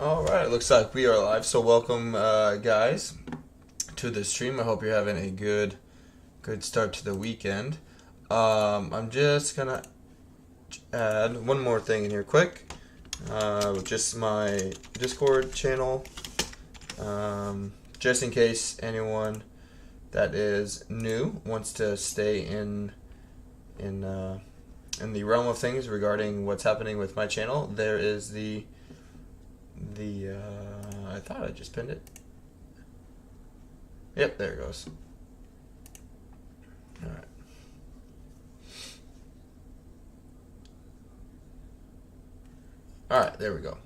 Alright, looks like we are live, so welcome guys to the stream. I hope you're having a good start to the weekend. I'm just gonna add one more thing in here quick, just my Discord channel, just in case anyone that is new wants to stay in the realm of things regarding what's happening with my channel. There is the I thought I just pinned it. Yep, there it goes. Alright. Alright, there we go.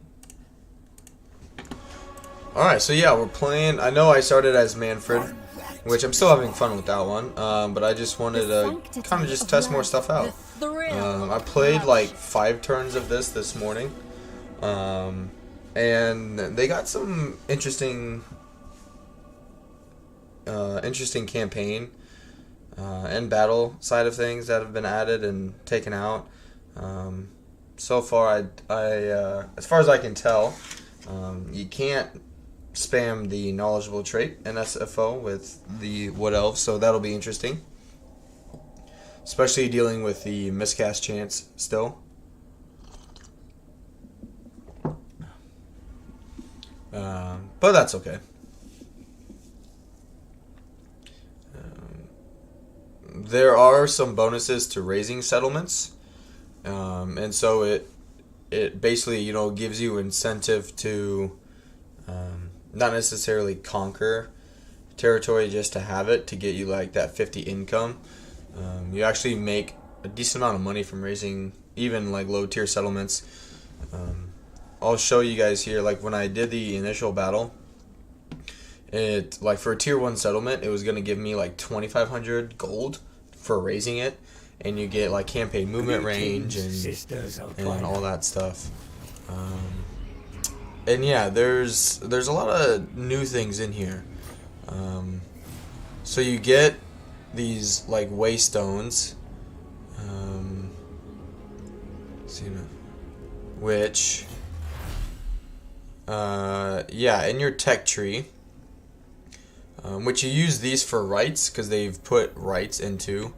Alright, so yeah, we're playing. I know I started as Manfred, which I'm still having fun with that one, but I just wanted to kind of just test more stuff out. I played like 5 turns of this morning. And they got some interesting campaign and battle side of things that have been added and taken out. So far, as far as I can tell, you can't spam the knowledgeable trait in SFO with the Wood Elves, so that'll be interesting. Especially dealing with the miscast chance still. But that's okay. There are some bonuses to raising settlements, and so it basically, you know, gives you incentive to not necessarily conquer territory just to have it, to get you like that 50 income. You actually make a decent amount of money from raising even like low tier settlements. I'll show you guys here, like when I did the initial battle, it, like for a tier 1 settlement, it was going to give me like 2,500 gold for raising it, and you get like campaign movement range and all that stuff. And yeah, there's a lot of new things in here. So you get these like waystones, which yeah, in your tech tree, which you use these for rights, because they've put rights into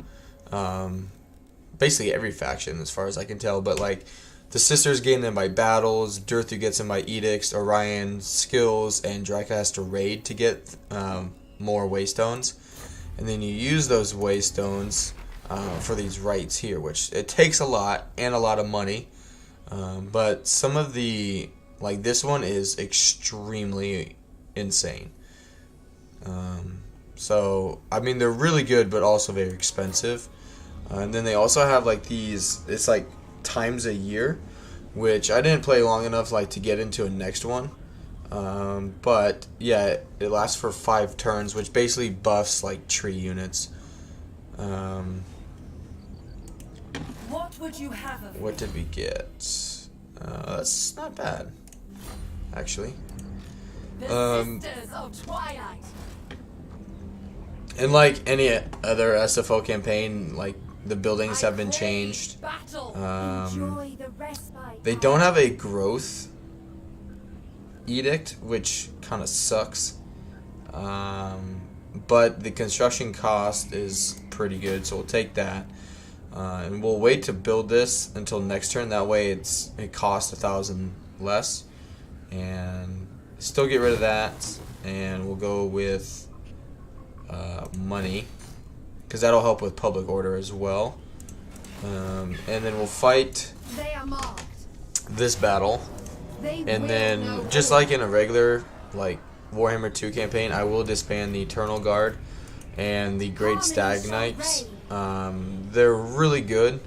basically every faction as far as I can tell, but like the sisters gain them by battles, Durthu gets them by edicts, Orion skills, and Draca has to raid to get more waystones, and then you use those waystones for these rights here, which it takes a lot and a lot of money, but some of the, like this one is extremely insane. So I mean, they're really good, but also very expensive. And then they also have like these, it's like times a year, which I didn't play long enough like to get into a next one. But yeah, it lasts for 5 turns, which basically buffs like tree units. What would you have of What did we get? That's not bad, actually. the sisters of Twilight? And like any other SFO campaign, like the buildings have been changed. Enjoy the respite. They don't have a growth edict, which kind of sucks. But the construction cost is pretty good, so we'll take that. And we'll wait to build this until next turn. That way, it costs 1,000 less, and still get rid of that. And we'll go with money, because that'll help with public order as well. And then we'll fight They are marked. this battle, They and will then know just all. like in a regular like Warhammer 2 campaign, I will disband the Eternal Guard and the Great Stag Knights. They're really good,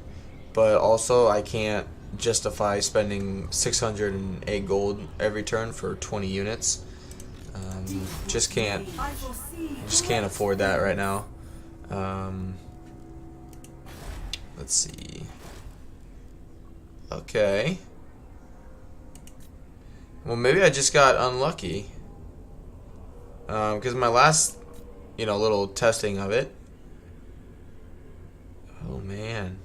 but also I can't justify spending 608 gold every turn for 20 units. Just can't afford that right now. Let's see. Okay. Well, maybe I just got unlucky. Because my last, little testing of it. Oh man.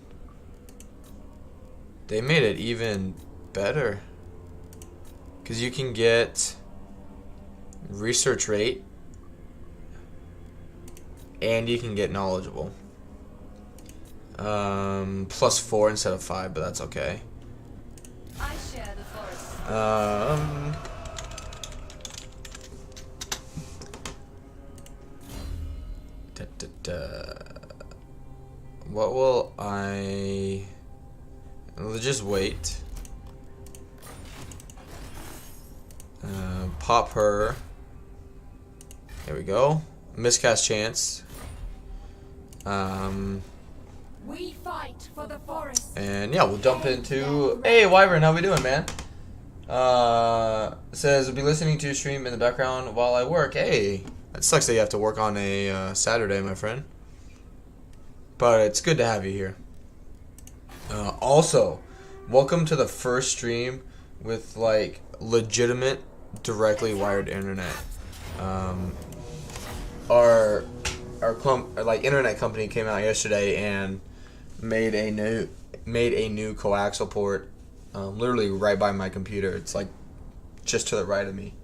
They made it even better. because you can get research rate and you can get knowledgeable. +4 instead of 5, but that's okay. I share the force. What will let's just wait. Pop her. There we go. Miscast chance. We fight for the forest. And yeah, we'll jump into. Hey, Wyvern, how we doing, man? Says, I'll be listening to your stream in the background while I work. Hey, that sucks that you have to work on a Saturday, my friend. But it's good to have you here. Also, welcome to the first stream with like legitimate, directly wired internet. Our internet company came out yesterday and made a new coaxial port, literally right by my computer. It's like just to the right of me.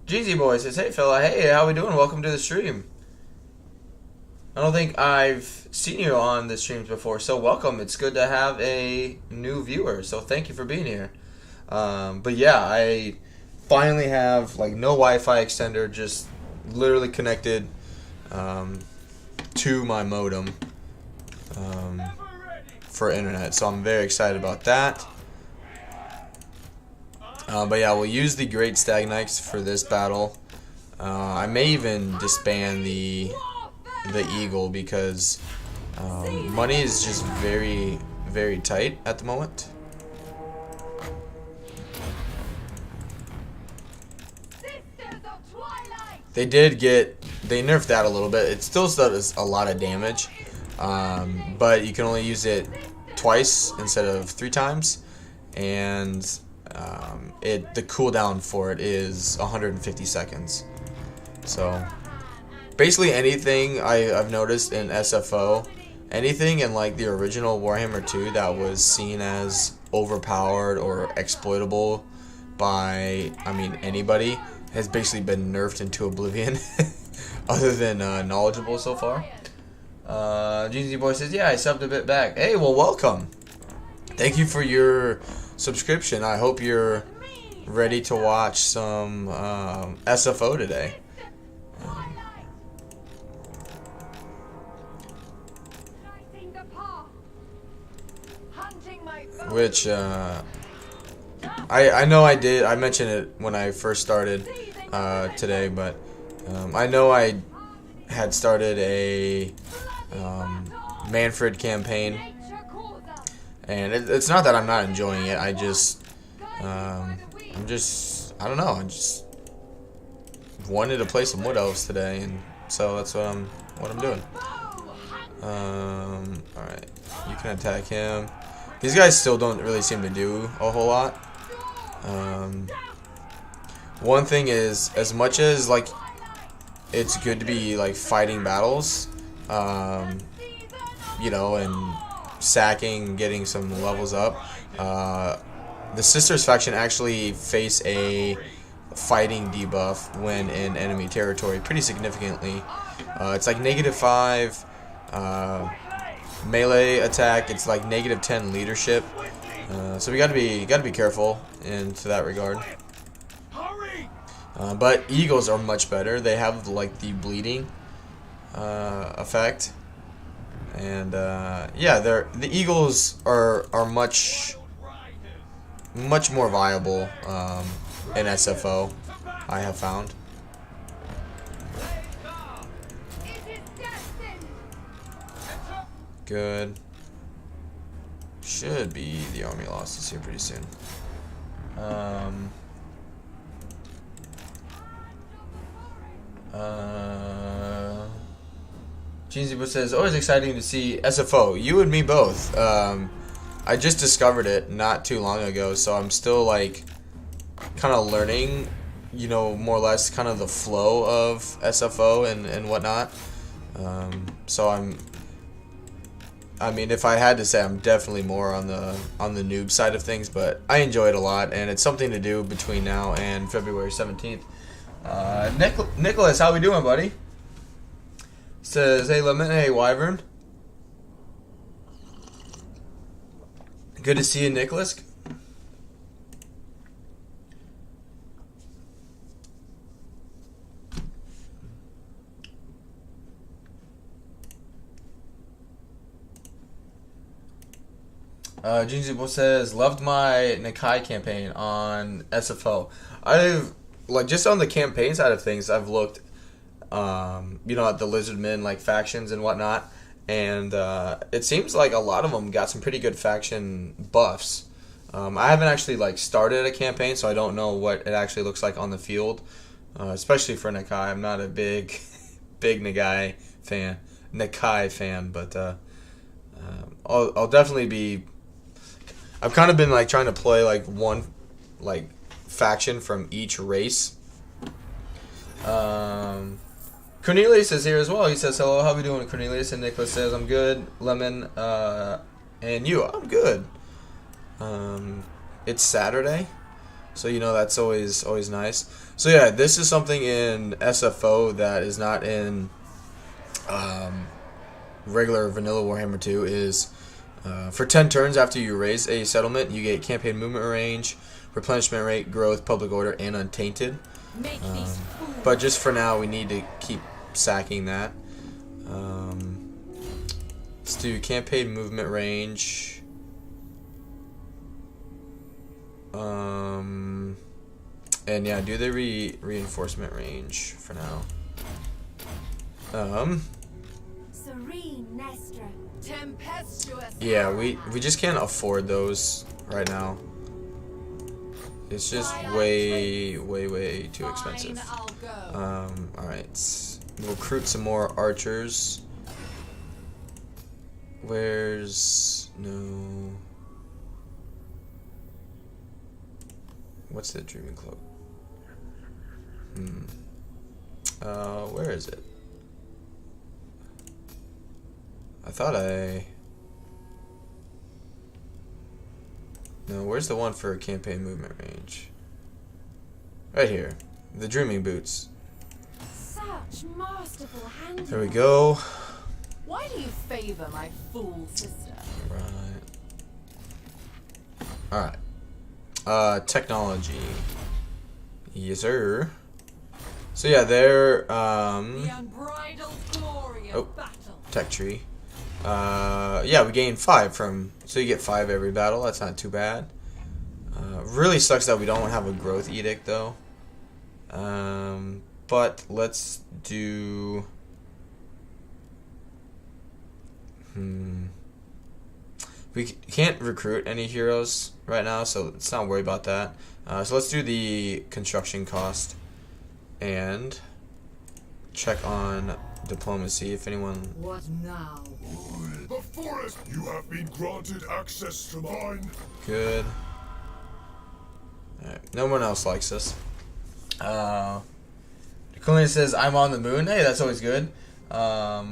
Jeezy Boy says, hey fella, hey, how we doing? Welcome to the stream. I don't think I've seen you on the streams before, so welcome. It's good to have a new viewer, so thank you for being here. But yeah, I finally have like no Wi-Fi extender, just literally connected to my modem for internet, so I'm very excited about that. But yeah, we'll use the Great Stag Knights for this battle. I may even disband the Eagle because money is just very, very tight at the moment. They nerfed that a little bit. It still does a lot of damage, but you can only use it twice instead of 3 times, and the cooldown for it is 150 seconds. So basically anything I've noticed in SFO, anything in like the original Warhammer 2 that was seen as overpowered or exploitable by, anybody, has basically been nerfed into oblivion, other than knowledgeable so far. GZ Boy says, yeah, I subbed a bit back. Hey, well, welcome. Thank you for your subscription. I hope you're ready to watch some SFO today. Which, I know I mentioned it when I first started today, but I know I had started a Manfred campaign, and it's not that I'm not enjoying it. I just I don't know. I just wanted to play some Wood Elves today, and so that's what I'm doing. All right, you can attack him. These guys still don't really seem to do a whole lot. One thing is, as much as like it's good to be like fighting battles, you know, and sacking, getting some levels up, the Sisters faction actually face a fighting debuff when in enemy territory pretty significantly. It's like -5 melee attack. It's like -10 leadership. So we gotta be careful into that regard. But Eagles are much better. They have like the bleeding effect, and yeah, the Eagles are much more viable in SFO, I have found. Good. Should be the army losses here pretty soon. Jeezy says, always exciting to see SFO. You and me both. I just discovered it not too long ago, so I'm still like kind of learning, you know, more or less kind of the flow of SFO and whatnot. So I'm I mean, if I had to say, I'm definitely more on the noob side of things, but I enjoy it a lot, and it's something to do between now and February 17th. Nicholas, how we doing, buddy? Says, hey, Lemon, hey, Wyvern. Good to see you, Nicholas. Jinjibo says, loved my Nakai campaign on SFO. I've, like, just on the campaign side of things, I've looked, you know, at the Lizardmen, like, factions and whatnot, and it seems like a lot of them got some pretty good faction buffs. I haven't actually, like, started a campaign, so I don't know what it actually looks like on the field, especially for Nakai. I'm not a big Nakai fan, but I'll definitely be... I've kind of been like trying to play like one like faction from each race. Cornelius is here as well. He says hello. How we doing, Cornelius? And Nicholas says I'm good. Lemon, and you? I'm good. It's Saturday, so you know that's always nice. So yeah, this is something in SFO that is not in regular vanilla Warhammer 2. Is for 10 turns after you raise a settlement, you get campaign movement range, replenishment rate, growth, public order, and untainted. But just for now, we need to keep sacking that. Let's do campaign movement range. And yeah, do the reinforcement range for now. Serene Nestra. Tempestuous. Yeah, we just can't afford those right now. It's just way too expensive. Alright. Recruit some more archers. Where's... no... What's the Dreaming Cloak? Where is it? I thought No, where's the one for campaign movement range? Right here. The Dreaming Boots. Such masterful handling. There we go. Why do you favor my fool sister? Alright. Technology. Yes, sir. So yeah, they're The unbridled glory of battle. Tech tree. Yeah, we gain 5 from, so you get 5 every battle. That's not too bad. Really sucks that we don't have a growth edict though. But let's do. We can't recruit any heroes right now, so let's not worry about that. So let's do the construction cost and check on diplomacy if anyone. What now? The forest! You have been granted access to mine. Good. Alright, no one else likes us. Colleen says, I'm on the moon. Hey, that's always good. Got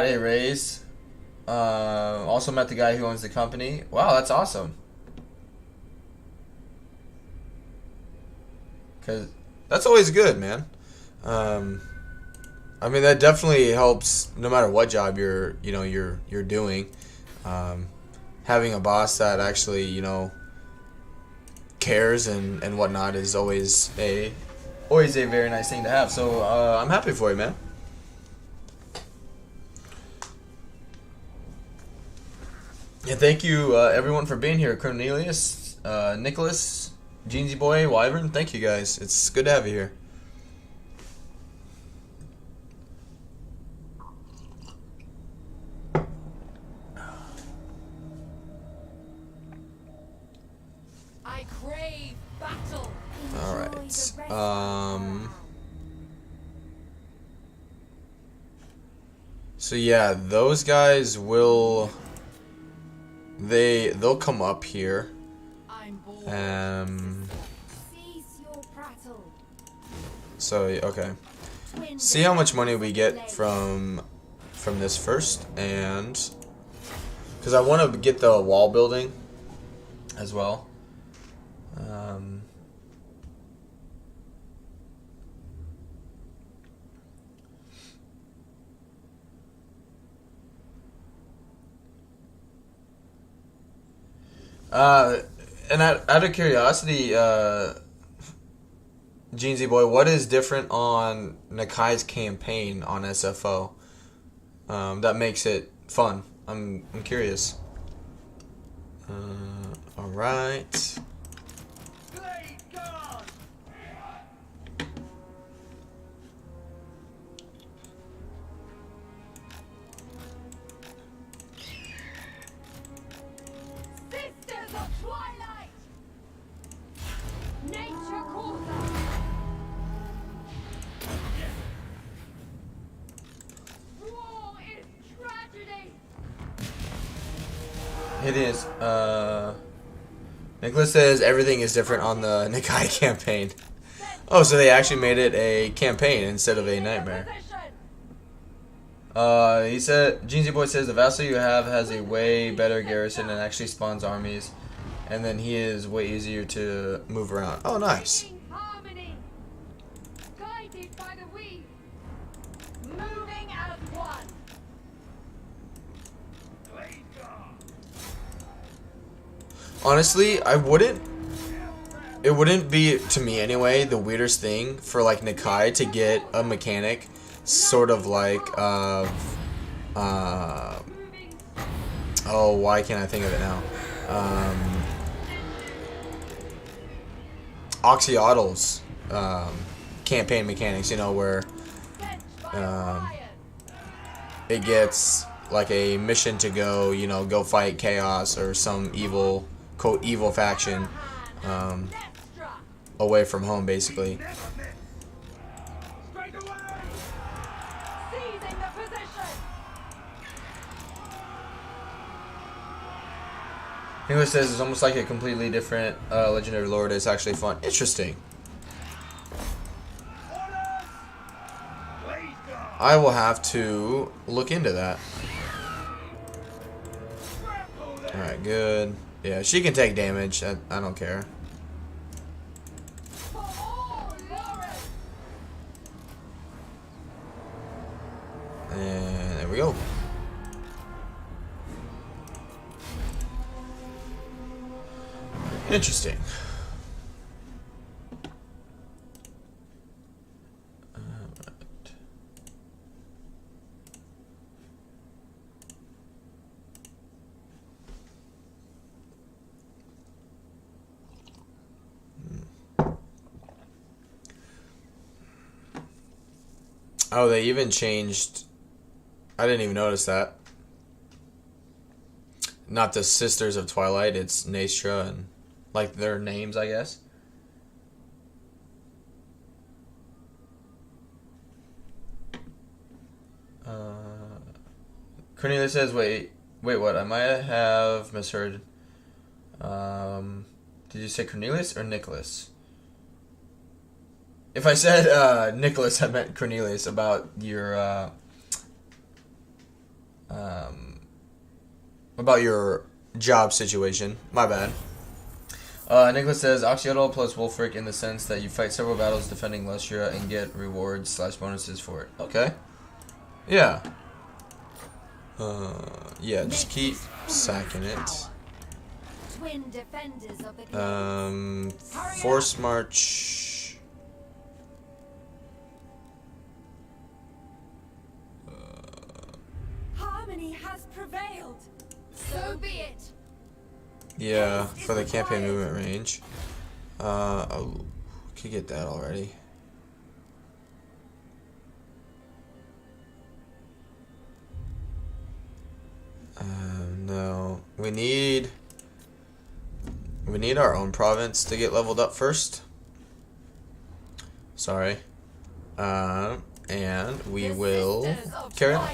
a raise. Also met the guy who owns the company. Wow, that's awesome. Cause that's always good, man. I mean, that definitely helps no matter what job you're doing. Having a boss that actually, cares and whatnot is always a very nice thing to have. So I'm happy for you, man. And thank you everyone for being here. Cornelius, Nicholas, Jeansy Boy, Wyvern. Thank you guys. It's good to have you here. I crave battle. All right. So yeah, those guys will. They'll come up here. So okay. See how much money we get from from this first, and because I want to get the wall building as well. And out of curiosity, Jeansy Boy, what is different on Nakai's campaign on SFO that makes it fun? I'm curious. All right. Sisters of Twilight! Nature calls us! War is tragedy! It is. Nicholas says everything is different on the Nakai campaign. Oh, so they actually made it a campaign instead of a nightmare. He said, Jeansy Boy says the vassal you have has a way better garrison and actually spawns armies, and then he is way easier to move around. Oh, nice. Harmony, guided by the weave, moving as one. Honestly, it wouldn't be, to me anyway, the weirdest thing for like Nakai to get a mechanic sort of like oh, why can't I think of it now? Oxyotls campaign mechanics, you know, where it gets like a mission to go, you know, go fight chaos or some evil, quote, evil faction away from home, basically. English says it's almost like a completely different legendary lord. It's actually fun. Interesting. I will have to look into that. Alright, good. Yeah, she can take damage. I don't care. And there we go. Interesting. Oh, they even changed. I didn't even notice that. Not the Sisters of Twilight, it's Naestra and like their names, I guess. Cornelia says, wait, what? I might have misheard. Did you say Cornelius or Nicholas? If I said Nicholas, I meant Cornelius about your job situation. My bad. Nicholas says Oxyotl plus Wolfric in the sense that you fight several battles defending Lustria and get rewards / bonuses for it. Okay. Yeah. Yeah, just keep sacking it. Twin defenders of the Force March. Harmony has prevailed. So be it. Yeah, for the campaign movement range. Oh, could get that already. No, we need our own province to get leveled up first. Sorry. And we will carry on.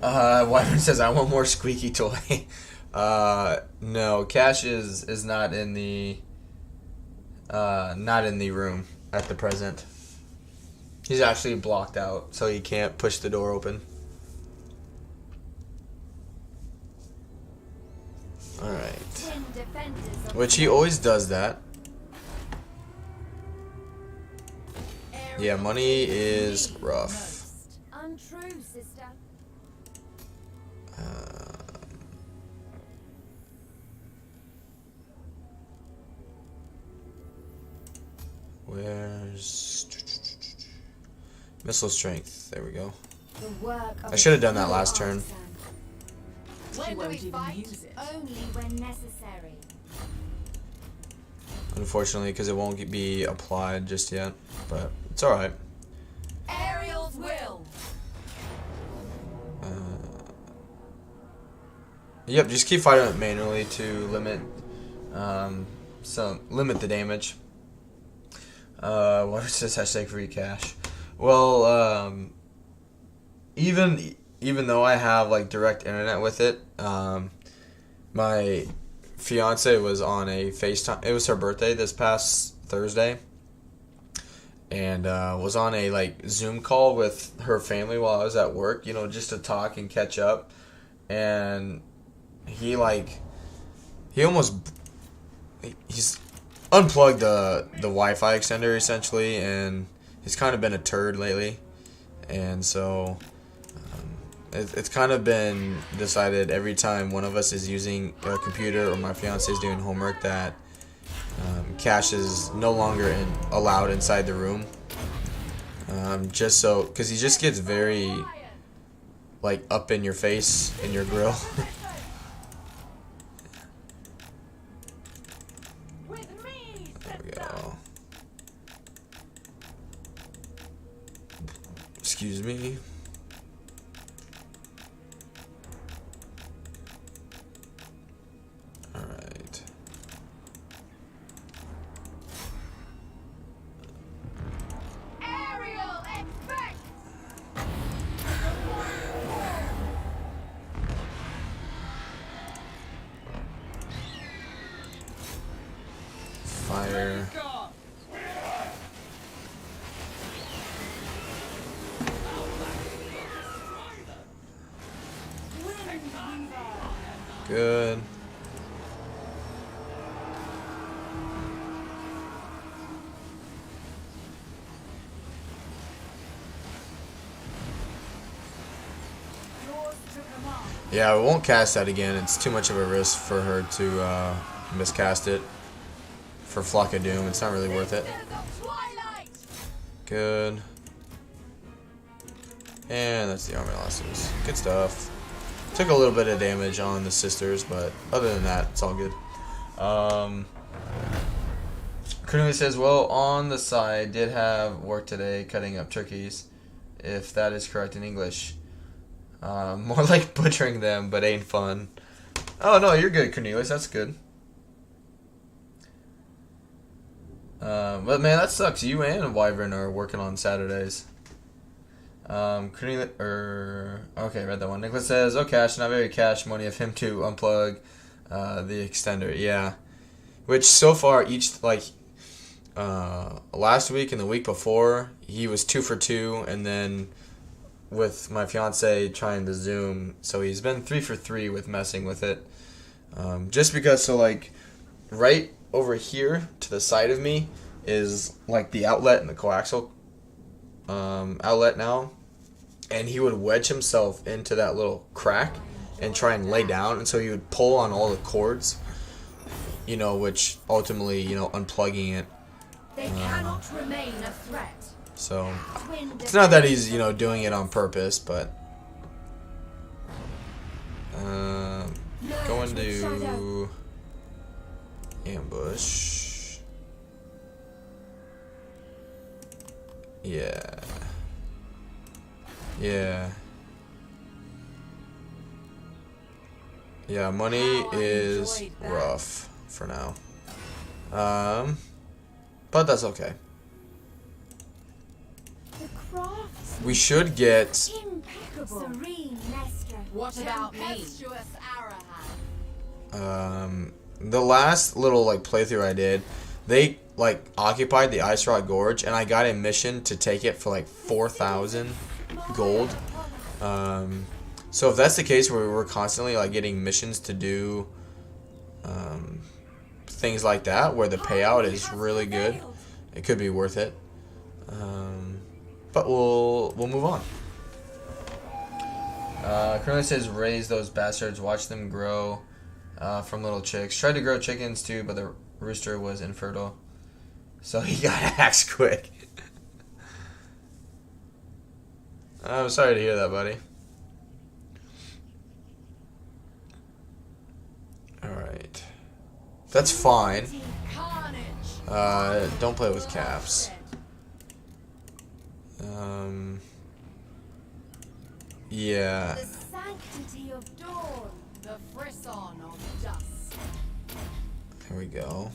Wyvern says, I want more squeaky toy. No, Cash is not in the room at the present. He's actually blocked out, so he can't push the door open. Alright. Which he always does that. Yeah, money is rough. Untrue, sister. Where's missile strength? There we go. The work of I should have done that last turn. When do we fight? Only when necessary. Unfortunately, because it won't be applied just yet, but it's alright. Ariel's will. Yep, just keep fighting it manually to limit, limit the damage. What is this hashtag free cash? Well, even though I have like direct internet with it, my fiance was on a FaceTime. It was her birthday this past Thursday, and was on a like Zoom call with her family while I was at work. You know, just to talk and catch up. And he's unplugged the Wi-Fi extender essentially, and he's kind of been a turd lately, and so it's kind of been decided every time one of us is using a computer or my fiance is doing homework that cash is no longer allowed inside the room, just so because he just gets very like up in your face, in your grill. There we go. Excuse me. Alright. Ariel, expect. Fire. Good. Yeah, I won't cast that again. It's too much of a risk for her to miscast it for Flock of Doom. It's not really worth it. Good. And that's the armor losses. Good stuff. Took a little bit of damage on the sisters, but other than that, it's all good. Cornelia says, well, on the side, did have work today cutting up turkeys, if that is correct in English. More like butchering them, but ain't fun. Oh, no, you're good, Cornelius. That's good. But, man, that sucks. You and Wyvern are working on Saturdays. Cornelia, okay, read that one. Nicholas says, oh, cash, not very cash money of him to unplug the extender. Yeah. Which, so far, last week and the week before, he was 2 for 2, and then with my fiance trying to Zoom, so he's been 3 for 3 with messing with it. Just because, so like right over here to the side of me is like the outlet and the coaxial outlet now, and he would wedge himself into that little crack and try and lay down, and so he would pull on all the cords, you know, which ultimately, you know, unplugging it. They cannot remain a threat. So it's not that he's, you know, doing it on purpose, but going to ambush. Yeah. Yeah. Yeah, money is rough for now. But that's okay. We should get What about me? the last little like playthrough I did, they like occupied the Ice Rock Gorge, and I got a mission to take it for like 4,000 gold. So if that's the case where we're constantly like getting missions to do things like that, where the payout is really good, it could be worth it. But we'll move on. Currently says raise those bastards, watch them grow from little chicks. Tried to grow chickens too, but the rooster was infertile, so he got axed quick. I'm sorry to hear that, buddy. Alright. That's fine. Don't play with caps. Yeah. The sanctity of dawn, the frisson of dusk. There we go.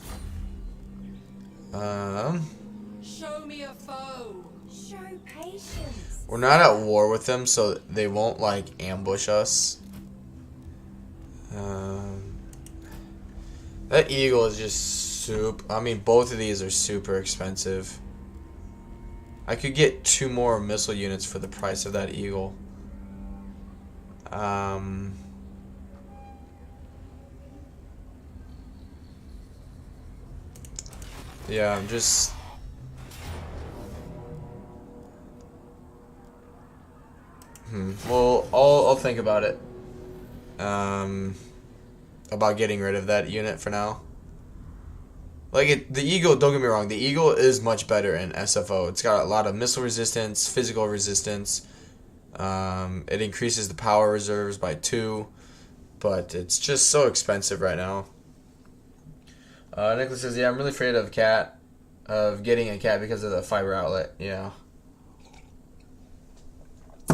Show me a foe. Show patience. We're not at war with them, so they won't like ambush us. That eagle is just super. I mean, both of these are super expensive. I could get 2 more missile units for the price of that eagle. Yeah, I'm just. Well, I'll think about it. About getting rid of that unit for now. Like the eagle, don't get me wrong, the eagle is much better in SFO. It's got a lot of missile resistance, physical resistance. It increases the power reserves by 2, but it's just so expensive right now. Nicholas says, yeah, I'm really afraid of getting a cat because of the fiber outlet. Yeah.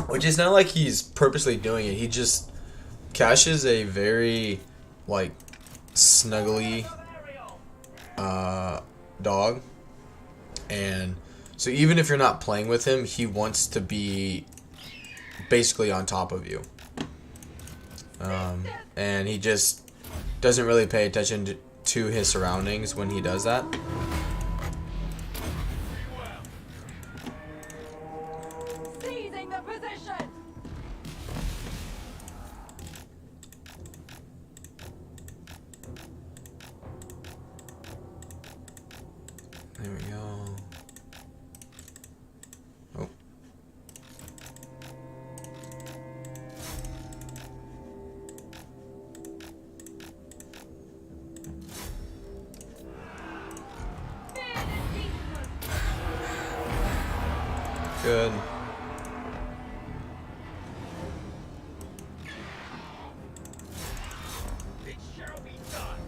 Which is not like he's purposely doing it. He just... Cash is a very, like, snuggly dog. And so even if you're not playing with him, he wants to be basically on top of you. And he just doesn't really pay attention to his surroundings when he does that. Seizing the position. There we go. Oh. Good. It shall be done.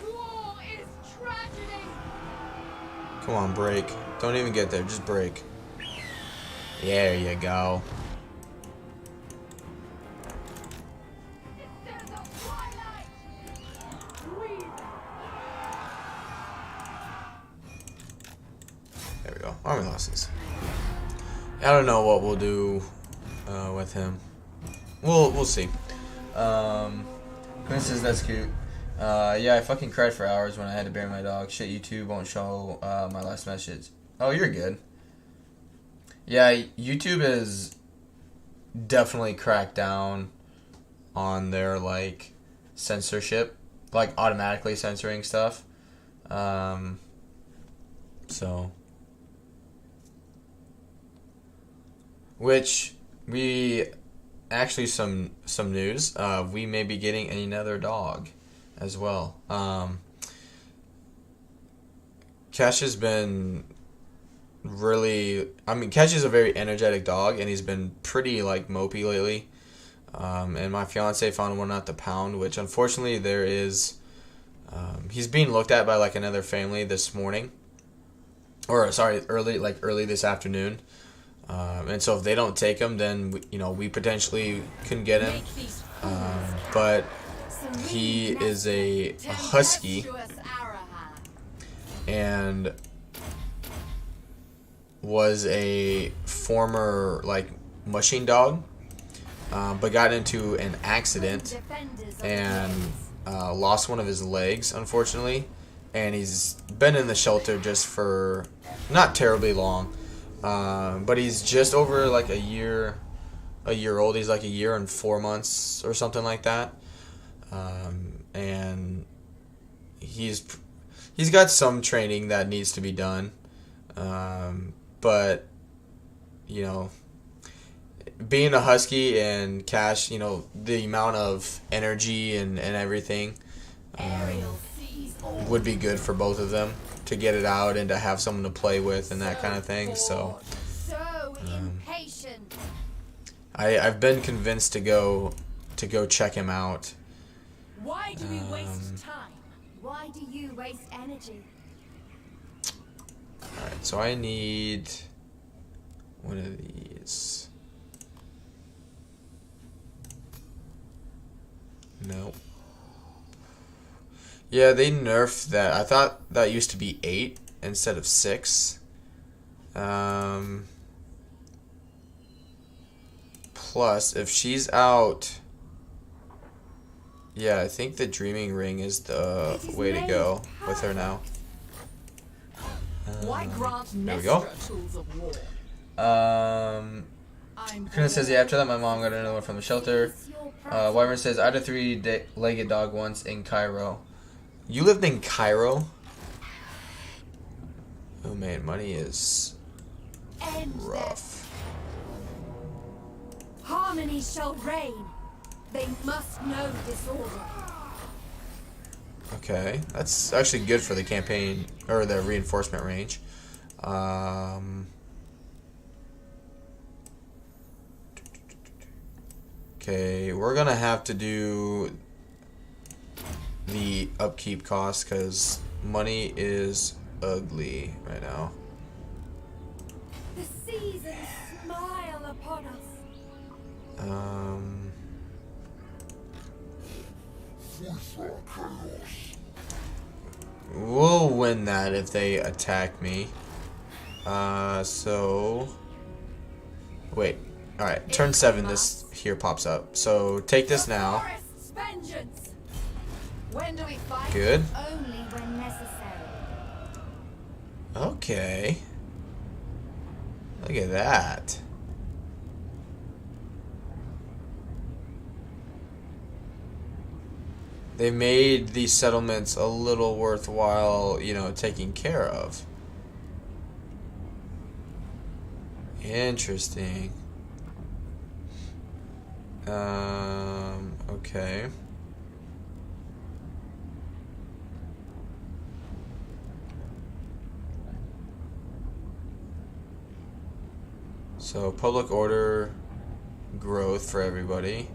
War is tragedy. Come on, break. Don't even get there. Just break. There you go. Instead of Twilight. There we go. Army losses. I don't know what we'll do with him. We'll see. Quinn says that's cute. Yeah, I fucking cried for hours when I had to bury my dog. Shit, YouTube won't show my last message. Oh, you're good. Yeah, YouTube is definitely cracked down on their like censorship, like automatically censoring stuff. So, which we actually some news. We may be getting another dog as well. Cash has been really, I mean, Cash is a very energetic dog, and he's been pretty like mopey lately. And my fiance found one at the pound, which unfortunately there is. He's being looked at by like another family this morning, or sorry, early this afternoon. And so if they don't take him, then we potentially couldn't get him. But he is a husky, and was a former like mushing dog, but got into an accident and lost one of his legs, unfortunately, and he's been in the shelter just for not terribly long, but he's just over like a year old. He's like a year and 4 months or something like that, and he's got some training that needs to be done, but you know, being a husky and Cash, you know, the amount of energy and everything would be good for both of them to get it out and to have someone to play with and that kind of thing. So I've been convinced to go check him out. Why do we waste time? Why do you waste energy? Alright, so I need one of these. Nope. Yeah, they nerfed that. I thought that used to be 8 instead of 6. Plus, if she's out... Yeah, I think the Dreaming Ring is the way to go with her now. There we go. Kuna says, yeah, after that my mom got another one from the shelter. Wyvern says, I had a 3-legged dog once in Cairo. You lived in Cairo? Oh man, money is rough. Harmony shall reign. They must know disorder. Okay, that's actually good for the campaign, or the reinforcement range. Okay, we're gonna have to do the upkeep cost because money is ugly right now. The seasons smile upon us. We'll win that if they attack me. So wait. All right, turn 7. This here pops up. So take this now. When do we fight? Good. Only when necessary. Okay. Look at that. They made these settlements a little worthwhile, you know, taking care of. Interesting. Okay. So public order growth for everybody.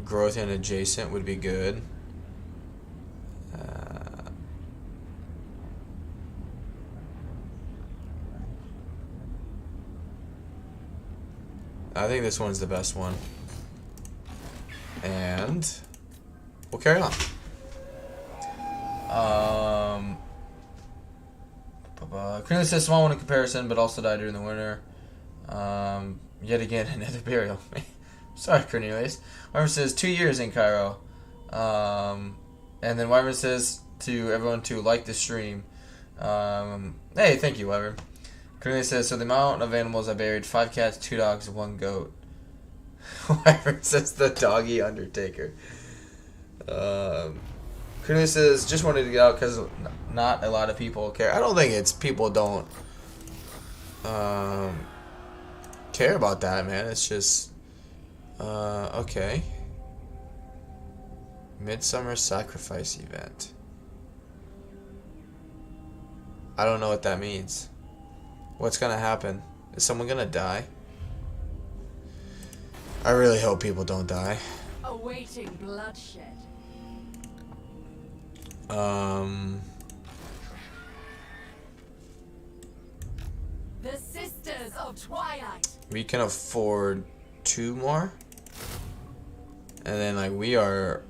Growth and adjacent would be good. I think this one's the best one. And we'll carry on. Currently says small one in comparison, but also died during the winter. Yet again, another burial. Sorry, Cornelius. Wyvern says 2 years in Cairo. And then Wyvern says to everyone to like the stream. Hey, thank you, Wyvern. Cornelius says, so the amount of animals I buried: 5 cats, 2 dogs, 1 goat. Wyvern says the doggy undertaker. Cornelius says, just wanted to get out because not a lot of people care. I don't think it's people don't care about that, man. It's just okay. Midsummer sacrifice event. I don't know what that means. What's gonna happen? Is someone gonna die? I really hope people don't die. Awaiting bloodshed. The Sisters of Twilight. We can afford 2 more. And then like we are.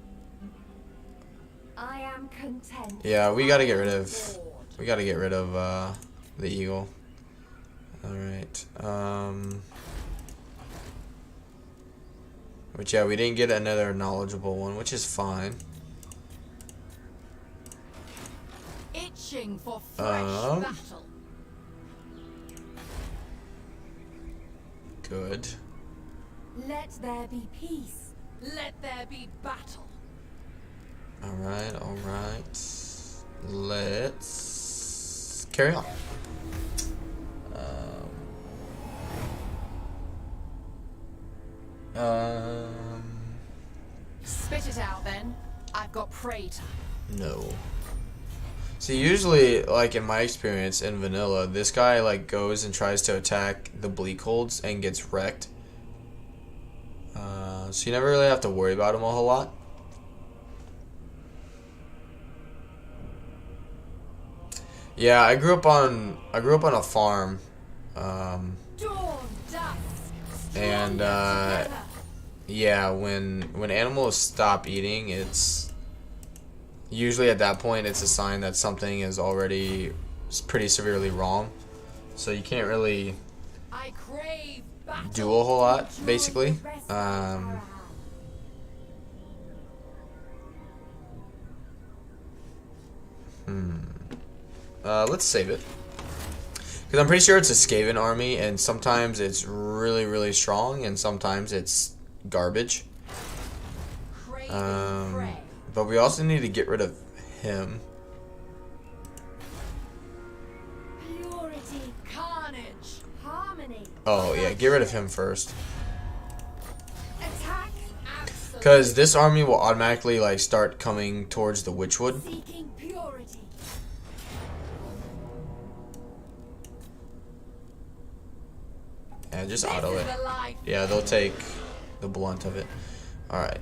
I am content. Yeah, we gotta get rid of. We gotta get rid of the eagle. All right. Which yeah, we didn't get another knowledgeable one, which is fine. Preparing for fresh battle. Good. Let there be peace. Let there be battle. Alright, alright. Let's carry on. Spit it out then. I've got prey time. No. See, usually, like in my experience in vanilla, this guy like goes and tries to attack the bleak holds and gets wrecked. So you never really have to worry about him a whole lot. Yeah, I grew up on a farm, Dawn, dusk, and yeah, when animals stop eating, it's usually at that point it's a sign that something is already pretty severely wrong. So you can't really I crave battle. do a whole lot, basically. Let's save it. Because I'm pretty sure it's a Skaven army, and sometimes it's really, really strong, and sometimes it's garbage. But we also need to get rid of him. Purity, carnage, harmony. Oh, yeah, get rid of him first. Attack, absolute. Because this army will automatically, like, start coming towards the Witchwood. Seeking purity. Yeah, just This auto is it. the life. Yeah, they'll take the blunt of it. Alright.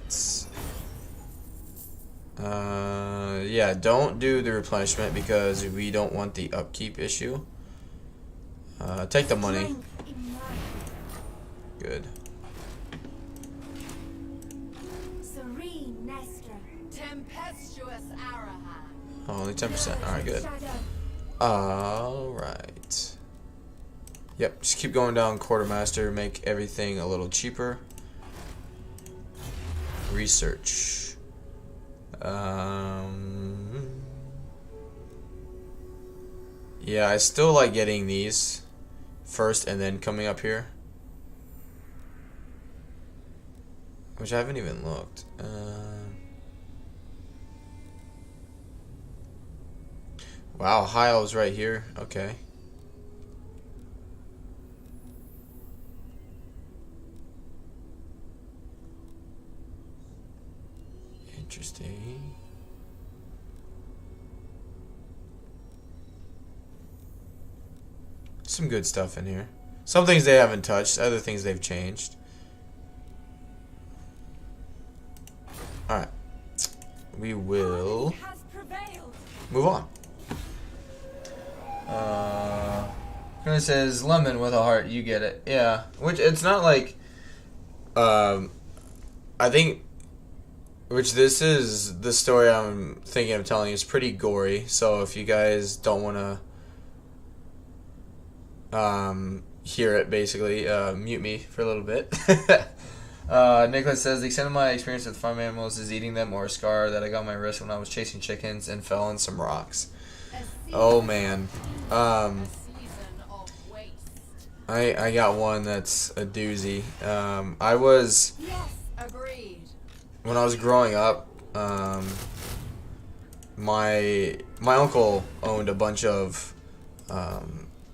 Yeah, don't do the replenishment because we don't want the upkeep issue. Take the money. Strength in life. Good. Serene Nestor. Tempestuous Arahan. Oh, only 10%. Alright, good. Alright. Yep, just keep going down quartermaster, make everything a little cheaper. Research. Yeah, I still like getting these first and then coming up here. Which I haven't even looked. Wow, high elves right here. Okay. Interesting. Some good stuff in here. Some things they haven't touched, other things they've changed. Alright. We will move on. It says lemon with a heart, you get it. Yeah. Which it's not like I think which this is the story I'm thinking of telling is pretty gory, so if you guys don't want to hear it, basically, mute me for a little bit. Nicholas says, the extent of my experience with farm animals is eating them or a scar that I got on my wrist when I was chasing chickens and fell on some rocks. Oh, man. I got one that's a doozy. I was... Yes, agreed. When I was growing up, my uncle owned a bunch of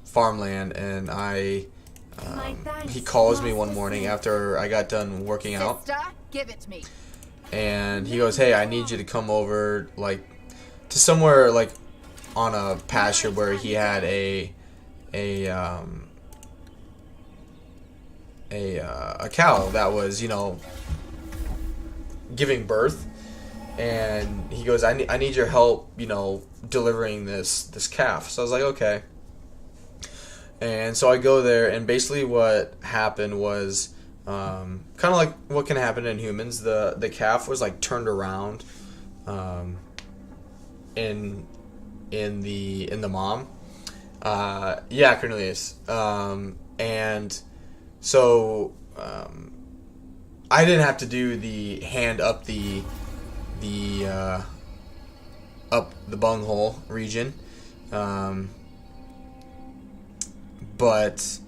farmland, and he calls me one morning after I got done working out. Sister, give it to me. And he goes, "Hey, I need you to come over, like, to somewhere like on a pasture where he had a cow that was, you know, giving birth." And he goes, I need your help, you know, delivering this calf." So I was like, okay. And so I go there, and basically what happened was kind of like what can happen in humans. The calf was like turned around in the mom. Yeah, Cornelius. And so I didn't have to do the hand up the bunghole region. But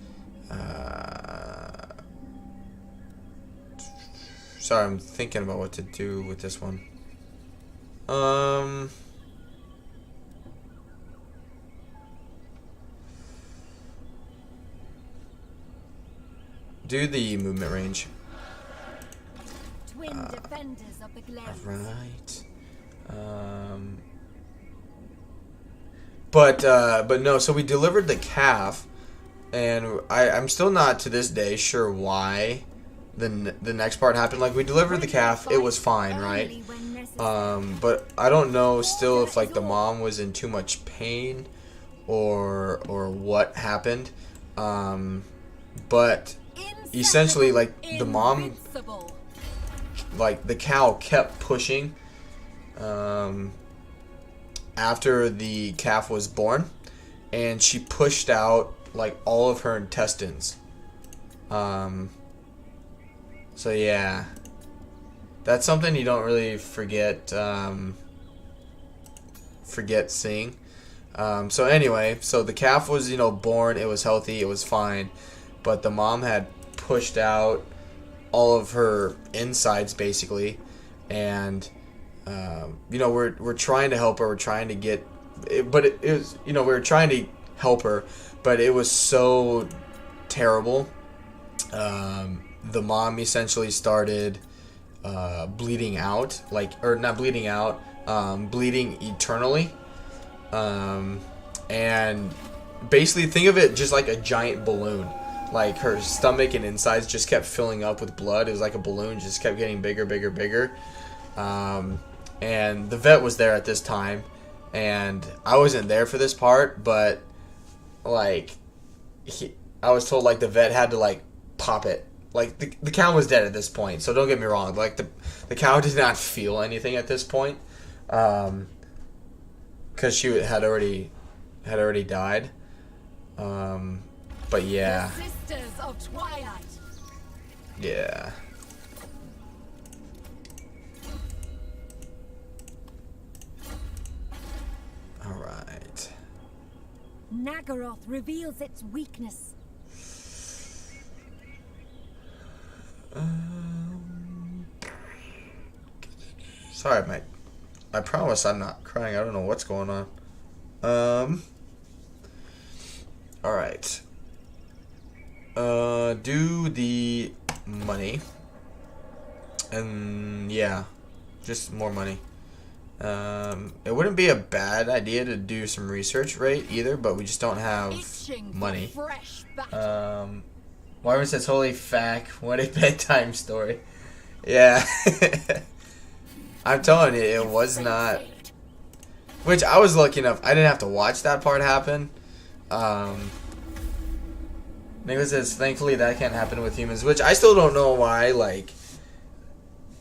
sorry, I'm thinking about what to do with this one. Do the movement range. Twin defenders of the Glades. Right. But no. So we delivered the calf, and I'm still not to this day sure why the next part happened. Like, we delivered the calf, it was fine, right? But I don't know still if like the mom was in too much pain, or what happened. But essentially, like, the mom, like, the cow kept pushing after the calf was born, and she pushed out like all of her intestines. So yeah, that's something you don't really forget seeing. So anyway, so the calf was, born, it was healthy, it was fine, but the mom had pushed out all of her insides basically, and we're trying to help her, we're trying to get it, but it was, we were trying to help her, but it was so terrible. The mom essentially started bleeding out, or not bleeding out, bleeding eternally, and basically think of it just like a giant balloon. Like, her stomach and insides just kept filling up with blood. It was like a balloon, just kept getting bigger, bigger, bigger. And the vet was there at this time, and I wasn't there for this part, but like, I was told like the vet had to like pop it. Like, the cow was dead at this point, so don't get me wrong. Like, the cow did not feel anything at this point, because she had already died. But yeah. The Sisters of Twilight. Yeah. All right. Nagaroth reveals its weakness. Sorry, mate. I promise I'm not crying. I don't know what's going on. All right. Do the money. And yeah, just more money. It wouldn't be a bad idea to do some research, right, either, but we just don't have money. Marvin says, holy fack, what a bedtime story. Yeah. I'm telling you, it was not. Which, I was lucky enough, I didn't have to watch that part happen. Nicholas says, thankfully that can't happen with humans, which I still don't know why. Like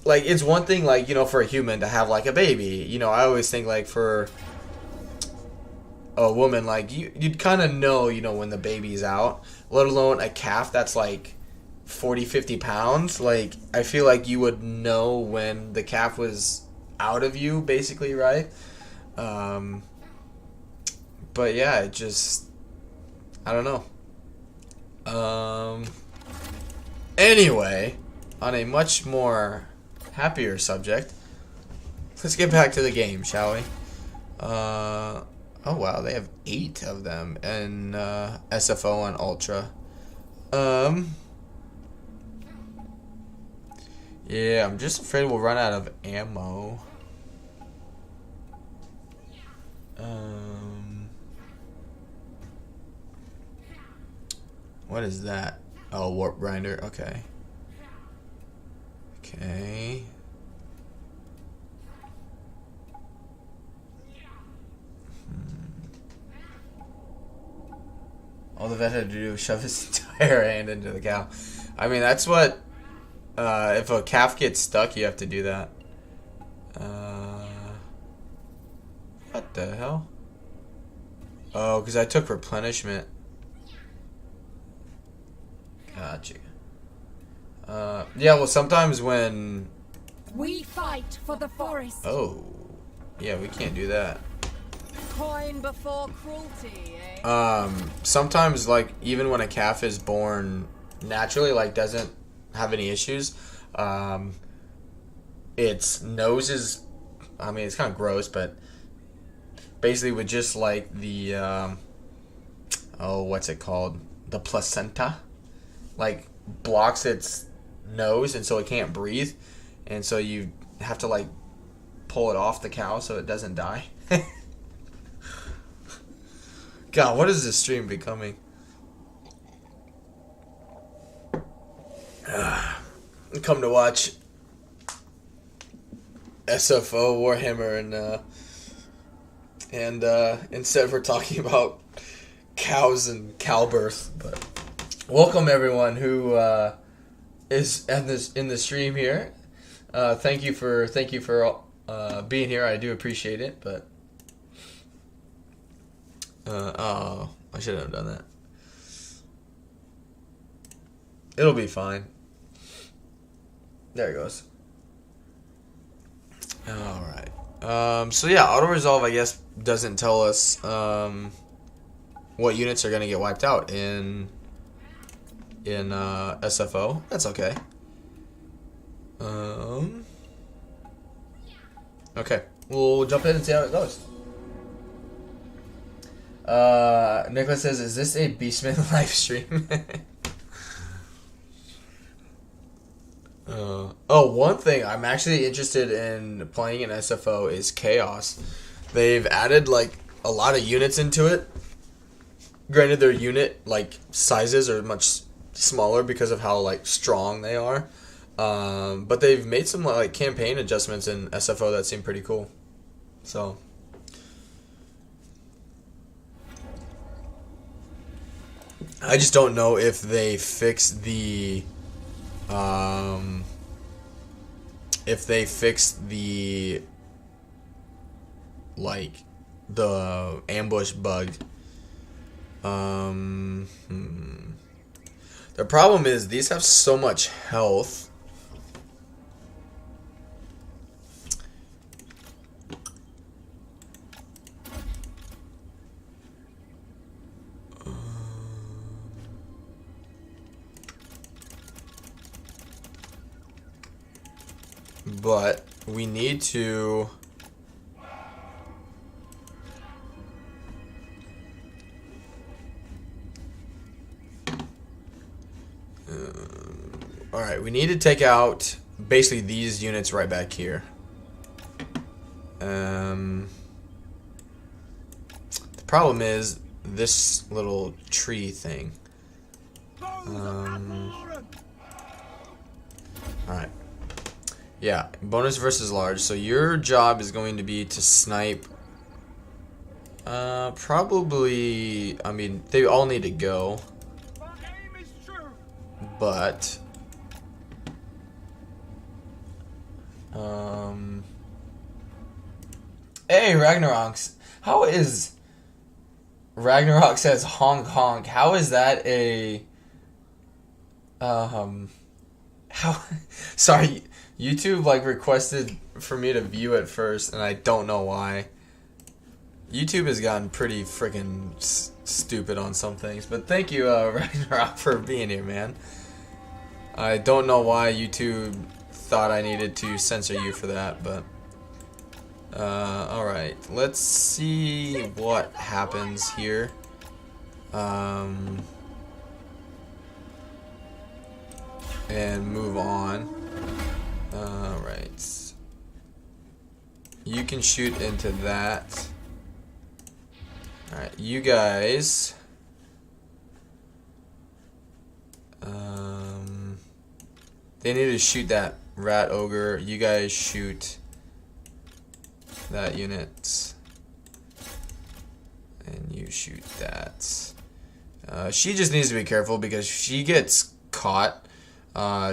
it's one thing, like, for a human to have like a baby. I always think like for a woman, like you'd kind of know, when the baby's out, let alone a calf that's like 40-50 pounds. Like, I feel like you would know when the calf was out of you, basically, right? But yeah, it just, I don't know. Anyway, on a much more happier subject, let's get back to the game, shall we? Oh wow, they have 8 of them in SFO and Ultra. Yeah, I'm just afraid we'll run out of ammo. What is that? Oh, warp grinder. Okay. Okay. All the vet had to do was shove his entire hand into the cow. I mean, that's what. If a calf gets stuck, you have to do that. What the hell? Oh, because I took replenishment. Gotcha. Yeah, well, sometimes when... We fight for the forest. Oh. Yeah, we can't do that. Coin before cruelty, eh? Sometimes, like, even when a calf is born naturally, like, doesn't have any issues, its nose is, I mean, it's kind of gross, but basically with just, like, the, what's it called? The placenta, like, blocks its nose, and so it can't breathe, and so you have to, like, pull it off the cow so it doesn't die. God, what is this stream becoming? Come to watch SFO Warhammer, and instead we're talking about cows and cow birth. But welcome everyone who is in the stream here. Thank you for being here. I do appreciate it, but oh, I shouldn't have done that. It'll be fine. There it goes. Alright. So yeah, auto-resolve, I guess, doesn't tell us what units are going to get wiped out in SFO. That's okay. Okay. We'll jump in and see how it goes. Nicholas says, is this a Beastman live stream? One thing I'm actually interested in playing in SFO is Chaos. They've added, like, a lot of units into it. Granted, their unit, like, sizes are much smaller because of how, like, strong they are. But they've made some, like, campaign adjustments in SFO that seem pretty cool. So I just don't know if they fixed the like the ambush bug. The problem is these have so much health. But we need to alright, we need to take out basically these units right back here. The problem is this little tree thing. Alright. Yeah, bonus versus large. So your job is going to be to snipe. Probably. I mean, they all need to go. But. Hey, Ragnaroks. How is. Ragnarok says honk honk. How is that a. How. Sorry. YouTube, like, requested for me to view it first, and I don't know why. YouTube has gotten pretty freaking stupid on some things, but thank you, Ragnarok, for being here, man. I don't know why YouTube thought I needed to censor you for that, but... alright, let's see what happens here. And move on. Alright. You can shoot into that. Alright, you guys. They need to shoot that rat ogre. You guys shoot that unit. And you shoot that. She just needs to be careful because if she gets caught,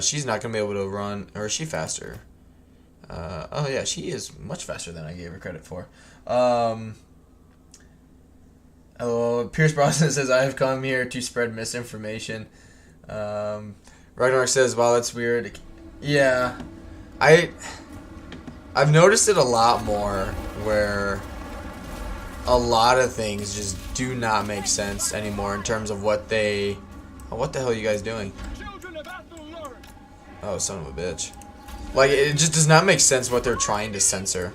she's not going to be able to run. Or is she faster? Oh yeah, she is much faster than I gave her credit for. Pierce Brosnan says, I have come here to spread misinformation. Ragnarok says, wow, that's weird. Yeah. I've noticed it a lot more where a lot of things just do not make sense anymore in terms of what they... Oh, what the hell are you guys doing? Oh, son of a bitch. Like, it just does not make sense what they're trying to censor.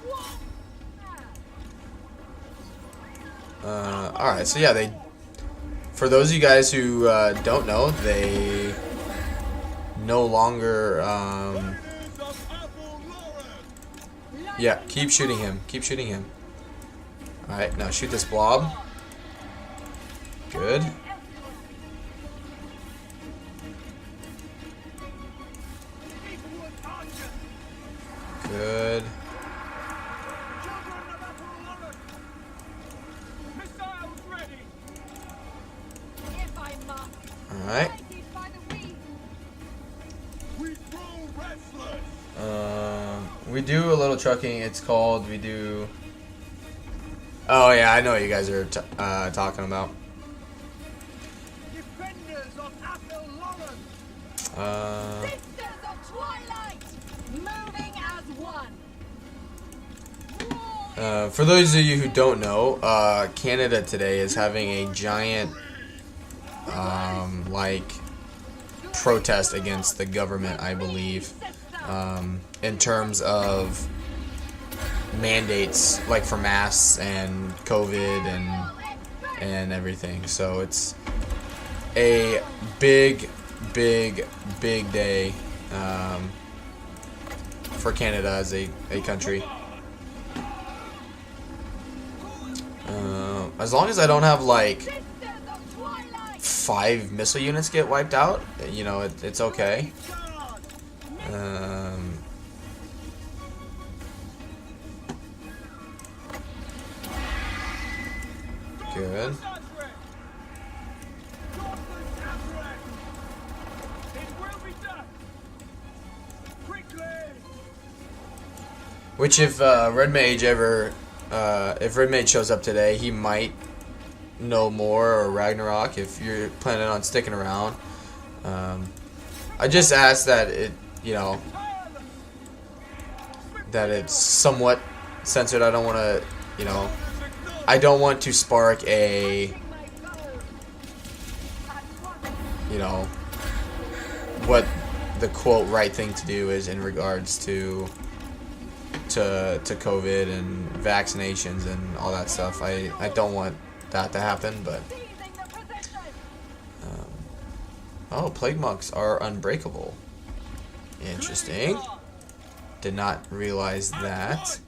Alright, so yeah, they... For those of you guys who don't know, they no longer... yeah, keep shooting him. Keep shooting him. Alright, now shoot this blob. Good. Good. Alright. We do a little trucking. It's called, we do... Oh yeah, I know what you guys are talking about. Defenders of Sisters of Twilight, moving as one. For those of you who don't know, Canada today is having a giant, like, protest against the government, I believe, in terms of mandates, like for masks and COVID and everything. So it's a big day for Canada as a country. As long as I don't have like 5 missile units get wiped out, you know, it's okay. Good. Which if Red Mage ever, if Red Mage shows up today, he might know more, or Ragnarok if you're planning on sticking around. I just ask that it, you know, that it's somewhat censored. I don't want to, you know, I don't want to spark a, you know, what the quote right thing to do is in regards to COVID and vaccinations and all that stuff. I don't want that to happen, but oh, plague monks are unbreakable. Interesting. Did not realize that.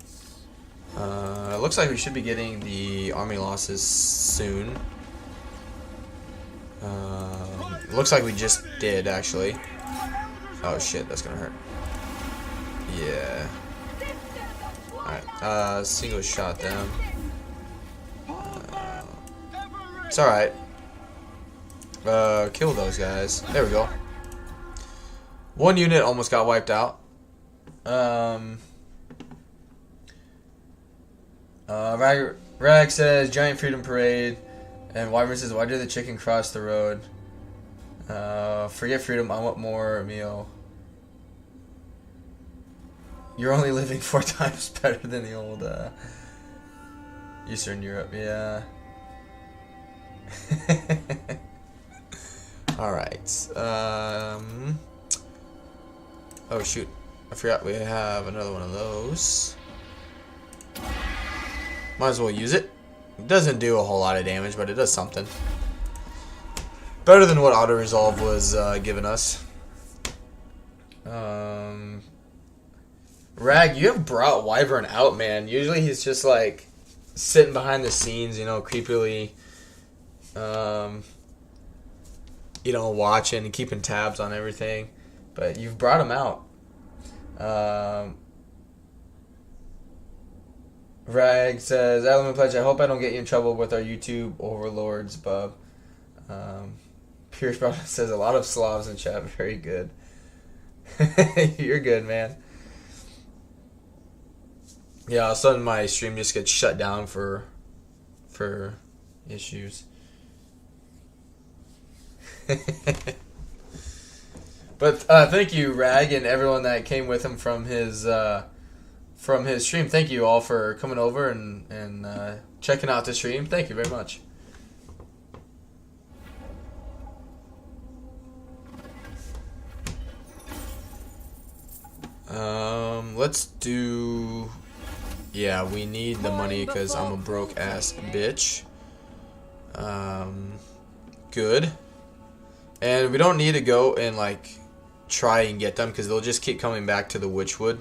Looks like we should be getting the army losses soon. Looks like we just did, actually. Oh shit, that's gonna hurt. Yeah. Alright, single shot them. It's alright. Kill those guys. There we go. One unit almost got wiped out. Rag says giant freedom parade, and Wyvern says, why did the chicken cross the road? Forget freedom, I want more meal. You're only living 4 times better than the old Eastern Europe, yeah. Alright. Oh shoot. I forgot we have another one of those. Might as well use it. It doesn't do a whole lot of damage, but it does something. Better than what auto resolve was giving us. Rag, you have brought Wyvern out, man. Usually he's just like sitting behind the scenes, you know, creepily, you know, watching and keeping tabs on everything. But you've brought him out. Rag says, Element Pledge, I hope I don't get you in trouble with our YouTube overlords, bub. Pierce Brown says, a lot of Slavs in chat. Very good. You're good, man. Yeah, all of a sudden my stream just gets shut down for issues. But thank you, Rag, and everyone that came with him from his from his stream. Thank you all for coming over and checking out the stream. Thank you very much. Let's do... Yeah, we need the money because I'm a broke ass bitch. Good. And we don't need to go and like try and get them because they'll just keep coming back to the Witchwood.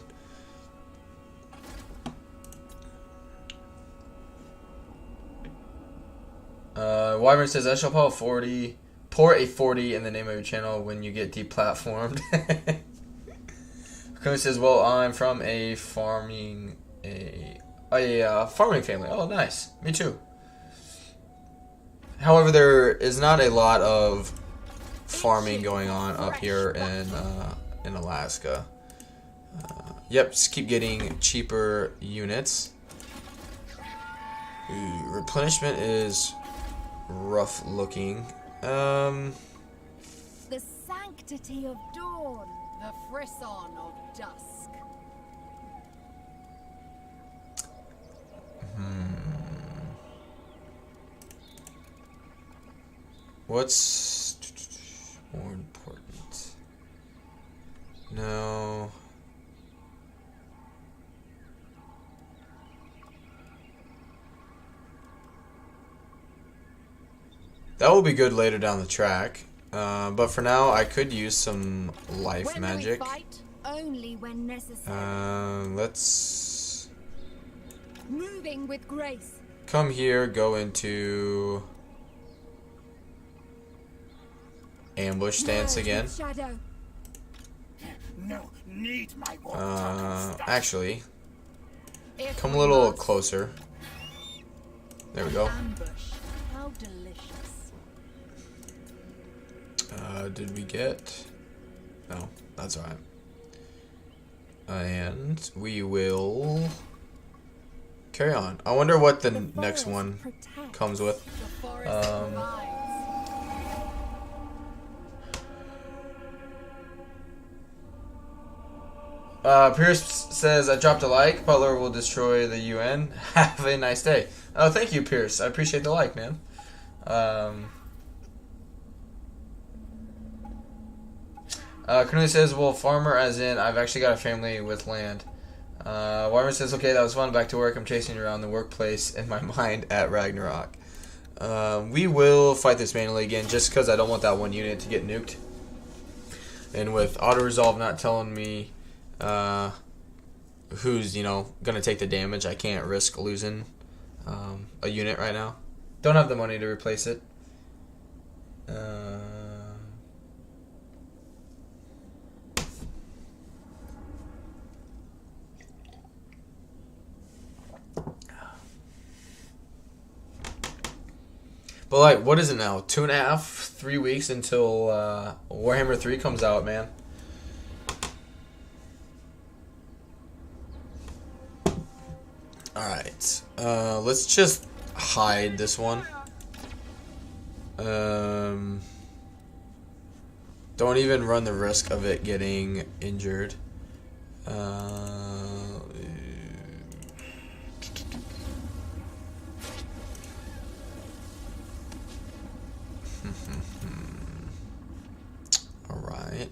Wyvern says, I shall pour a 40 in the name of your channel when you get deplatformed. Kumi says, well, I'm from a farming family. Oh, nice. Me too. However, there is not a lot of farming going on up here in Alaska. Yep, just keep getting cheaper units. Ooh, replenishment is rough looking. The sanctity of dawn, the frisson of dusk. What's more important? No. That will be good later down the track. But for now, I could use some life magic. Only when necessary. Let's Moving with grace. come here, go into ambush stance again. Shadow. No need my Actually, If come a we little must, closer. There we go. ambush. How delicious. Did we get? No, that's alright. And we will carry on. I wonder what the next one comes with. The forest provides. Pierce says, I dropped a like. Butler will destroy the UN. Have a nice day. Oh, thank you, Pierce. I appreciate the like, man. Cornelius says, well, farmer as in, I've actually got a family with land. Wyvern says, okay, that was fun. Back to work. I'm chasing around the workplace in my mind at Ragnarok. We will fight this manually again just because I don't want that one unit to get nuked. And with auto-resolve not telling me who's, going to take the damage, I can't risk losing a unit right now. Don't have the money to replace it. But like, what is it now? 2.5, 3 weeks until Warhammer 3 comes out, man. Alright. Let's just hide this one. Don't even run the risk of it getting injured.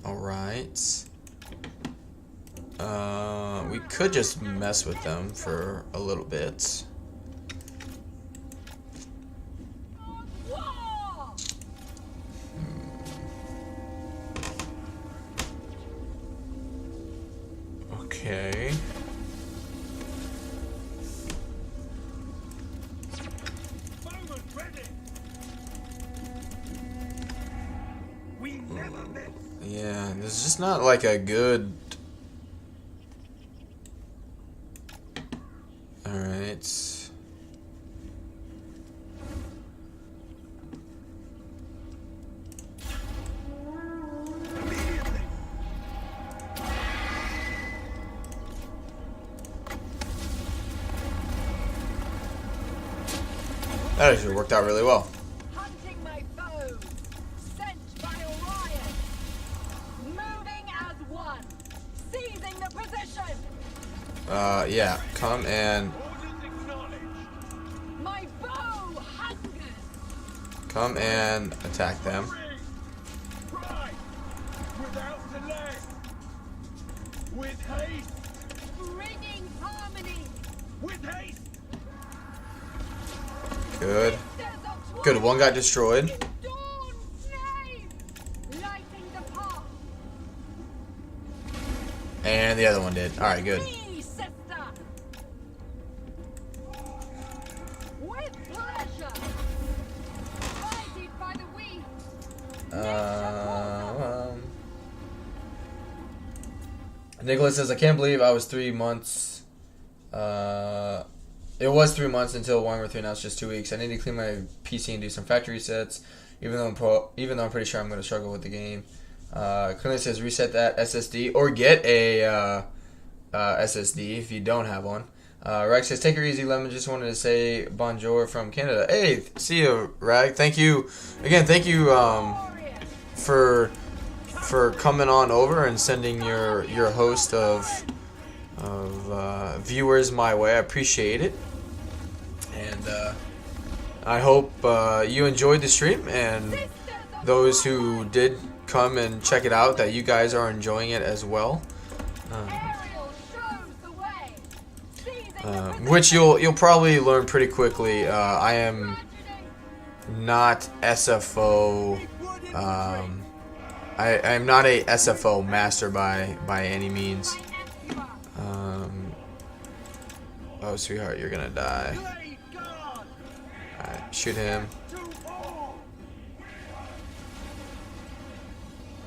Alright. We could just mess with them for a little bit. Okay. Yeah, there's just not like a good... Alright. That actually worked out really well. Hunting my foe. Sent by Orion. Moving as one. Seizing the position. Yeah, come and My bow hungers. come and attack them. Right. Without delay. With haste. Bringing harmony. With haste. Good. Sisters of Good. One got Twilight, destroyed. in Dawn's name. Lighting the path. And the other one did. Alright, good. Me, sister. With pleasure. Guided by the weak. Nicholas says, I can't believe I was 3 months. It was 3 months until Warhammer 3. Now it's just 2 weeks. I need to clean my PC and do some factory resets. Even though I'm pretty sure I'm going to struggle with the game. Currently says reset that SSD or get a SSD if you don't have one. Rag says, take it easy, Lemon. Just wanted to say bonjour from Canada. Hey, see you, Rag. Thank you again. Thank you for coming on over and sending your host of viewers my way. I appreciate it, and I hope you enjoyed the stream, and those who did come and check it out, that you guys are enjoying it as well. Ariel shows the way. Which you'll probably learn pretty quickly. I am not SFO. I am not a SFO master by any means. Oh, sweetheart, you're gonna die. Alright, shoot him.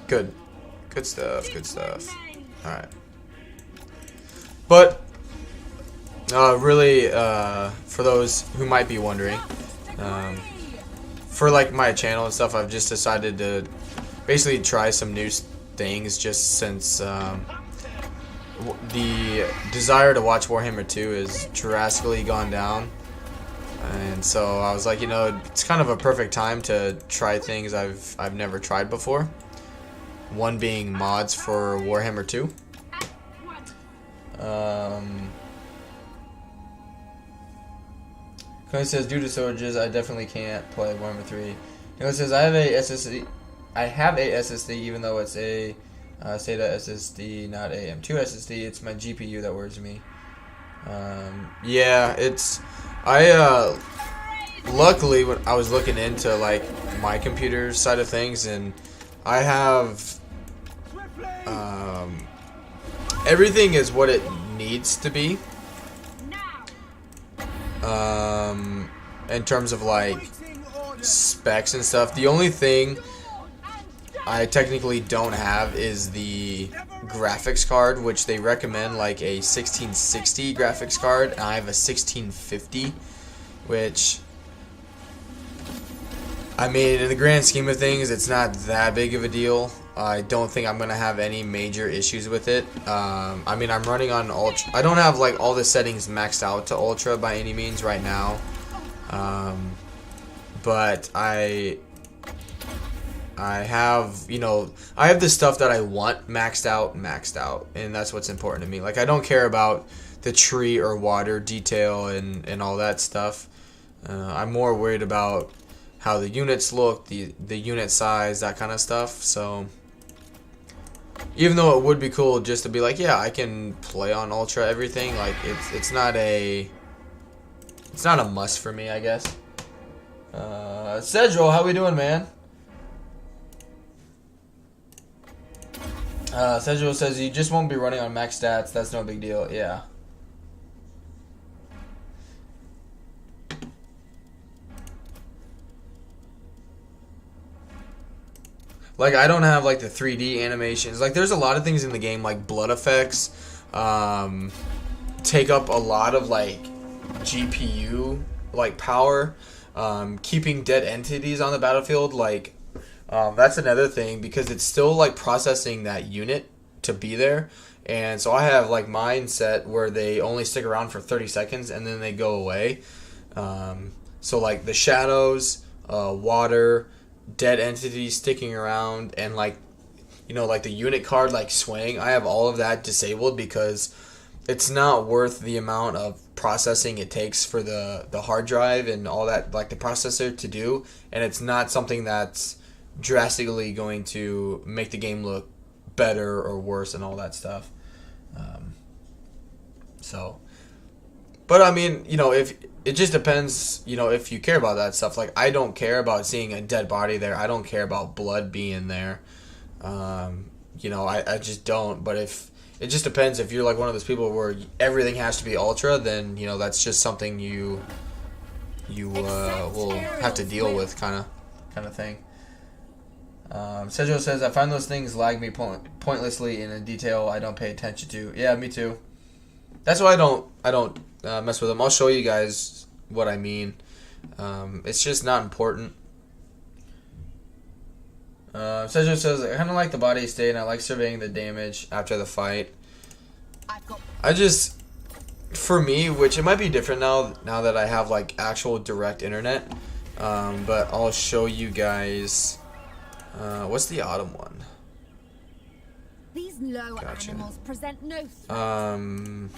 Good. Good stuff, good stuff. Alright. But, really, for those who might be wondering, for like my channel and stuff, I've just decided to basically try some new things just since the desire to watch Warhammer 2 has drastically gone down. And so I was like, you know, it's kind of a perfect time to try things I've never tried before. One being mods for Warhammer 2. Clay says, due to shortages, I definitely can't play Warhammer 3. Nicholas says, I have a SSD, even though it's a SATA SSD, not a M2 SSD. It's my GPU that worries me. Yeah, luckily when I was looking into like my computer side of things, and I have everything is what it needs to be. In terms of like specs and stuff. The only thing I technically don't have is the graphics card, which they recommend like a 1660 graphics card, and I have a 1650, which, I mean, in the grand scheme of things, it's not that big of a deal. I don't think I'm gonna have any major issues with it. I mean, I'm running on Ultra. I don't have like all the settings maxed out to Ultra by any means right now, but I have, you know, I have the stuff that I want maxed out, and that's what's important to me. Like, I don't care about the tree or water detail and all that stuff. I'm more worried about how the units look, the unit size, that kind of stuff. So even though it would be cool just to be like, yeah, I can play on Ultra everything, like it's not a must for me, I guess. Cedral, how we doing, man? Cedral says you just won't be running on max stats. That's no big deal. Yeah. Like, I don't have like the 3D animations. Like, there's a lot of things in the game, like blood effects, take up a lot of like GPU like power. Keeping dead entities on the battlefield, like, that's another thing, because it's still like processing that unit to be there. And so I have like mine set where they only stick around for 30 seconds and then they go away. So like the shadows, water, dead entities sticking around, and like, you know, like the unit card like swaying, I have all of that disabled because it's not worth the amount of processing it takes for the hard drive and all that, like the processor to do, and it's not something that's drastically going to make the game look better or worse and all that stuff. But I mean, you know, if it just depends, you know, if you care about that stuff. Like, I don't care about seeing a dead body there. I don't care about blood being there. You know, I just don't. But if it just depends, if you're like one of those people where everything has to be ultra, then, you know, that's just something you will have to deal with, kind of thing. Sergio says, I find those things lag me pointlessly in a detail I don't pay attention to. Yeah, me too. That's why I don't mess with them. I'll show you guys what I mean. It's just not important. Sergio says, I kind of like the body state and I like surveying the damage after the fight. I just, for me, which it might be different now that I have like actual direct internet, but I'll show you guys. What's the autumn one? These low animals present no threat.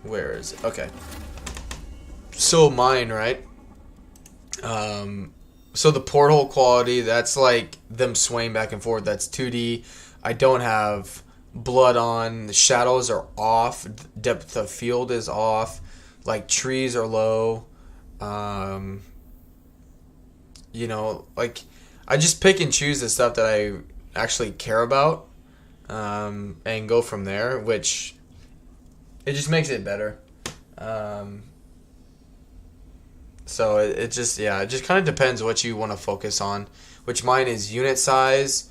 Where is it? Okay. So mine, right? So the porthole quality, that's like them swaying back and forth. That's 2D. I don't have blood on. The shadows are off. Depth of field is off. Like, trees are low. You know, like, I just pick and choose the stuff that I actually care about, and go from there, which it just makes it better. So it just kind of depends what you want to focus on, which mine is unit size,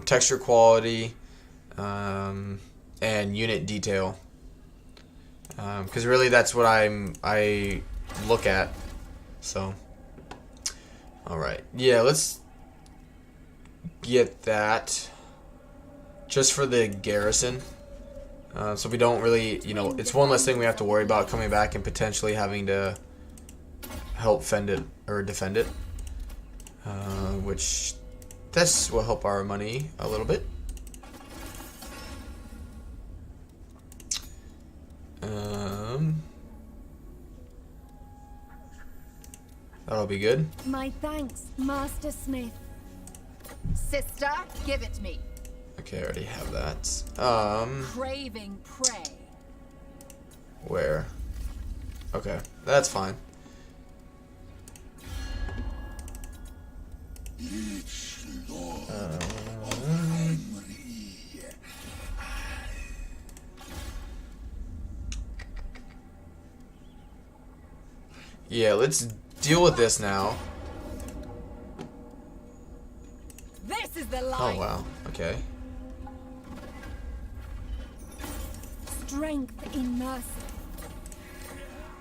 texture quality, and unit detail. Because really that's what I look at. So, all right, yeah, let's get that just for the garrison. So we don't really, you know, it's one less thing we have to worry about coming back and potentially having to help fend it or defend it, which this will help our money a little bit. That'll be good. My thanks, Master Smith. Sister, give it me. Okay, I already have that. Craving prey. Where? Okay, that's fine. Yeah, let's deal with this now. This is the Oh life. wow. Okay. Strength in mercy.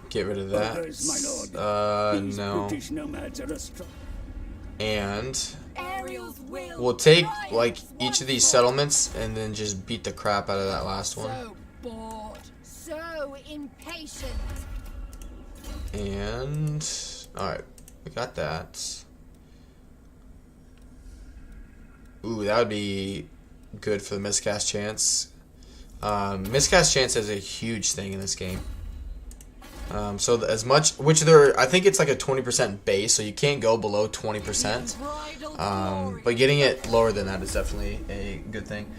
Get rid of that. Orders, my lord. These No. British nomads are a strong. And Ariel's will. we'll take triumphs like each of these once settlements and then just beat the crap out of that last more. one. So bored. So impatient. And alright, we got that. Ooh, that would be good for the miscast chance. Miscast chance is a huge thing in this game. So as much, which there, I think it's like a 20% base, so you can't go below 20%. Bridal glory. But getting it lower than that is definitely a good thing.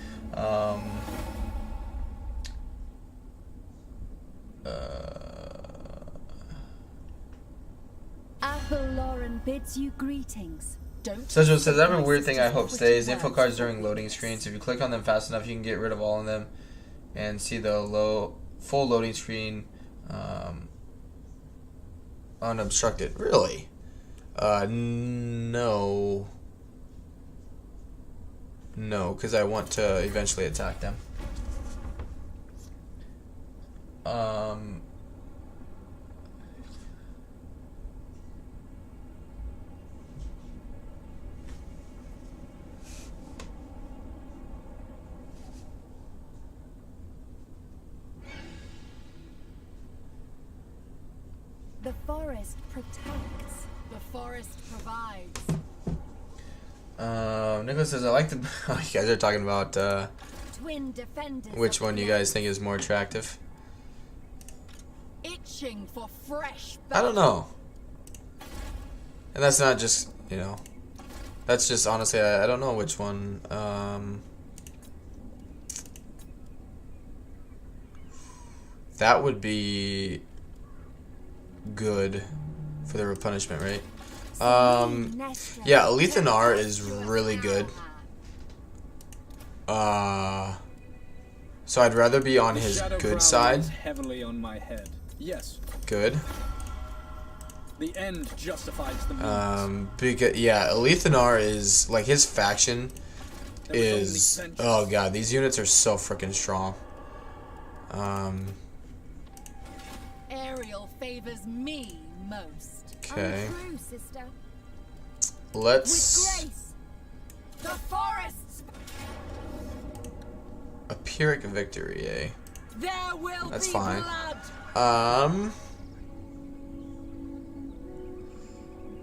Athel Lauren bids you greetings. Don't Sergio says, I have a weird thing I hope stays. Info cards during loading screens. If you click on them fast enough, you can get rid of all of them and see the full loading screen unobstructed. Really? No. No, because I want to eventually attack them. The forest protects. The forest provides. Nicholas says, I like the... Oh, you guys are talking about Twin defenders. which of one the you guys think is more attractive. itching for fresh. I don't know. And that's not just, you know, that's just honestly, I don't know which one. That would be good for the replenishment rate. Yeah, Alethanar is really good. So I'd rather be on his good side. Heavily on my head. Yes. Good. The end justifies the means. Because yeah, Alethanar is like his faction is, oh god, these units are so freaking strong. Ariel favors me most. Okay. True, sister. Let's With grace, the forests. a Pyrrhic victory, eh? There will That's be fine. blood.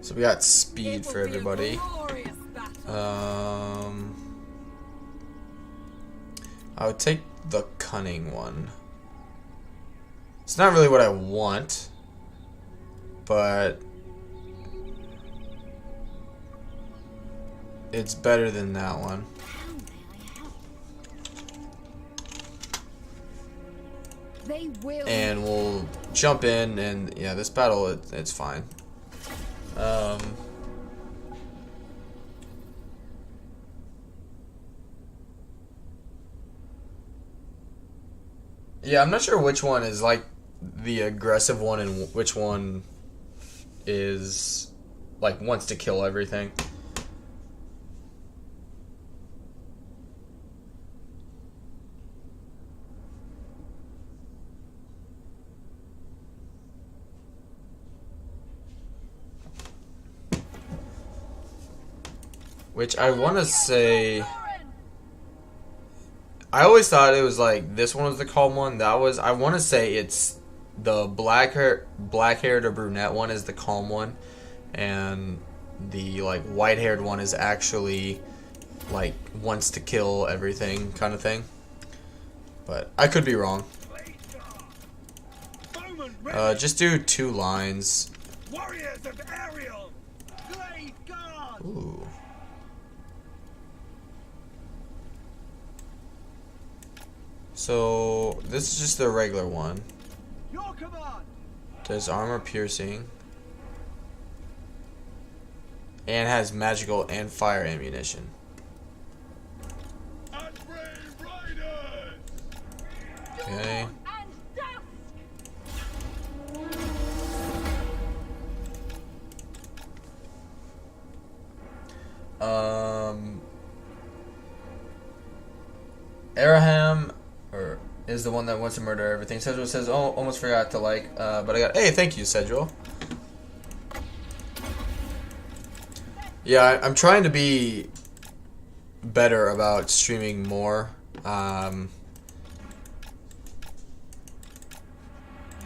So we got speed It for will be a everybody. glorious battle. I would take the cunning one. It's not really what I want, but it's better than that one. They will. And we'll jump in, and yeah, this battle, it's fine. Yeah, I'm not sure which one is like the aggressive one and which one is like wants to kill everything. Which I want to say, I always thought it was like this one was the calm one. That was, I want to say it's the black-haired or brunette one is the calm one, and the like white-haired one is actually like wants to kill everything kind of thing. But I could be wrong. Just do 2 lines. Warriors of Ariel! Glade guard! Ooh. So this is just the regular one. Your command! Does armor piercing. And has magical and fire ammunition. And brave riders! Okay. Araham is the one that wants to murder everything. Sedgwill says, "Oh, almost forgot to like, but I got." Hey, thank you, Sedgwill. Yeah, I'm trying to be better about streaming more.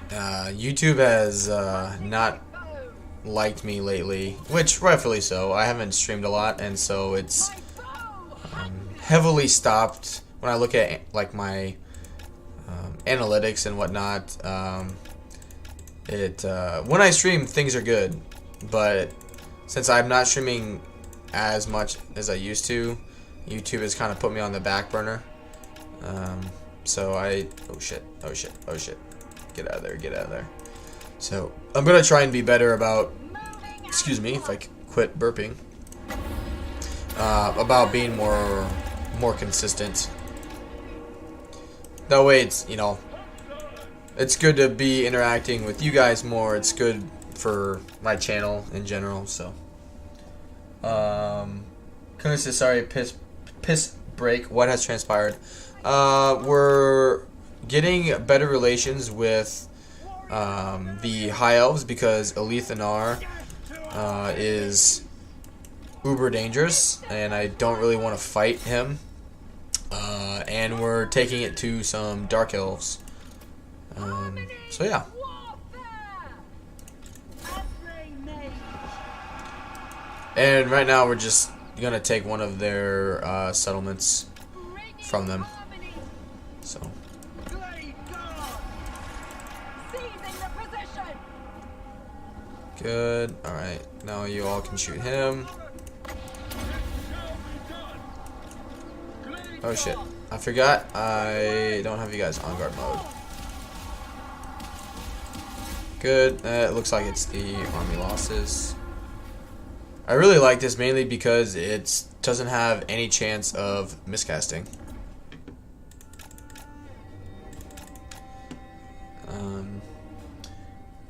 YouTube has not liked me lately, which rightfully so. I haven't streamed a lot, and so it's heavily stopped. When I look at like my analytics and whatnot, when I stream, things are good, but since I'm not streaming as much as I used to, YouTube has kind of put me on the back burner. So oh shit, get out of there. So I'm gonna try and be better about, excuse me if I quit burping, about being more consistent. That way it's, you know, it's good to be interacting with you guys more. It's good for my channel in general. So Kun says, sorry, piss break. What has transpired? We're getting better relations with the High Elves because Alethanar is uber dangerous, and I don't really want to fight him. And we're taking it to some Dark Elves. So yeah. And right now we're just gonna take one of their settlements from them. So. Good. Alright. Now you all can shoot him. Oh shit. I forgot I don't have you guys on guard mode. Good. It looks like it's the army losses. I really like this mainly because it doesn't have any chance of miscasting.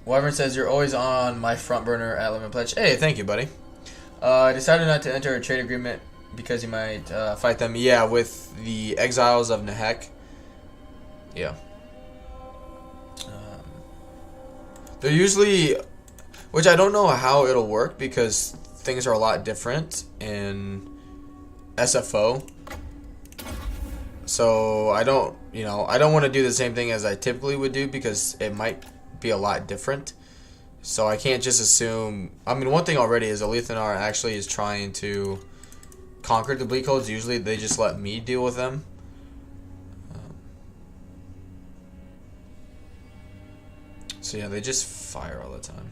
Wyvern says you're always on my front burner at Lemon Pledge. Hey, thank you, buddy. I decided not to enter a trade agreement because you might fight them. Yeah, with the Exiles of Nehek. Yeah. They're usually, which I don't know how it'll work because things are a lot different in SFO. So I don't want to do the same thing as I typically would do because it might be a lot different. So I can't just assume. I mean, one thing already is Alethanar actually is trying to conquer the Bleak Codes. Usually they just let me deal with them. So yeah, they just fire all the time.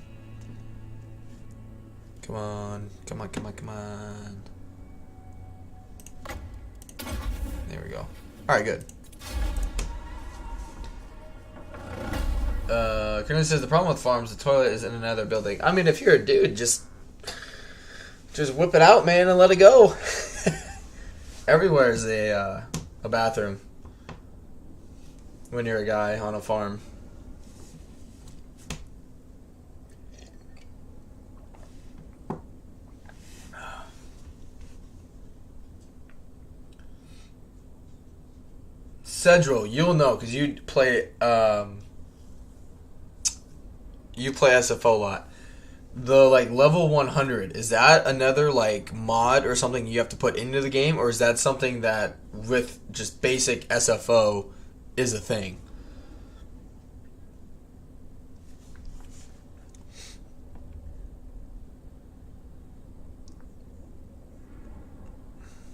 Come on, come on, come on, come on. There we go. Alright, good. Colonel says the problem with farms, the toilet is in another building. I mean, if you're a dude, just whip it out, man, and let it go. Everywhere is a bathroom when you're a guy on a farm. Cedral, you'll know because you play SFO a lot. The like level 100, is that another like mod or something you have to put into the game, or is that something that with just basic SFO is a thing?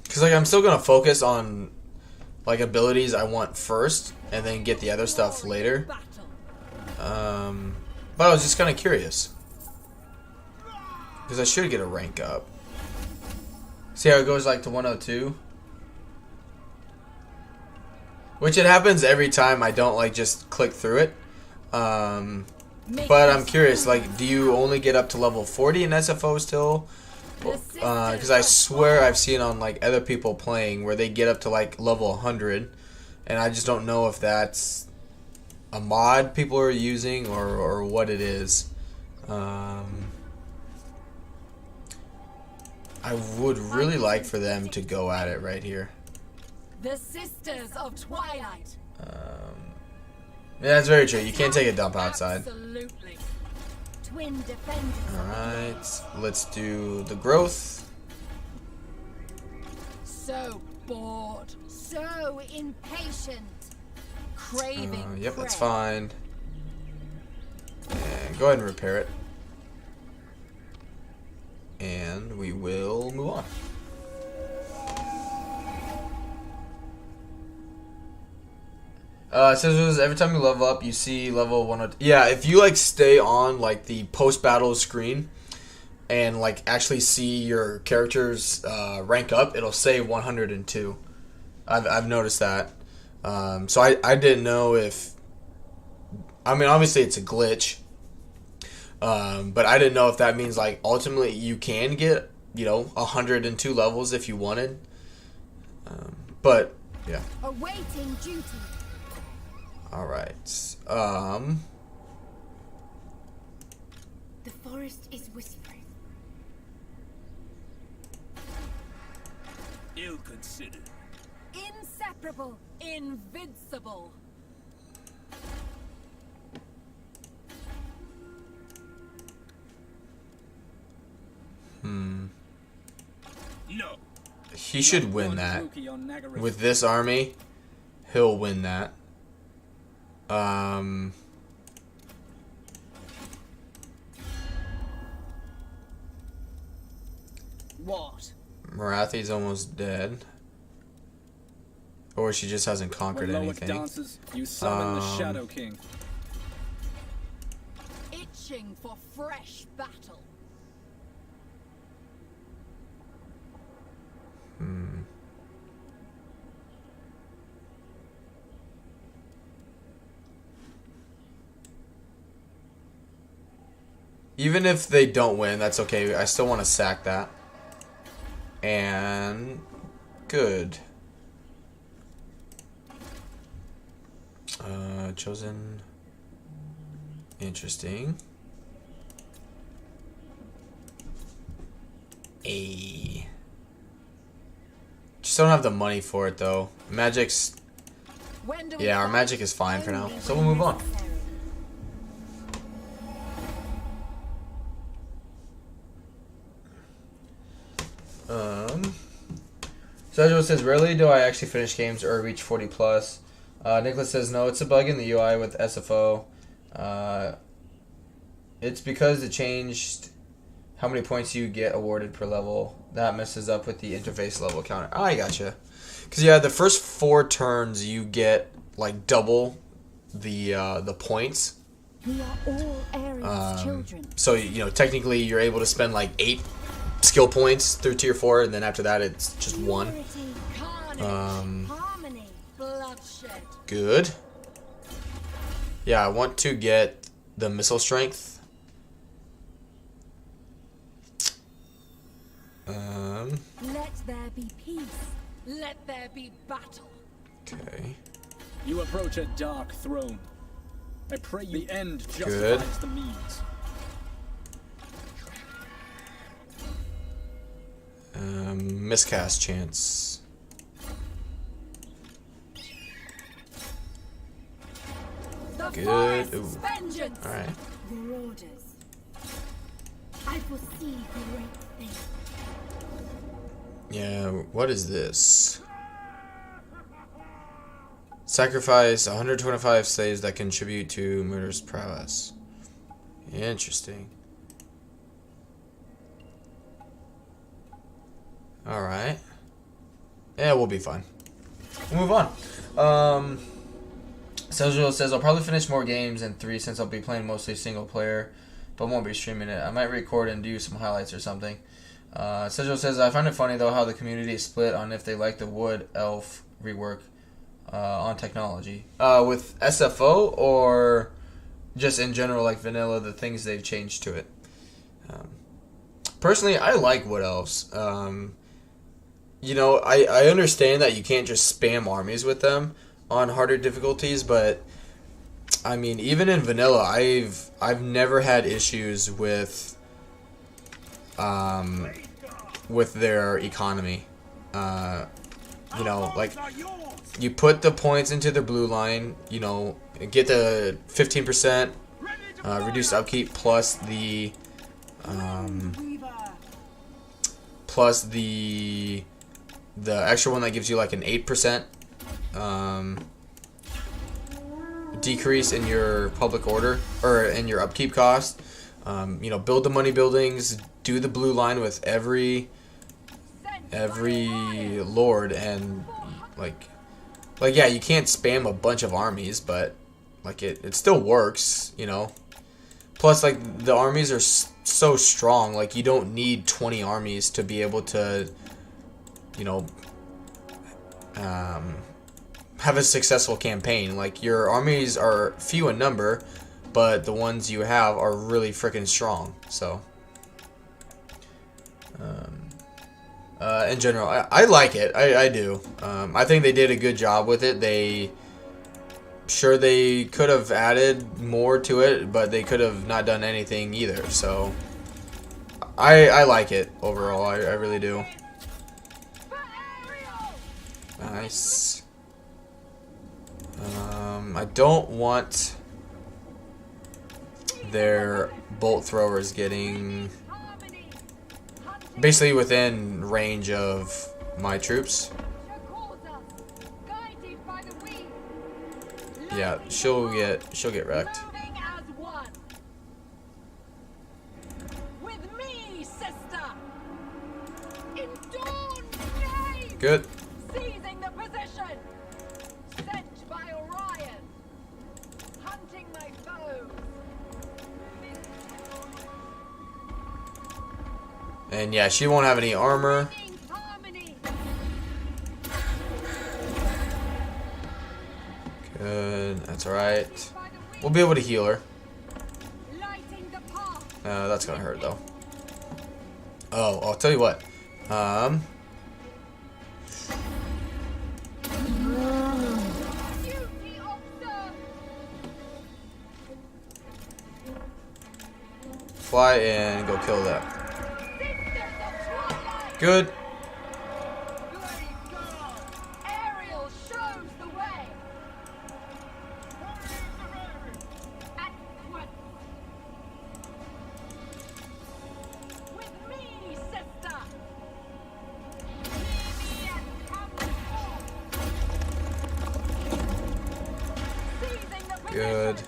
Because like I'm still gonna focus on like abilities I want first, and then get the other stuff later. But I was just kind of curious because I should get a rank up. See how it goes like to 102, which it happens every time I don't like just click through it. But I'm curious, like, do you only get up to level 40 in SFO still? Because I swear I've seen on like other people playing where they get up to like level 100, and I just don't know if that's a mod people are using or what it is. I would really like for them to go at it right here. The Sisters of Twilight. Yeah, that's very true. You can't take a dump outside. Absolutely. Twin defenders. Alright, let's do the growth. So bored. So impatient. Craving. Yep, that's prey. fine. And go ahead and repair it. And we will move on. It says every time you level up, you see level 102. Yeah, if you like stay on like the post-battle screen and like actually see your characters rank up, it'll say 102. I've noticed that. So I didn't know if. I mean, obviously it's a glitch. But I didn't know if that means like ultimately you can get 102 levels if you wanted. But yeah. Awaiting duty. All right. The forest is whispering. Ill considered. Inseparable. Invincible. No. He should win that. With this army, he'll win that. What? Marathi's almost dead. Or she just hasn't conquered When Loic anything. dances, you summon the Shadow King. It itching for fresh battle. Even if they don't win, that's okay. I still want to sack that. And good. Chosen. Interesting. Just don't have the money for it though. Magic's. Yeah, our magic is fine for now. So we'll move on. Sergio says, rarely do I actually finish games or reach 40 plus. Nicholas says, no, it's a bug in the UI with SFO. It's because it changed how many points you get awarded per level. That messes up with the interface level counter. Oh, I gotcha. Because, yeah, the first 4 turns you get, like, double the points. We are all Ares children. So, you know, technically you're able to spend, like, 8 skill points through tier 4, and then after that it's just 1. Harmony, bloodshed. Good. Yeah, I want to get the missile strength. Let there be peace. Let there be battle. Okay. You approach a dark throne. I pray the end justifies Good. the means. Miscast chance. Good. Ooh. Alright. Your orders. I foresee great things. Yeah, what is this? Sacrifice 125 slaves that contribute to murderous prowess. Interesting. Alright. Yeah, we'll be fine. We'll move on. Sergio says, I'll probably finish more games in 3 since I'll be playing mostly single player, but won't be streaming it. I might record and do some highlights or something. Sergio says, I find it funny though how the community is split on if they like the wood elf rework on technology. With SFO or just in general, like vanilla, the things they've changed to it. Personally, I like wood elves. You know, I understand that you can't just spam armies with them on harder difficulties, but I mean, even in vanilla, I've never had issues with their economy. You know, like you put the points into the blue line, you know, get the 15% reduced upkeep plus the extra one that gives you like an 8% decrease in your public order or in your upkeep cost. You know, build the money buildings, do the blue line with every lord, and like yeah, you can't spam a bunch of armies, but like it still works, you know. Plus, like, the armies are so strong, like you don't need 20 armies to be able to, you know, have a successful campaign. Like, your armies are few in number, but the ones you have are really freaking strong. So in general, I like it. I do. I think they did a good job with it. They could have added more to it, but they could have not done anything either. So I like it overall. I really do. Nice. I don't want their bolt throwers getting basically within range of my troops. Yeah, she'll get wrecked. Good. Seizing the position. Sent by Orion. Hunting my foes. And yeah, she won't have any armor. Good, that's alright. We'll be able to heal her. That's gonna hurt though. Oh, I'll tell you what. Fly and go kill that. Good. Good.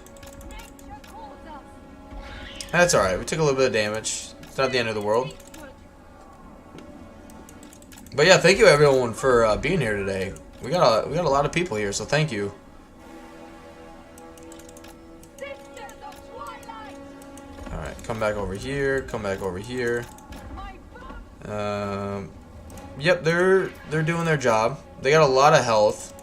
That's alright. We took a little bit of damage. It's not the end of the world. But yeah, thank you everyone for being here today. We got a lot of people here, so thank you. Alright, come back over here. Come back over here. Yep, they're doing their job. They got a lot of health.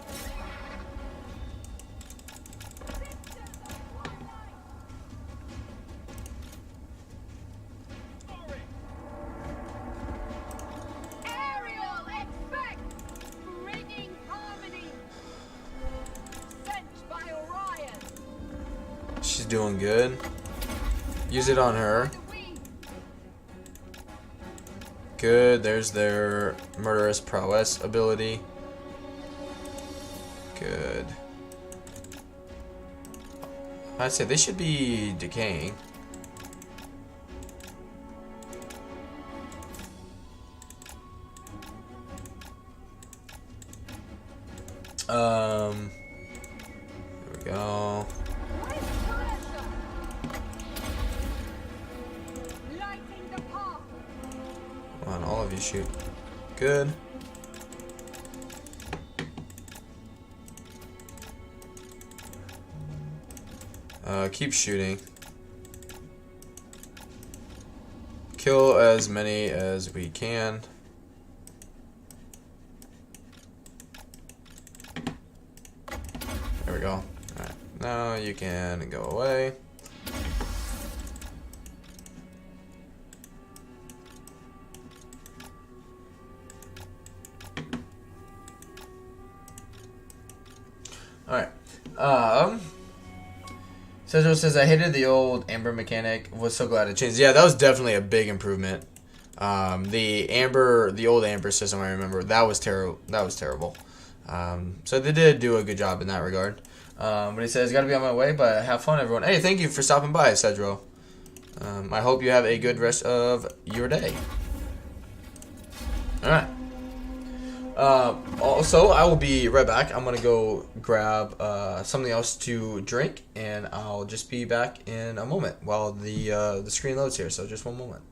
She's doing good. Use it on her. Good. There's their murderous prowess ability. Good. I'd say they should be decaying. There we go. Come on, all of you shoot. Good. Keep shooting. Kill as many as we can. There we go. Alright, now you can go away. Alright. Cedro says, I hated the old Amber mechanic. Was so glad it changed. Yeah, that was definitely a big improvement. The old Amber system, I remember, that was terrible. That was terrible. So they did do a good job in that regard. But he says, gotta be on my way, but have fun, everyone. Hey, thank you for stopping by, Cedro. I hope you have a good rest of your day. Alright. Also, I will be right back. I'm gonna go grab something else to drink, and I'll just be back in a moment while the screen loads here. So just one moment.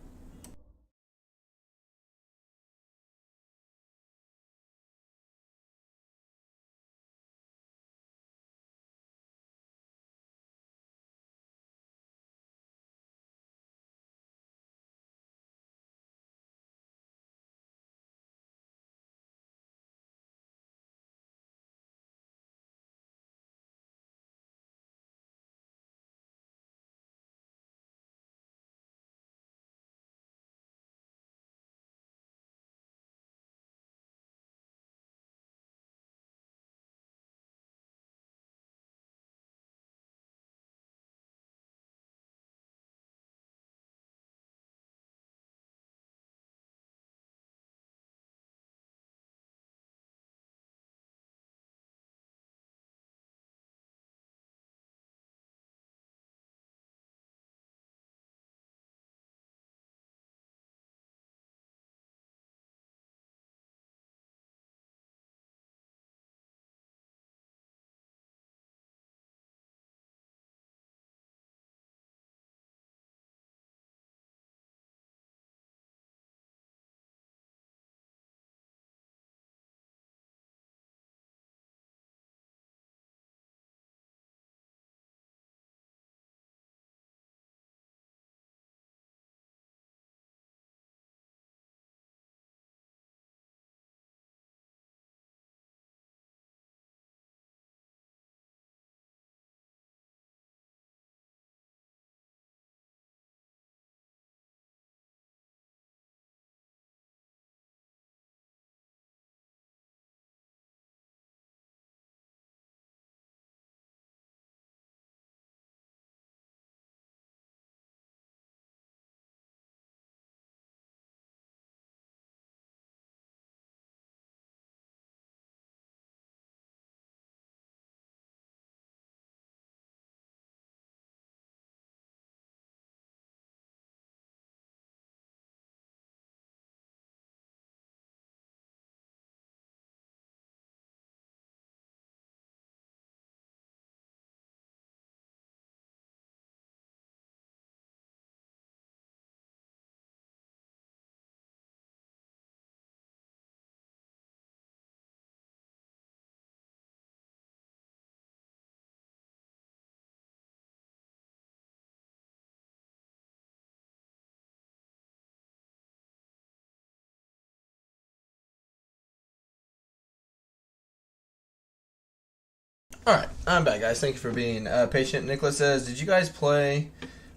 Alright, I'm back, guys. Thank you for being patient. Nicholas says, did you guys play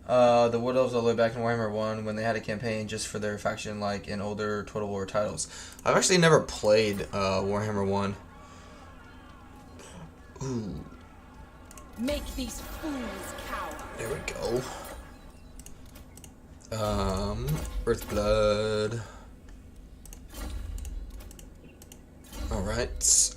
the Wood Elves all the way back in Warhammer 1 when they had a campaign just for their faction like in older Total War titles? I've actually never played Warhammer 1. Ooh. Make these fools cower. There we go. Earthblood. Alright.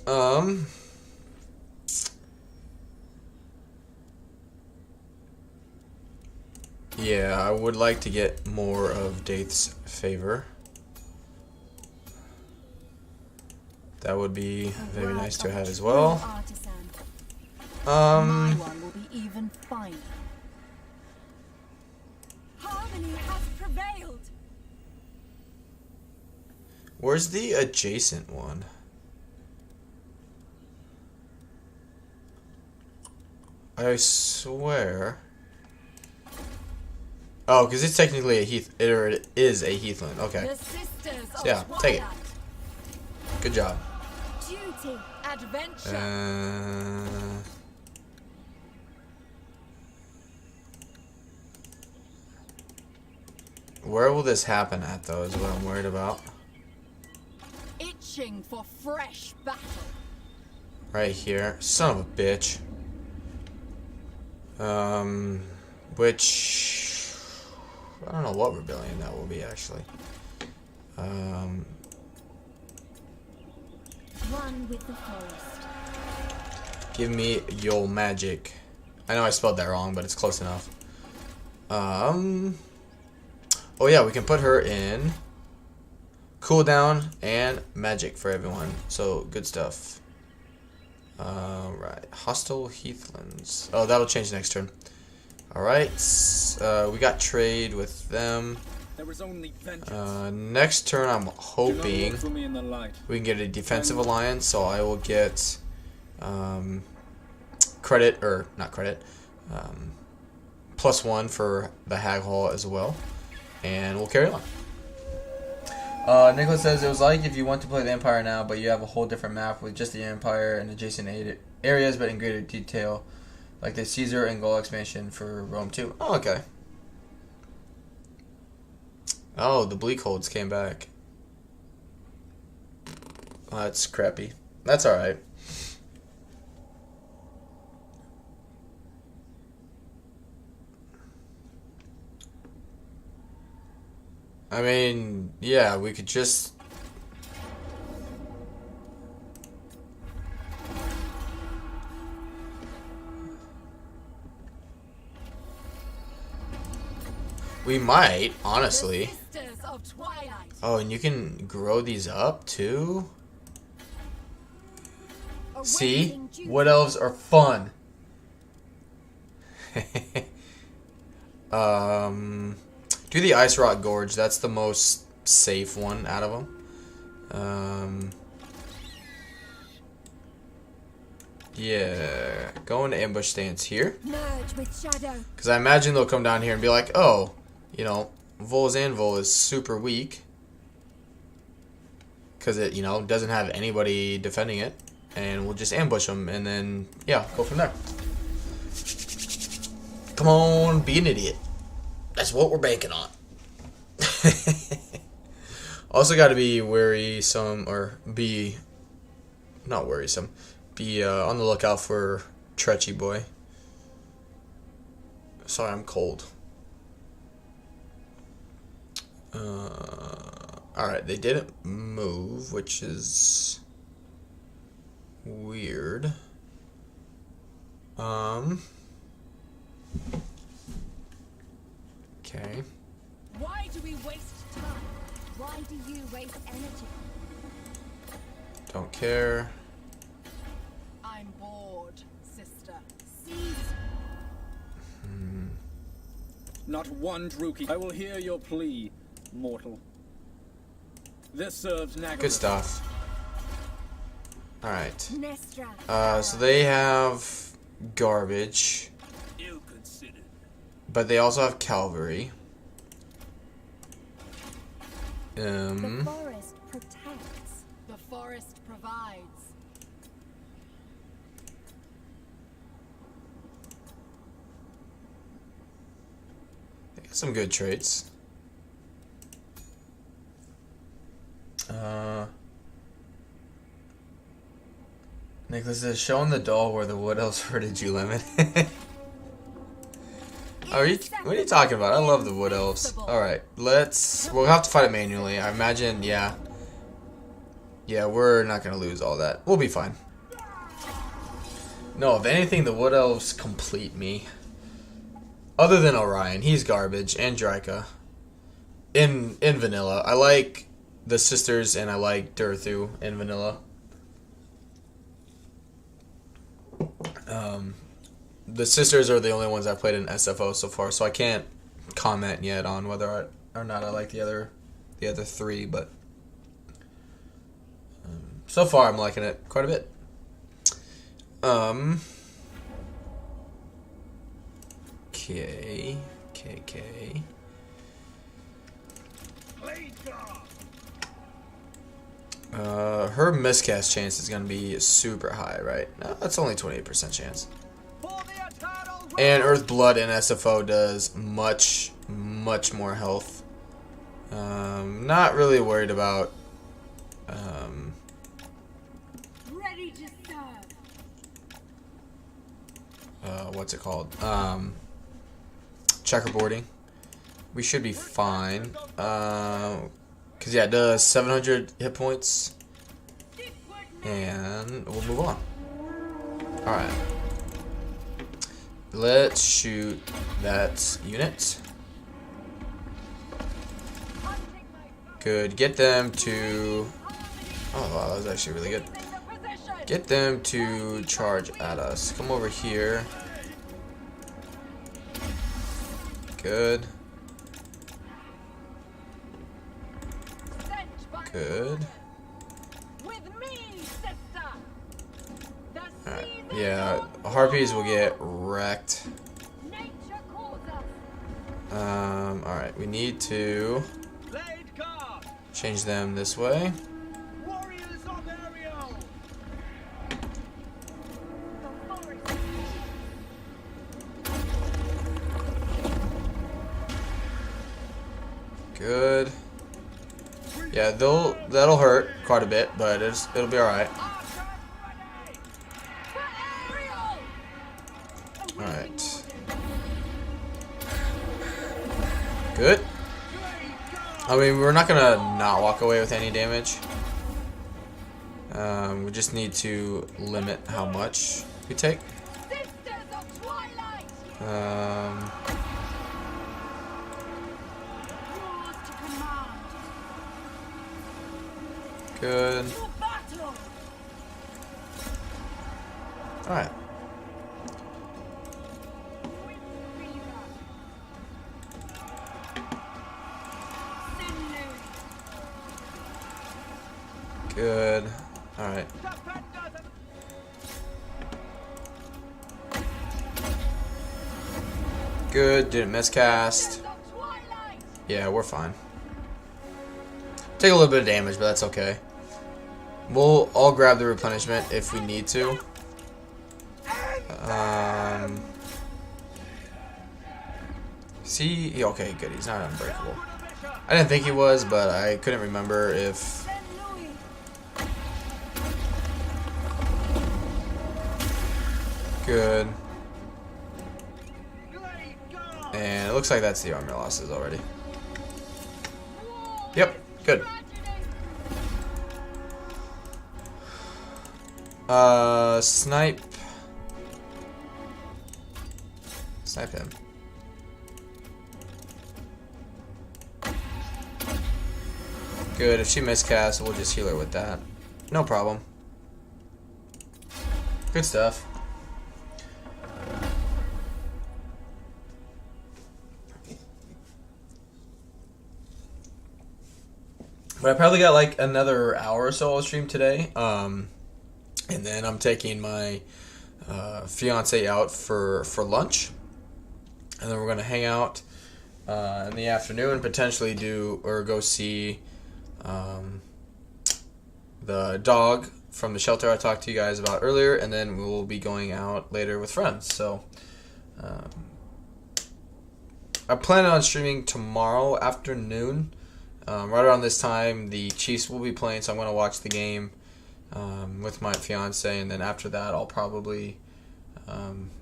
Yeah, I would like to get more of Daith's favor. That would be very nice to have as well. My one will be even finer. Harmony has prevailed. Where's the adjacent one? I swear. Oh, because it's technically a heath, or it is a heathland. Okay. The sisters of Yeah, take it. Twilight. Good job. Duty, adventure. Where will this happen at, though, is what I'm worried about. Itching for fresh battle. Right here. Son of a bitch. Which... I don't know what rebellion that will be, actually. One with the forest. Give me your magic. I know I spelled that wrong, but it's close enough. Oh yeah, we can put her in cooldown and magic for everyone. So good stuff. Right, hostile heathlands. Oh, that'll change next turn. All right, we got trade with them. There is only vengeance. Next turn, I'm hoping Do not look for me in the light. we can get a defensive alliance. So I will get credit, or not credit, +1 for the Hag Hall as well, and we'll carry on. Nicholas says, it was like if you want to play the Empire now, but you have a whole different map with just the Empire and adjacent areas, but in greater detail, like the Caesar and Gaul expansion for Rome 2. Oh, okay. Oh, the Bleakholds came back. Oh, that's crappy. That's alright. I mean, yeah, we could just... We might, honestly. The sisters of Twilight. Oh, and you can grow these up, too? See? Awaiting duty. Wood Elves are fun. Do the Ice Rock Gorge. That's the most safe one out of them. Yeah. Go into ambush stance here. Merge with shadow. Because I imagine they'll come down here and be like, oh, you know, Vol's Anvil is super weak. Because it, you know, doesn't have anybody defending it. And we'll just ambush them and then, yeah, go from there. Come on, be an idiot. That's what we're banking on. Also got to be worrisome, or be, not worrisome, be on the lookout for Tretchy Boy. Sorry, I'm cold. Alright, they didn't move, which is weird. Okay. Why do we waste time? Why do you waste energy? Don't care. I'm bored, sister. Seize. Not one Druki. I will hear your plea, mortal. This serves Nagash. Good stuff. Alright. Nestra. So they have garbage, Ill-considered. but they also have cavalry. The forest protects. The forest provides. some good traits. Nicholas is showing the doll where the wood elves hurted you, Lemon. What are you talking about? I love the wood elves. Alright, we'll have to fight it manually. I imagine, yeah. Yeah, we're not gonna lose all that. We'll be fine. No, if anything, the wood elves complete me. Other than Orion, he's garbage, and Draika. In vanilla. I like the sisters and I like Durthu in vanilla. The sisters are the only ones I've played in SFO so far, so I can't comment yet on whether or not I like the other three, but so far I'm liking it quite a bit. Okay. Her miscast chance is gonna be super high, right? No, that's only 28% chance. And Earth Blood in SFO does much more health. Not really worried about Ready to serve. what's it called? Checkerboarding. We should be fine. Cause yeah, it does 700 hit points. And we'll move on. Alright. Let's shoot that unit. Good. Get them to... Oh, wow, that was actually really good. Get them to charge at us. Come over here. Good. Good. Alright, yeah, harpies will get wrecked. Alright, we need to change them this way. Good. Yeah, that'll hurt quite a bit, but it'll be alright. Alright. Good. I mean, we're not gonna not walk away with any damage. We just need to limit how much we take. Good. Alright. Good. Alright. Good. Didn't miscast. Yeah, we're fine. Take a little bit of damage, but that's okay. We'll all grab the replenishment if we need to. See? Okay, good. He's not unbreakable. I didn't think he was, but I couldn't remember if... Good. And it looks like that's the armor losses already. Yep, good. Snipe. Snipe him. Good, if she miscasts, we'll just heal her with that. No problem. Good stuff. But I probably got like another hour or so I'll stream today. And then I'm taking my fiance out for lunch. And then we're going to hang out in the afternoon, potentially go see the dog from the shelter I talked to you guys about earlier. And then we'll be going out later with friends. So I plan on streaming tomorrow afternoon. Right around this time, the Chiefs will be playing, so I'm going to watch the game with my fiance, and then after that, I'll probably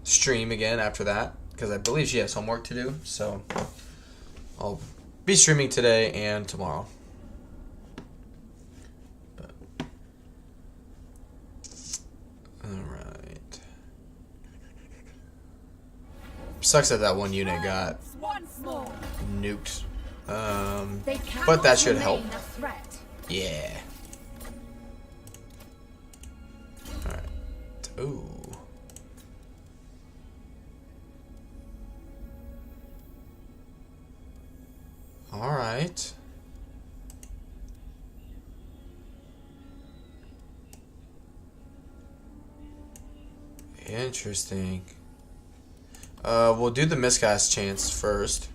stream again after that, because I believe she has homework to do, so I'll be streaming today and tomorrow. But, alright. Sucks that one unit got nuked. But that should help. Yeah. Alright. Ooh. Alright. Interesting. We'll do the miscast chance first.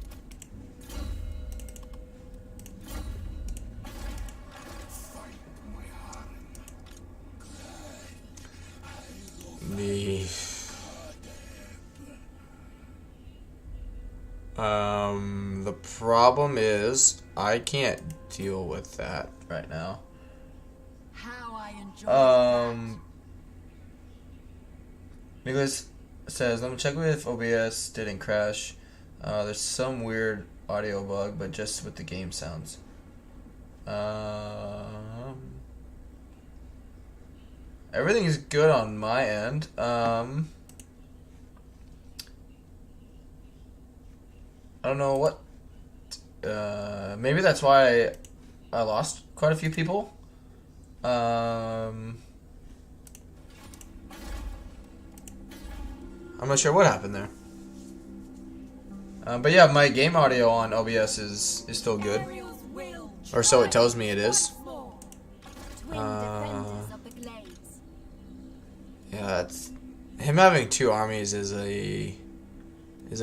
The problem is I can't deal with that right now. How I enjoy Nicholas says, let me check if OBS didn't crash. There's some weird audio bug, but just with the game sounds. Everything is good on my end. I don't know what. Maybe that's why I lost quite a few people. I'm not sure what happened there. But yeah, my game audio on OBS is still good. Or so it tells me it is. Yeah, it's, him having two armies is a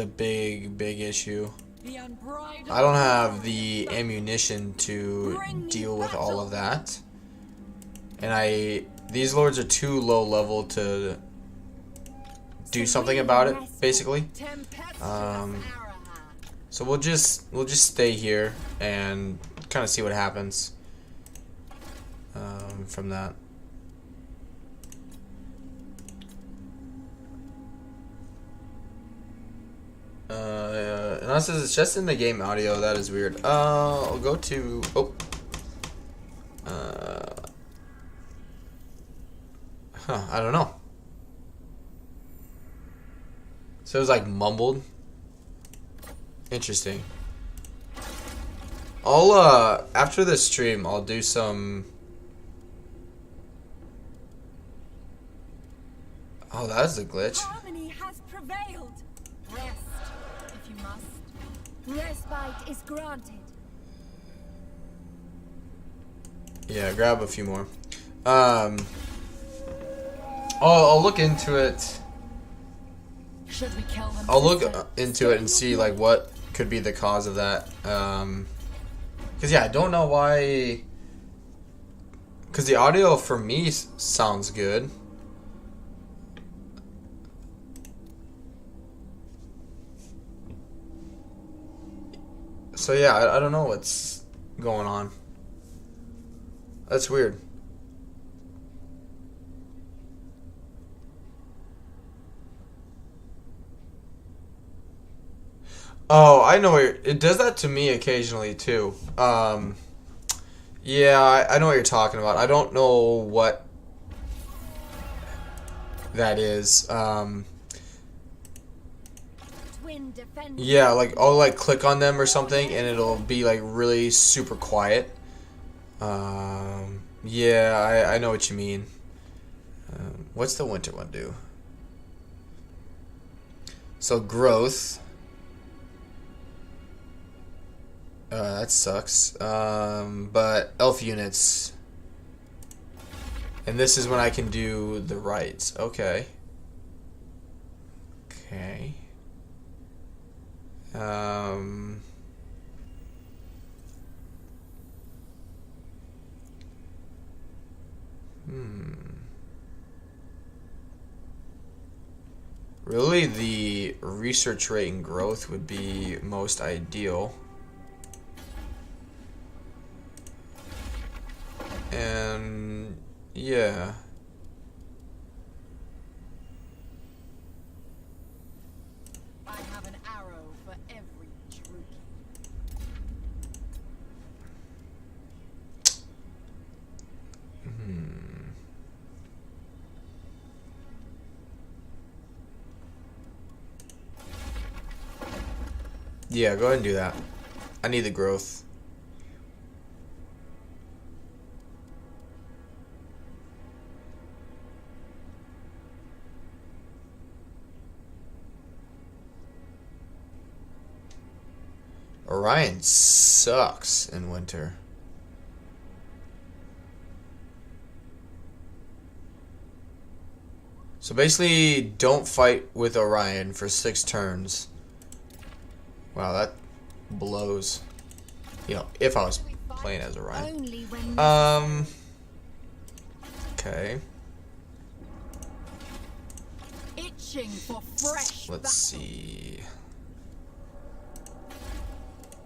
big issue. I don't have the ammunition to deal with all of that. And these lords are too low level to do something about it, basically. So we'll just stay here and kind of see what happens from that. Unless it's just in the game audio, that is weird. I'll go to I don't know. So it was like mumbled. Interesting. I'll after this stream, I'll do some. Oh, that's a glitch. Harmony has prevailed. Rest, if you must. Respite is granted. Yeah, grab a few more. I'll look into it. Should we kill them? I'll look into it and see like what could be the cause of that. Cause yeah, I don't know why. Cause the audio for me sounds good. So yeah, I don't know what's going on. That's weird. Oh, I know it does that to me occasionally too. Yeah, I know what you're talking about. I don't know what that is. Yeah, like I'll like click on them or something and it'll be like really super quiet. Yeah, I know what you mean. What's the winter one do? So growth. That sucks. But elf units. And this is when I can do the rights. Okay. Okay. Really, the research rate and growth would be most ideal. And yeah. I have an arrow for every Druki. Yeah, go ahead and do that. I need the growth. Orion sucks in winter. So basically, don't fight with Orion for 6 turns. Wow, that blows. You know, if I was playing as Orion. Only when Okay. Itching for fresh Let's battle. see.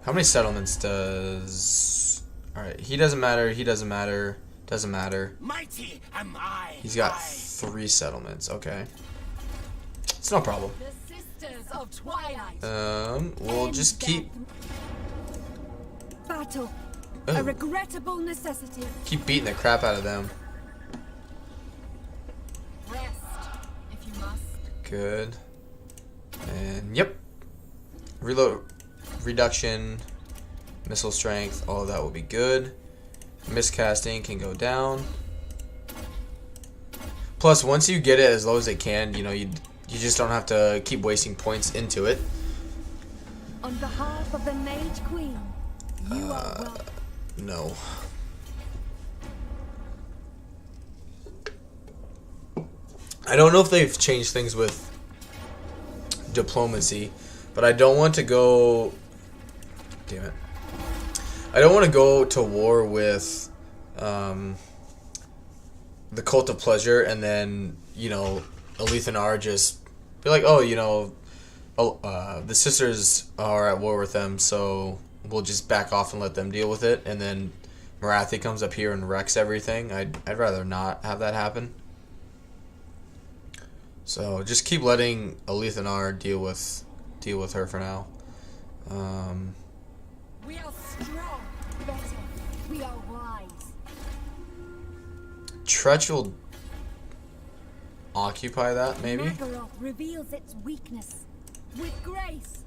How many settlements does... Alright, he doesn't matter, he doesn't matter, doesn't matter. Mighty am I. He's got 3 settlements, okay. It's no problem. The Sisters of Twilight. We'll just keep... battle, Ooh, a regrettable necessity. keep beating the crap out of them. Rest, if you must. Good. And, yep. Reload... Reduction, missile strength, all of that will be good. Miscasting can go down. Plus, once you get it as low as it can, you know, you just don't have to keep wasting points into it. On behalf of the Mage Queen, you are welcome. No. I don't know if they've changed things with diplomacy, but I don't want to go... Damn it. I don't want to go to war with the Cult of Pleasure and then, you know, Alethanar just be like, oh, you know, the sisters are at war with them, so we'll just back off and let them deal with it. And then Marathi comes up here and wrecks everything. I'd rather not have that happen. So just keep letting Alethanar deal with her for now. We are strong. Better, we are wise. Tretch will occupy that, maybe? Naggaroth reveals its weakness with grace.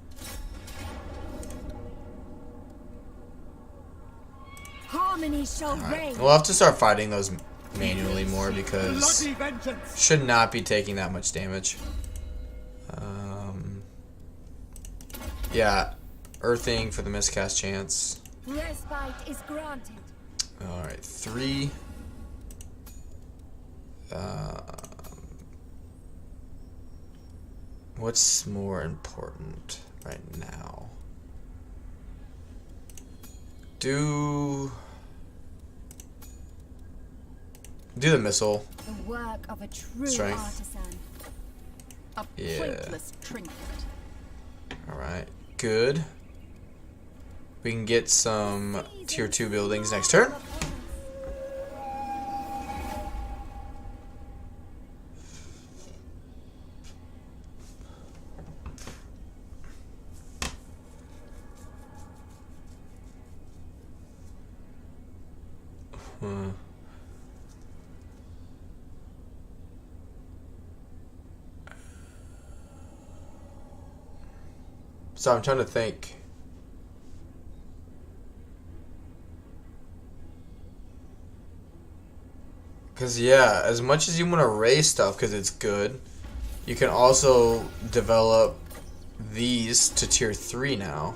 Harmony shall reign. We'll have to start fighting those manually more because Bloody vengeance. should not be taking that much damage. Yeah, earthing for the miscast chance. Respite is granted. Alright, 3. What's more important right now? Do the missile. The work of a true Strength. artisan. A Yeah. pointless trinket. Alright, good. We can get some tier 2 buildings next turn. So I'm trying to think. Because, yeah, as much as you want to raise stuff because it's good, you can also develop these to tier 3 now.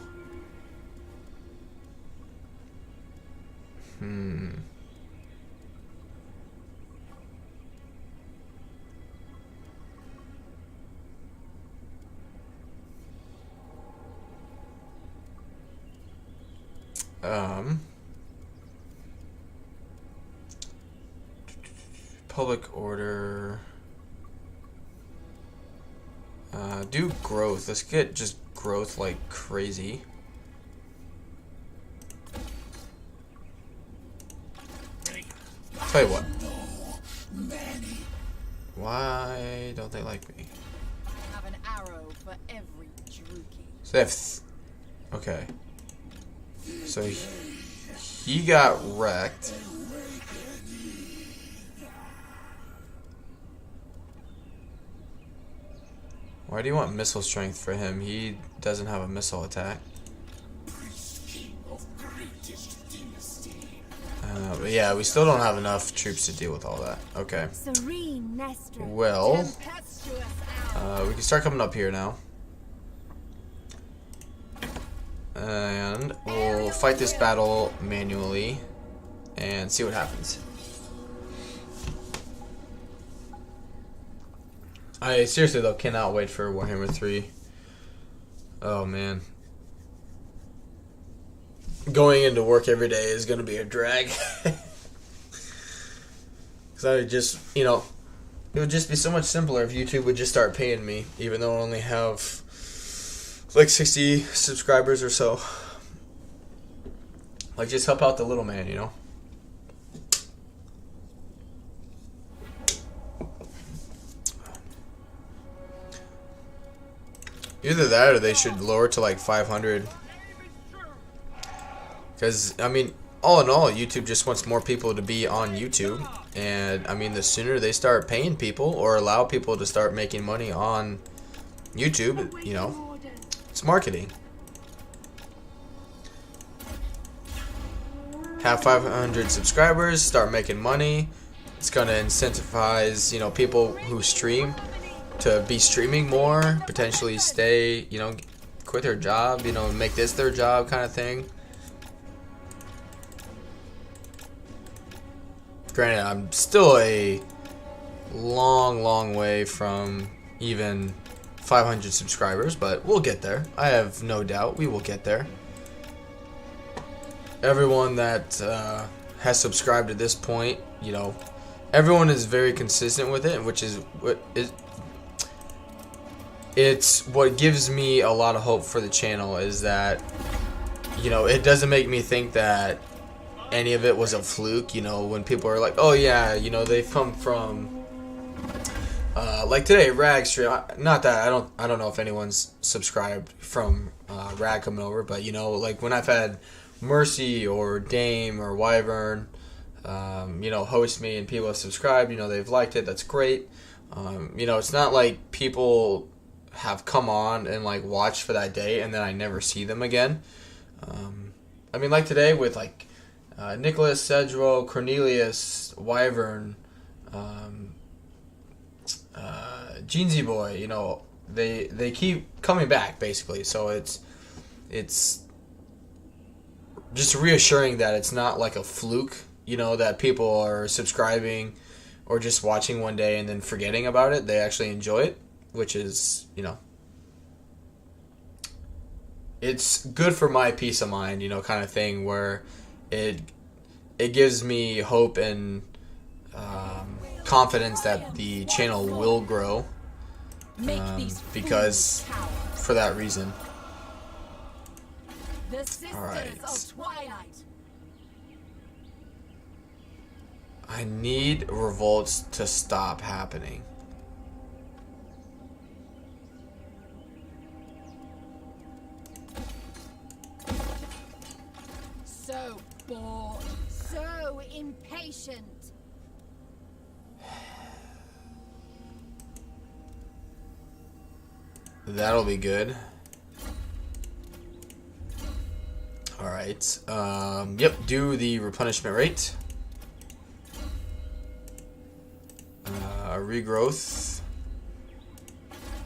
Public order. Do growth. Let's get just growth like crazy. Tell you what. Why don't they like me? I have an arrow for every Druki. So they have okay. So he got wrecked. Why do you want missile strength for him? He doesn't have a missile attack. But yeah, we still don't have enough troops to deal with all that. Okay. Serene Nestor. Well, Tempestuous hour. we can start coming up here now. And we'll fight this battle manually and see what happens. I seriously though cannot wait for Warhammer 3. Oh man. Going into work every day is going to be a drag. Because I would just, you know, it would just be so much simpler if YouTube would just start paying me, even though I only have like 60 subscribers or so. Like, just help out the little man, you know? Either that or they should lower to like 500. Because, I mean, all in all, YouTube just wants more people to be on YouTube. And, I mean, the sooner they start paying people or allow people to start making money on YouTube, you know, it's marketing. Have 500 subscribers, start making money. It's going to incentivize, you know, people who stream to be streaming more, potentially stay, you know, quit their job, you know, make this their job kind of thing. Granted, I'm still a long way from even 500 subscribers, but we'll get there. I have no doubt we will get there. Everyone that has subscribed to this point, you know, everyone is very consistent with it, which is what is. It's what gives me a lot of hope for the channel is that, you know, it doesn't make me think that any of it was a fluke, you know, when people are like, oh yeah, you know, they've come from like today, Rag stream. Not that I don't know if anyone's subscribed from Rag coming over, but you know, like when I've had Mercy or Dame or Wyvern, you know, host me and people have subscribed, you know, they've liked it, that's great. You know, it's not like people have come on and like watched for that day and then I never see them again. I mean, like today with like Nicholas, Cedro, Cornelius, Wyvern, Jeansy Boy, you know, they keep coming back basically. So it's just reassuring that it's not like a fluke, you know, that people are subscribing or just watching one day and then forgetting about it. They actually enjoy it, which is, you know, it's good for my peace of mind, you know, kind of thing where it gives me hope and confidence that the channel will grow because for that reason. The sisters Alright. of Twilight. I need revolts to stop happening. So bored. So impatient. That'll be good. Alright. Yep, do the replenishment rate. Regrowth.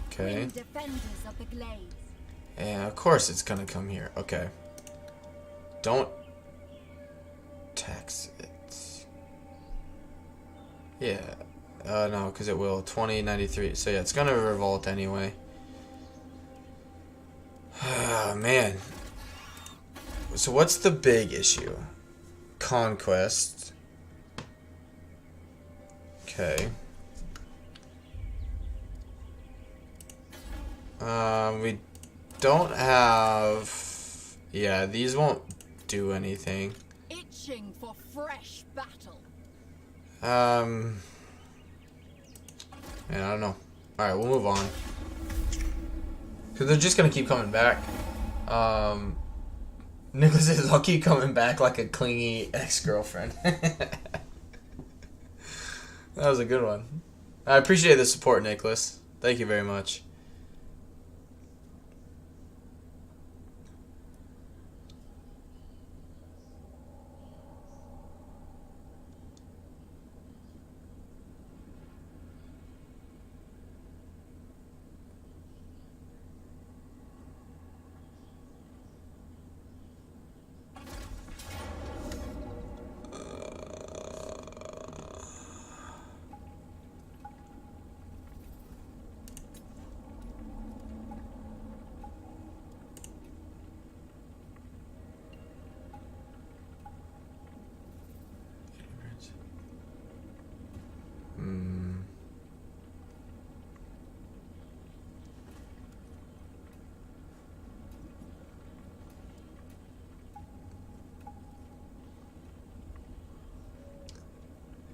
Okay. Defenders of the glades. And of course it's gonna come here. Okay. Don't tax it. Yeah. No, because it will. 2093. So yeah, it's gonna revolt anyway. Man. So what's the big issue? Conquest. Okay. We don't have... Yeah, these won't do anything. Itching for fresh battle. Man, I don't know. Alright, we'll move on. Because they're just going to keep coming back. Nicholas says, I'll keep coming back like a clingy ex-girlfriend. That was a good one. I appreciate the support, Nicholas. Thank you very much.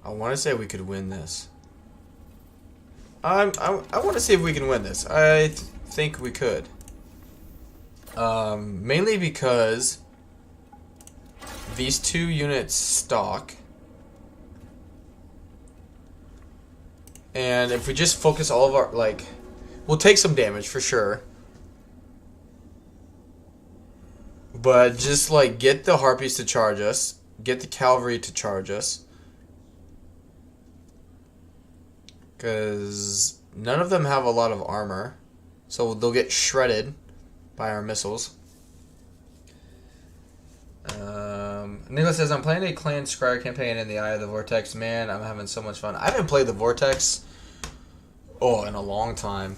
I want to say we could win this. I want to see if we can win this. I think we could. Mainly because these two units stock. And if we just focus all of our, like, we'll take some damage for sure. But just, like, get the Harpies to charge us. Get the Cavalry to charge us. Because none of them have a lot of armor. So they'll get shredded by our missiles. Nicholas says, I'm playing a Clan Scryer campaign in the Eye of the Vortex. Man, I'm having so much fun. I haven't played the Vortex, in a long time.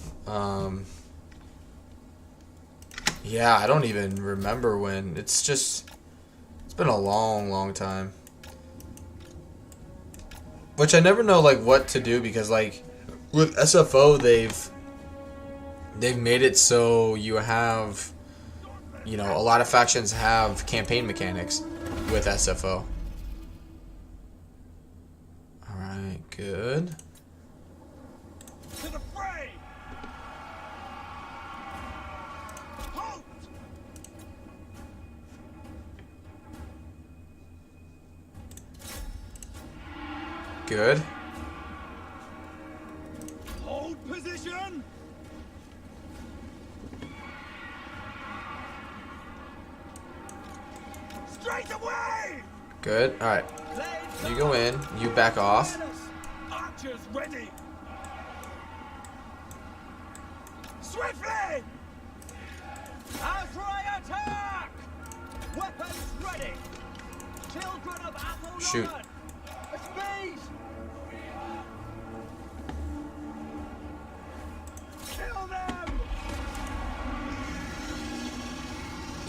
Yeah, I don't even remember when. It's been a long, long time. Which I never know, like, what to do, because, like, with SFO, they've made it so you have, you know, a lot of factions have campaign mechanics with SFO. Alright, good. To the fray! Halt! Good. Hold position! Straight away! Good. Alright. You go in. You back off. Archers ready! Swiftly! Outright attack! Weapons ready! Children of Apple Shoot. Nod! Speed! Kill them!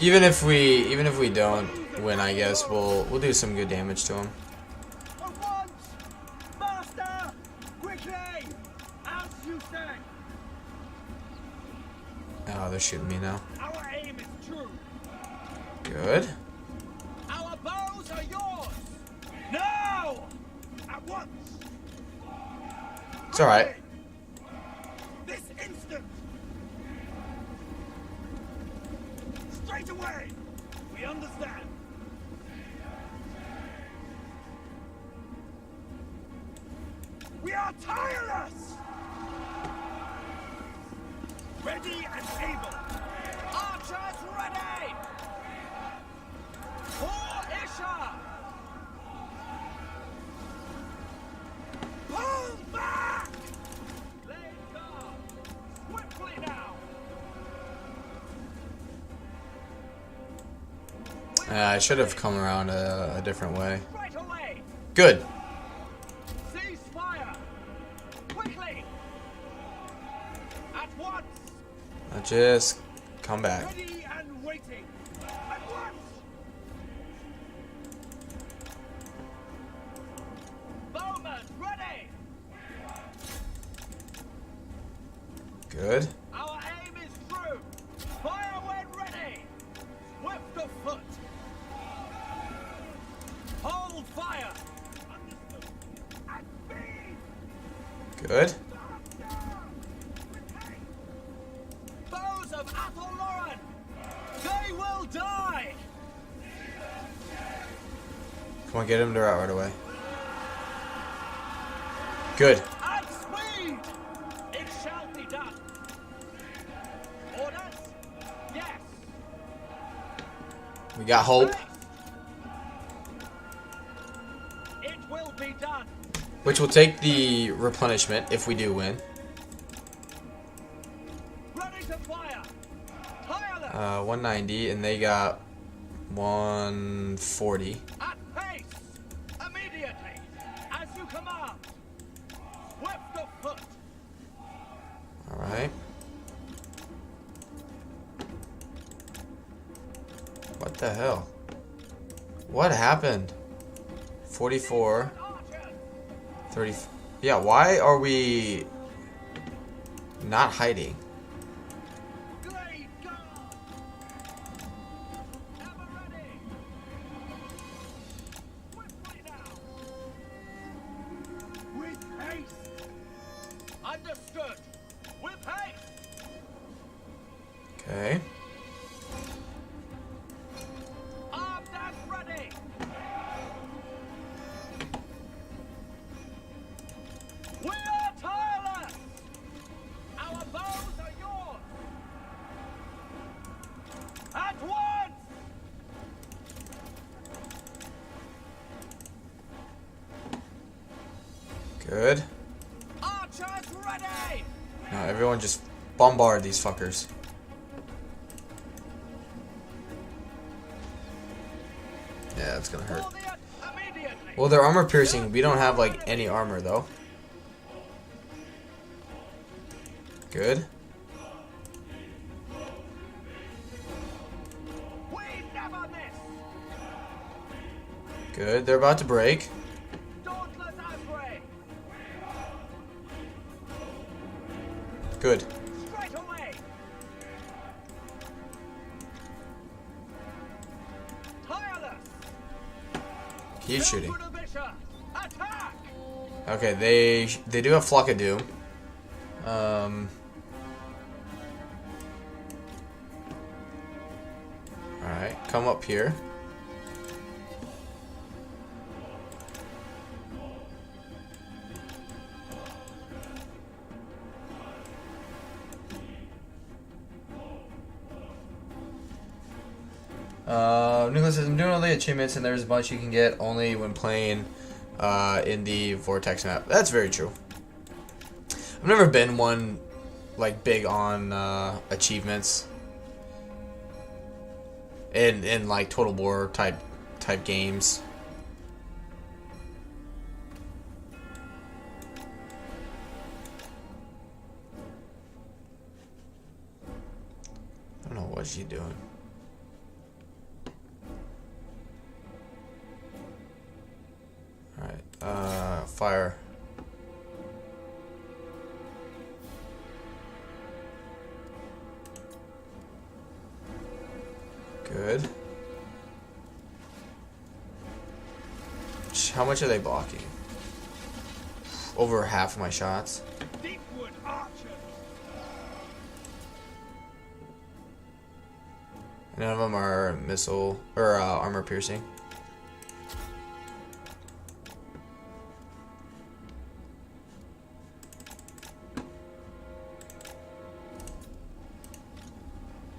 Even if we don't win, I guess we'll do some good damage to him. At once! Master! Quickly! As you say! Oh, they're shooting me now. Our aim is true! Good. Our bows are yours! Now! At once! It's alright. This instant! Straight away! We understand! We are tireless! Ready and able! Archers ready! For Isha! Pull back! Lay guard! Swiftly now! I should have come around a different way. Right away! Good. Cease fire! Quickly! At once! Now just come back. Ready and waiting! At once! Bowman ready! Good. Our aim is Good. Bows of Athelloren! They will die! Come on, get him to route right away. Good. At speed! It shall be done. Orders? Yes. We got hope. It will be done. Which will take the replenishment if we do win. Ready to fire. Tireless. 190, and they got 140. At pace. Immediately. As you command. Swift of foot. Alright. What the hell? What happened? 44. Archers. 30. Yeah, why are we not hiding? Blade guard. Ever ready. Swiftly now. With haste. Understood. With haste. Okay. Armed and ready. We are tireless. Our bows are yours. At once. Good. Archers ready. Now everyone just bombard these fuckers. Yeah, that's gonna hurt. For the immediately. Well, they're armor piercing. We don't have like any armor though. Good. We never miss. Good. They're about to break. Dauntless outbreak. Good. Straight away. Tireless. Keep shooting. Budabisha. Attack. Okay, they do have Flock of Doom. Alright, come up here. Nicholas says, I'm doing all the achievements and there's a bunch you can get only when playing in the Vortex map. That's very true. I've never been one like big on achievements in like Total War type games. I don't know what she's doing. Alright, fire. Good. How much are they blocking? Over half of my shots. Deepwood archers. None of them are missile or armor piercing.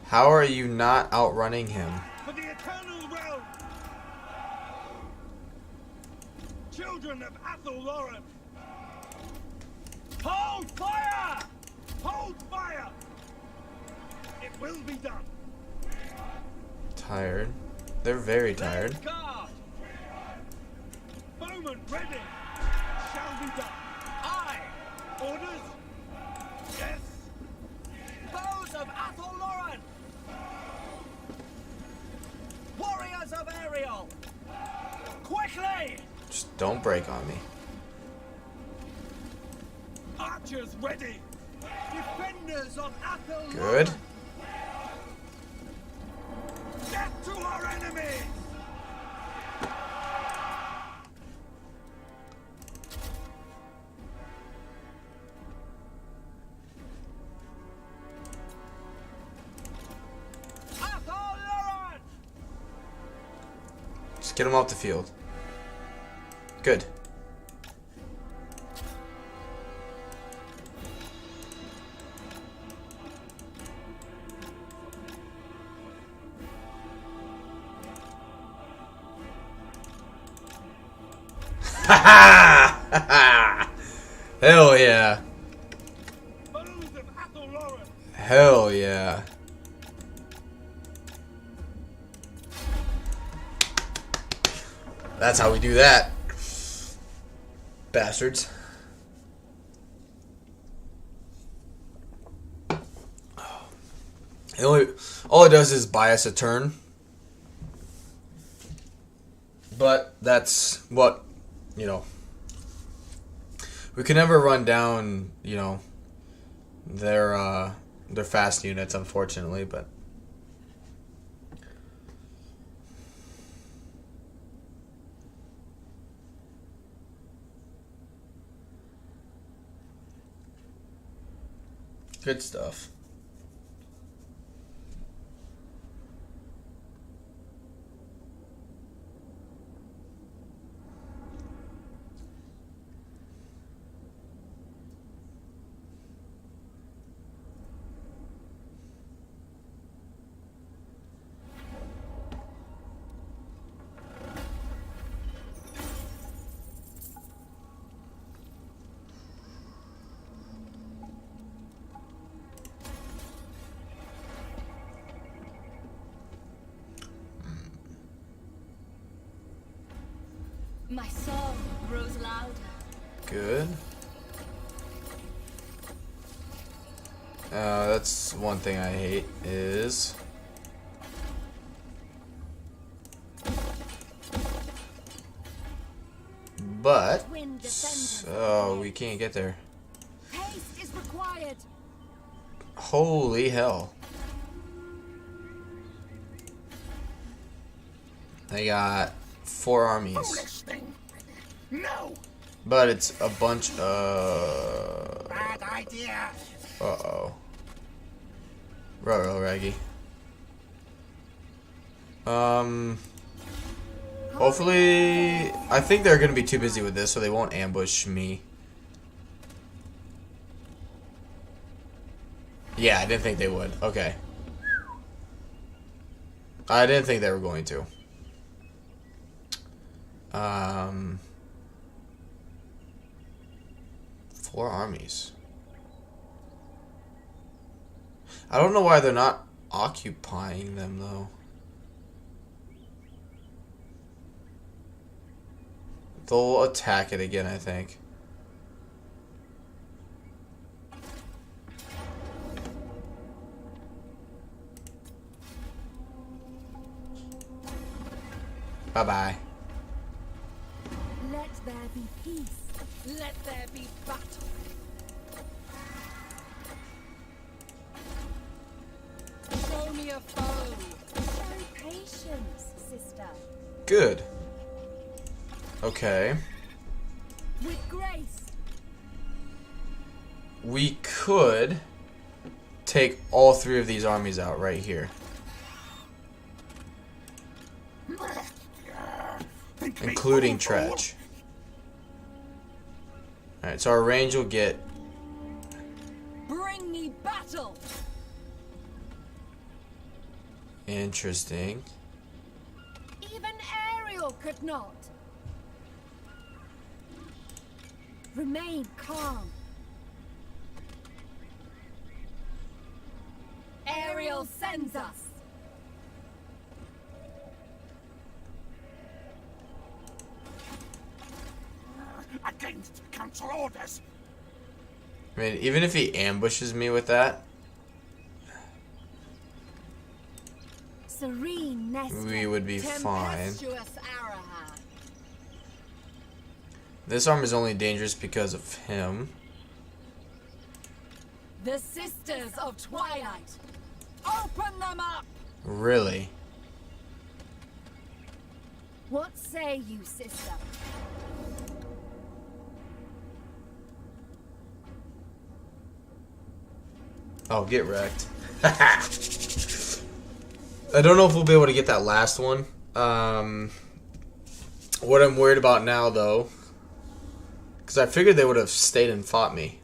How are you not outrunning him? For the eternal realm. Children of Athelloren. Hold fire! Hold fire! It will be done. Tired. They're very tired. Guard. Bowman ready. Shall be done. Aye. Orders. Yes. Bows of Athelloren. Warriors of Ariel. Quickly. Just don't break on me. Archers ready. Defenders of Athelloren. Good. Get to our enemies. Get him off the field. Good. Hell yeah. Hell yeah. That's how we do that. Bastards. All it does is buy us a turn. But that's what, you know. We can never run down, you know, their fast units, unfortunately, but good stuff. My song grows louder. Good. That's one thing I hate is but so we can't get there. Haste is required. Holy hell. They got 4 armies. No. But it's a bunch of... Bad idea. Uh-oh. Ruh-roh, Raggy. Hopefully... I think they're going to be too busy with this, so they won't ambush me. Yeah, I didn't think they would. Okay. I didn't think they were going to. 4 armies. I don't know why they're not occupying them, though. They'll attack it again, I think. Bye-bye. Let there be peace. Let there be battle. Show me a foe. Show patience, sister. Good. Okay. With grace. We could take all 3 of these armies out right here. Including Tretch. Alright, so our range will get... Bring me battle. Interesting. Even Ariel could not. Remain calm. Ariel sends us. Against council orders. I mean, even if he ambushes me with that, Serene nest. we would be fine. Tempestuous Araha. This arm is only dangerous because of him. The Sisters of Twilight. Open them up. Really? What say you, sister? Oh, get wrecked. I don't know if we'll be able to get that last one. What I'm worried about now, though, because I figured they would have stayed and fought me.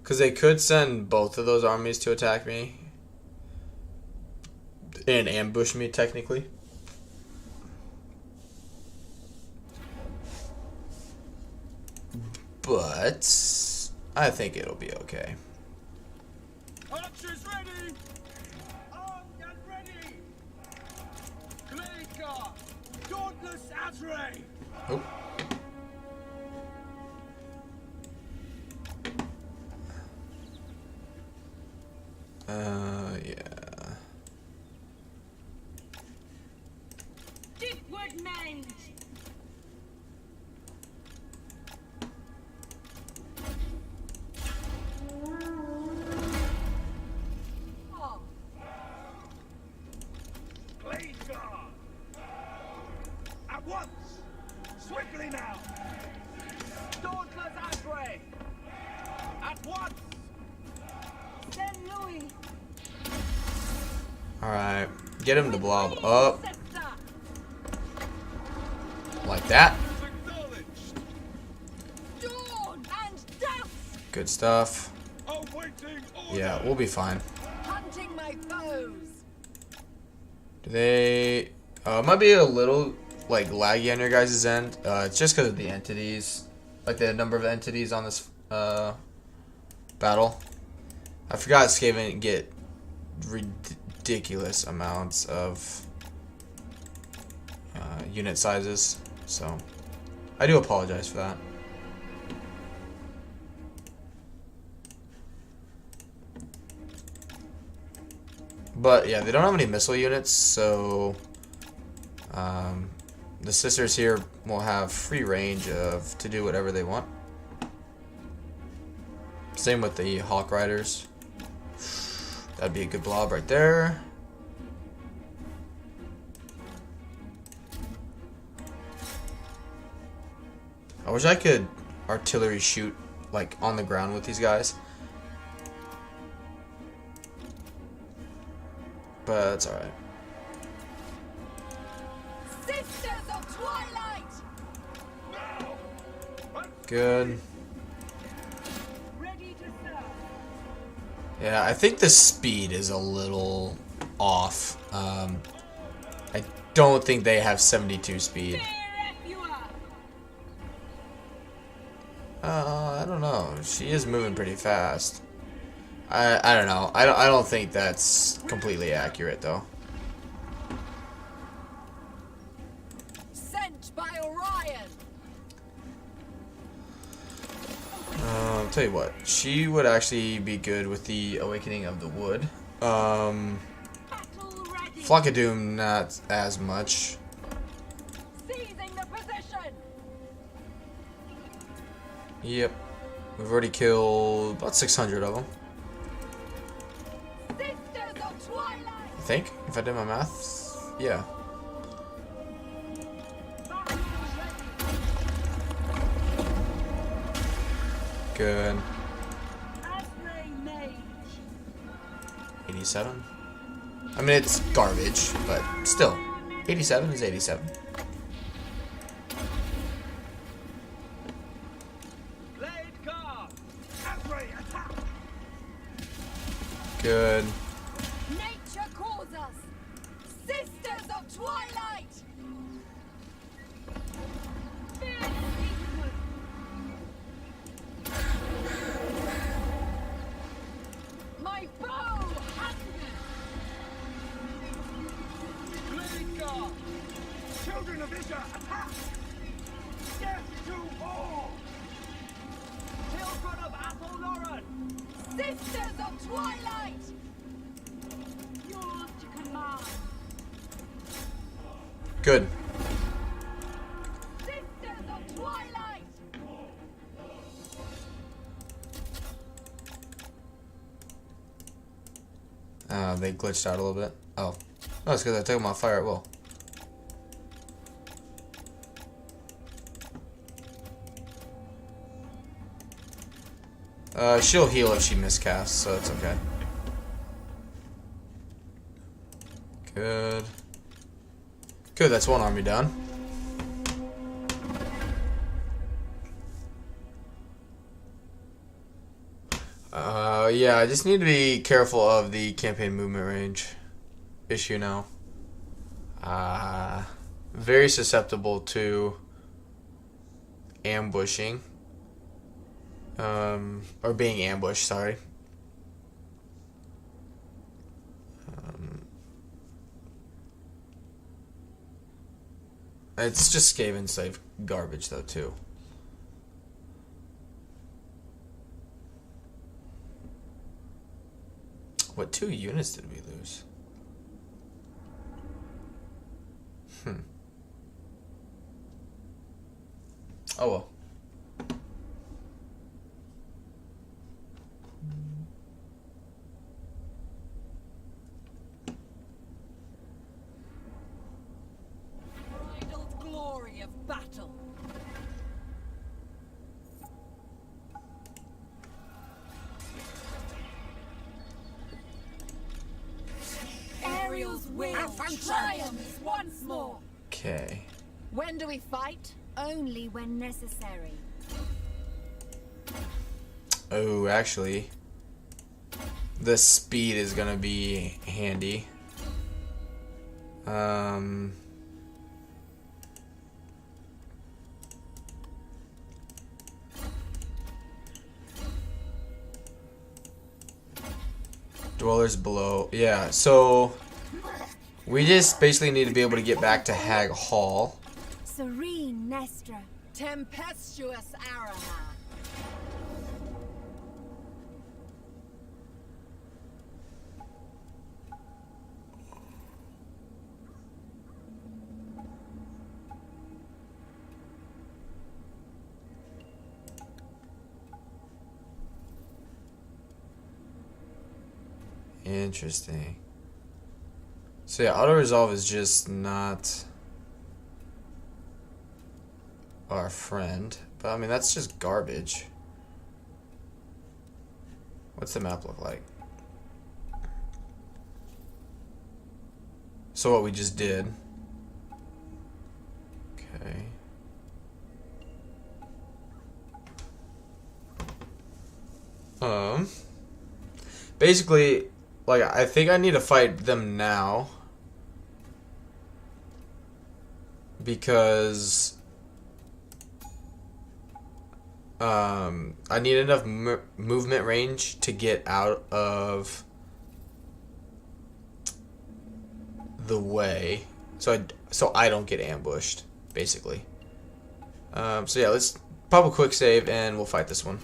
Because they could send both of those armies to attack me and ambush me, technically. But I think it'll be okay. Archers ready! Armed and ready! Blade guard! Dauntless Azray! Oh. Yeah. Deepwood Mange! Blade guard! At once! Swiftly now! Dauntless Azray! At once! Then Louis! Alright. Get him to blob up. Like that. Acknowledged! Dawn and dusk! Good stuff. Awaiting order! Yeah, we'll be fine. Hunting my foes! Do they... it might be a little, like, laggy on your guys' end. It's just because of the entities. Like, the number of entities on this, battle. I forgot Skaven get ridiculous amounts of unit sizes. So, I do apologize for that. But yeah, they don't have any missile units, so the sisters here will have free range to do whatever they want. Same with the Hawk Riders. That'd be a good blob right there. I wish I could artillery shoot like on the ground with these guys. But it's alright. Sisters of Twilight! Good. Ready to serve. Yeah, I think the speed is a little off. I don't think they have 72 speed. I don't know. She is moving pretty fast. I don't know. I don't think that's completely accurate though. Sent by Orion! I'll tell you what. She would actually be good with the Awakening of the Wood. Battle ready! Flock of Doom, not as much. Seizing the position! Yep. We've already killed about 600 of them. Sisters of Twilight! I think, if I did my math. Yeah. Good. Azray Mage! 87. I mean, it's garbage, but still. 87 is 87. Blade guard! Azray attack! Good. Nature calls us! Sisters of Twilight! Fierce eastward! My bow hungers! Blade guard! Children of Isha attack! Death to all! Children of Athel-Loren! Sisters of Twilight! Yours to command! Good. Sisters of Twilight! They glitched out a little bit. Oh. No, it's because I took them off fire at will. She'll heal if she miscasts, so it's okay. Good. Good, that's one army done. Yeah, I just need to be careful of the campaign movement range issue now. Very susceptible to ambushing. Or being ambushed, sorry. It's just Skaven slave garbage though too. What 2 units did we lose? Oh well. Idle glory of battle. Ariel's will triumphs once more. Okay. When do we fight? Only when necessary. Oh, actually, the speed is gonna be handy. Dwellers below. Yeah, so we just basically need to be able to get back to Hag Hall. Serene Nestra. Tempestuous Arahan. Interesting. So yeah, auto resolve is just not our friend. But I mean, that's just garbage. What's the map look like? So what we just did. Okay. Basically, like, I think I need to fight them now. Because I need enough movement range to get out of the way, so I don't get ambushed, basically. So yeah, let's pop a quick save and we'll fight this one.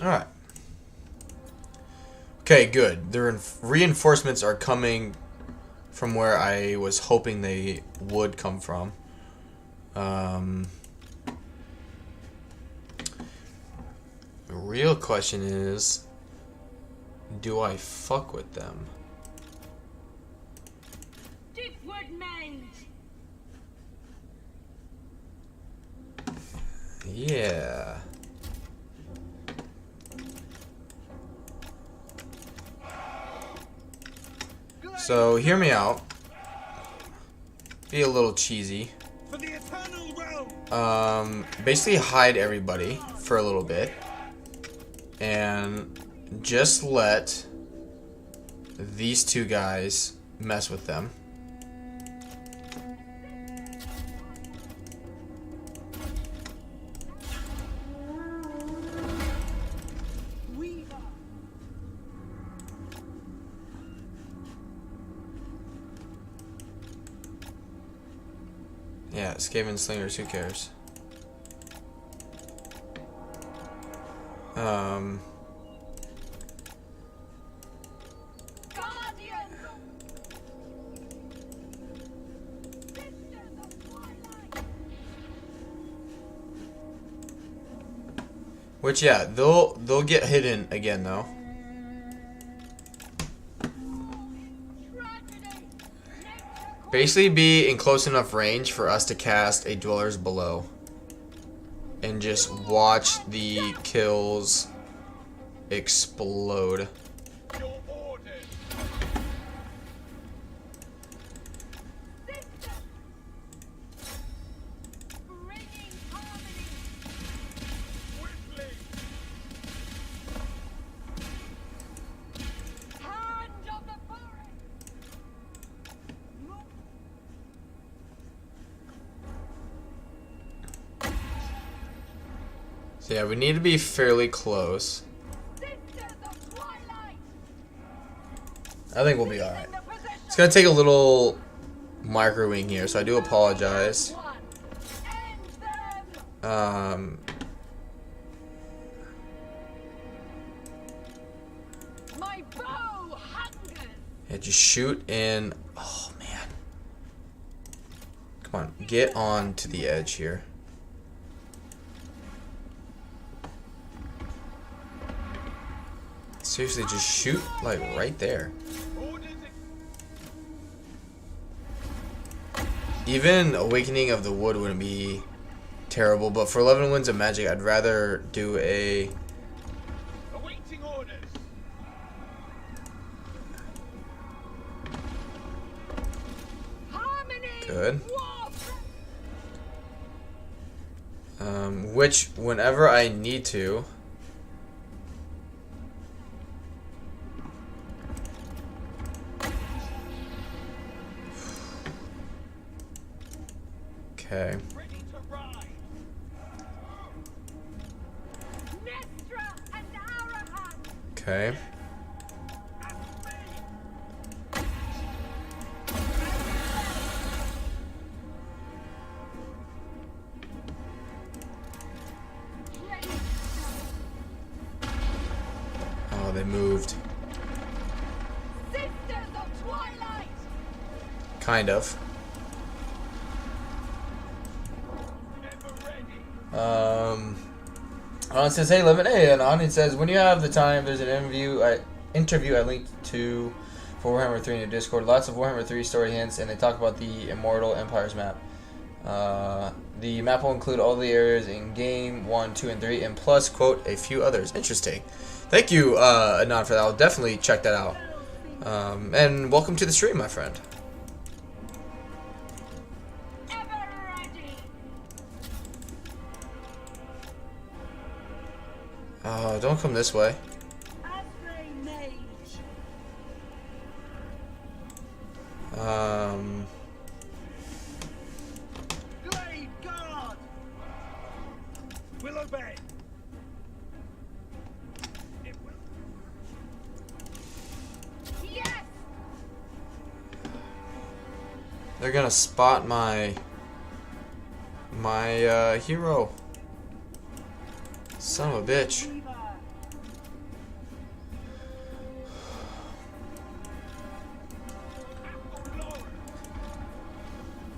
Alright. Okay, good. The reinforcements are coming from where I was hoping they would come from. The real question is, do I fuck with them? Yeah. So, hear me out. Be a little cheesy. Basically hide everybody for a little bit. And just let these two guys mess with them. Yeah, Skaven Slingers, who cares? Which, yeah, they'll get hidden again though. Basically be in close enough range for us to cast a Dwellers Below. And just watch the kills explode. Your orders. Bringing harmony. Swiftly. Hand of the forest. So yeah, we need to be fairly close. Sisters of Twilight. I think we'll be alright. It's gonna take a little microwing here, so I do apologize. One. End them. My bow hungers. Yeah, just shoot in. Oh man. Come on, get on to the edge here. Seriously, just shoot like right there. Orders. Even Awakening of the Wood wouldn't be terrible, but for 11 Winds of Magic, I'd rather do a. Awaiting orders. Harmony. Good. War. Which, whenever I need to. Okay. Ready to ride. Nestra and Arahan. Okay. Ready. Oh, they moved. Sisters of Twilight. Kind of. Ever ready. Anon says, hey, Lemon. Hey, and Anon says, when you have the time, there's an interview I linked to for Warhammer 3 in your Discord. Lots of Warhammer 3 story hints, and they talk about the Immortal Empires map. The map will include all the areas in Game 1, 2, and 3, and plus, quote, a few others. Interesting. Thank you, Anon, for that. I'll definitely check that out. And welcome to the stream, my friend. Ever ready. Oh, don't come this way. Asray Mage. Glade guard. Will obey. It will. Yes. They're gonna spot my hero. Son of a bitch. Weaver.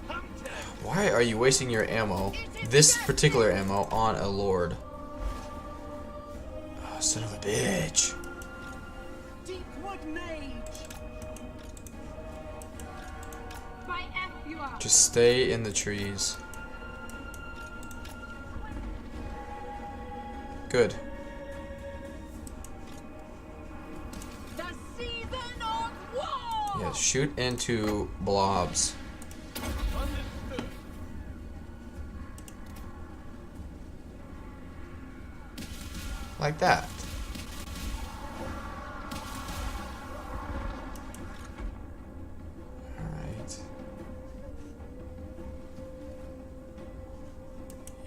Hunter. Why are you wasting your ammo, this particular ammo, on a lord? Oh, son of a bitch. Deepwood Mage. By Efua. Just stay in the trees. Good. The season of war. Yeah, shoot into blobs. Understood. Like that. Alright.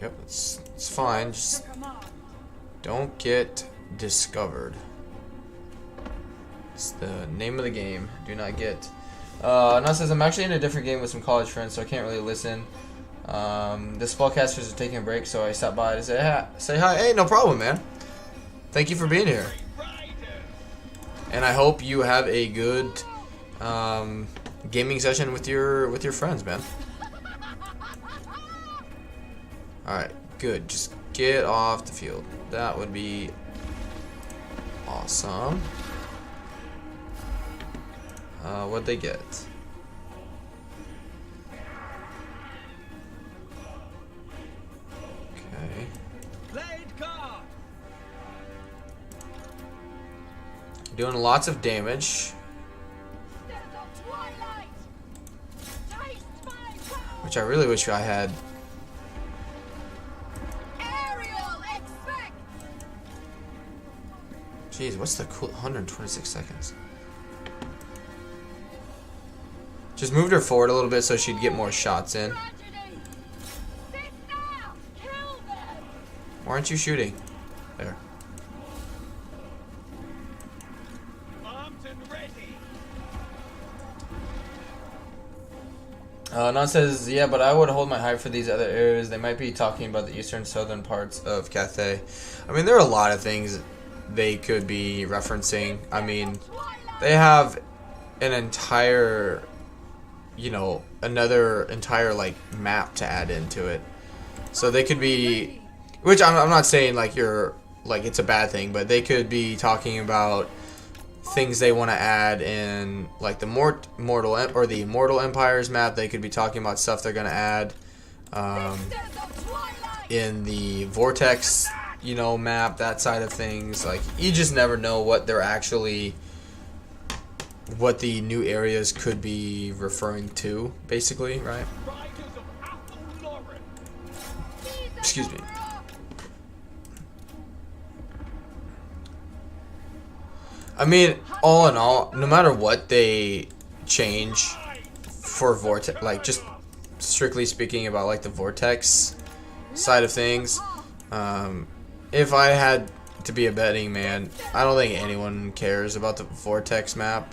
Yep, it's fine. Just Command. don't get discovered. It's the name of the game. Do not get. Now says I'm actually in a different game with some college friends, so I can't really listen. The spellcasters are taking a break, so I stopped by to say hi. Say hi. Hey, no problem, man. Thank you for being here, Riders. and I hope you have a good gaming session with your friends, man. All right, good. Just get off the field. That would be awesome. What'd they get? Okay. Blade guard. Doing lots of damage. Sisters of Twilight. Taste my power. Which I really wish I had. Aerial expect. Jeez, what's the cool 126 seconds? Just moved her forward a little bit so she'd get more shots in. Tragedy. Sister, kill them. Why aren't you shooting? There. Armed and ready. Non says, yeah, but I would hold my hype for these other areas. They might be talking about the eastern southern parts of Cathay. I mean, there are a lot of things they could be referencing. I mean, they have an entire, you know, another entire like map to add into it. So they could be, which I'm not saying like you're like it's a bad thing, but they could be talking about things they want to add in like the Immortal Empires map. They could be talking about stuff they're gonna add Sisters of Twilight. in the Vortex, you know, map, that side of things. Like you just never know what they're actually, what the new areas could be referring to, basically, right? Riders of Apple Lauren. Excuse me. I mean, all in all, no matter what they change for Vortex, like just strictly speaking about like the Vortex side of things, if I had to be a betting man, I don't think anyone cares about the Vortex map.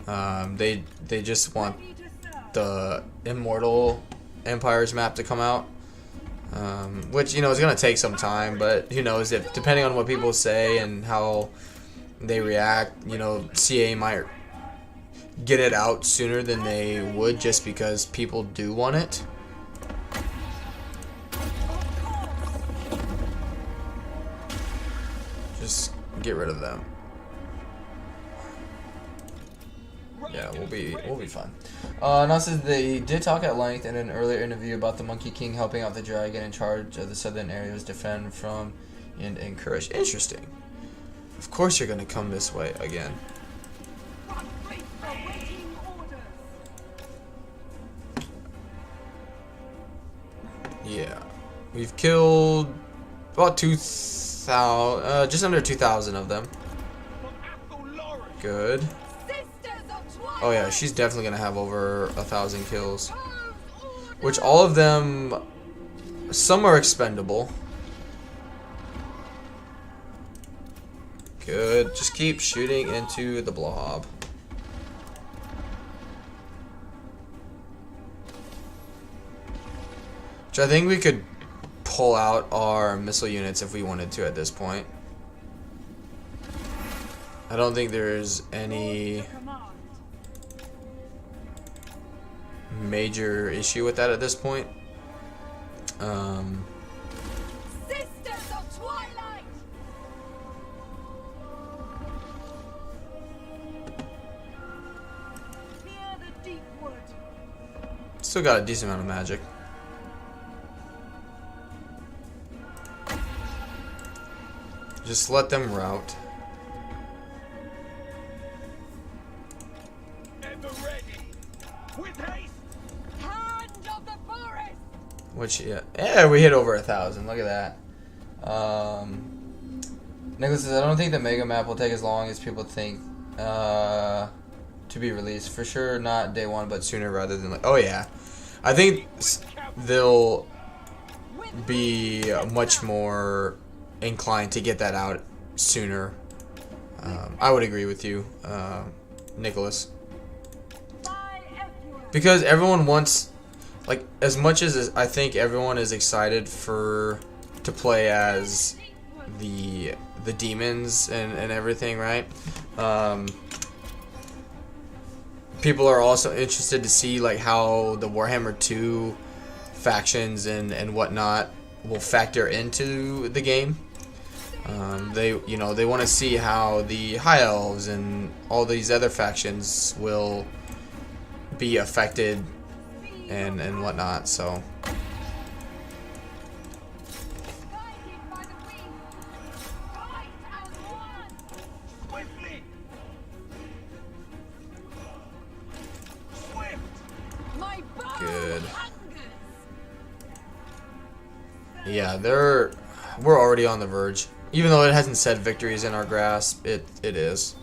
They just want the Immortal Empires map to come out, which, you know, is gonna take some time, but who knows, if depending on what people say and how they react, you know, CA might get it out sooner than they would just because people do want it. Just get rid of them. Yeah, we'll be fine. Now says they did talk at length in an earlier interview about the Monkey King helping out the dragon in charge of the southern areas, defend from and encourage. Interesting. Of course you're gonna come this way again. Awaiting orders. Yeah, we've killed about 2,000, just under 2,000 of them. From Apple Lauren. Good. Sisters of Twilight. Oh yeah, she's definitely gonna have over 1,000 kills. Pose order. Which all of them, some are expendable. Good. Just keep shooting into the blob. Which I think we could pull out our missile units if we wanted to at this point. I don't think there's any Command. major issue with that at this point. Sisters of Twilight. Fear the deep wood. Still got a decent amount of magic. Just let them route. Ever ready. With haste. Hand of the forest. Which, yeah, we hit over 1,000. Look at that. Nicholas says, I don't think the mega map will take as long as people think to be released. For sure, not day one, but sooner rather than like. Oh yeah, I think they'll be much more inclined to get that out sooner. I would agree with you, Nicholas, By effluent. because everyone wants, like, as much as I think everyone is excited to play as the demons and everything, right? People are also interested to see like how the Warhammer 2 factions and whatnot will factor into the game. They want to see how the High Elves and all these other factions will be affected and whatnot. So Guided by the wind. Fight as one. Swiftly! Swift! My bow Good. hungers. yeah, we're already on the verge. Even though it hasn't said victory is in our grasp, it is.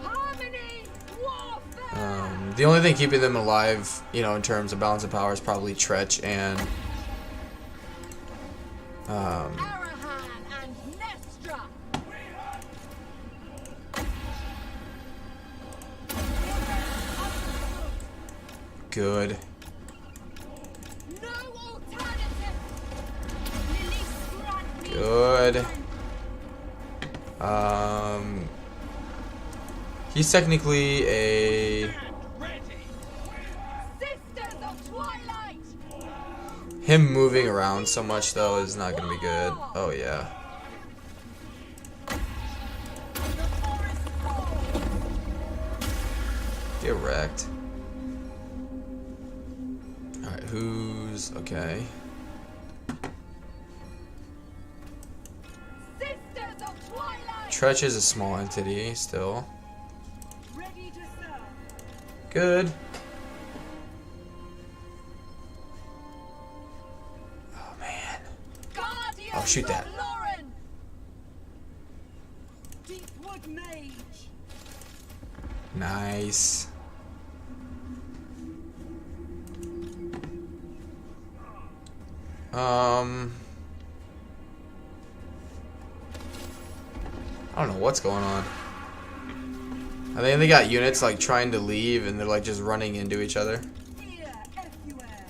Harmony. Warfare. The only thing keeping them alive, in terms of balance of power, is probably Tretch and Arahan and Nestra. good. No alternative. Release grant me. Good. He's technically a Ready! Sisters of Twilight. him moving around so much though is not gonna be good. Oh yeah. The forest falls. Get wrecked. Alright, who's okay. Sisters of Twilight. Tretch is a small entity still. Ready to serve. Good. Oh man. Guardians Oh, shoot that. of Lauren. Deepwood Mage. Nice. I don't know what's going on. I think they got units like trying to leave and they're like just running into each other. Here, everywhere.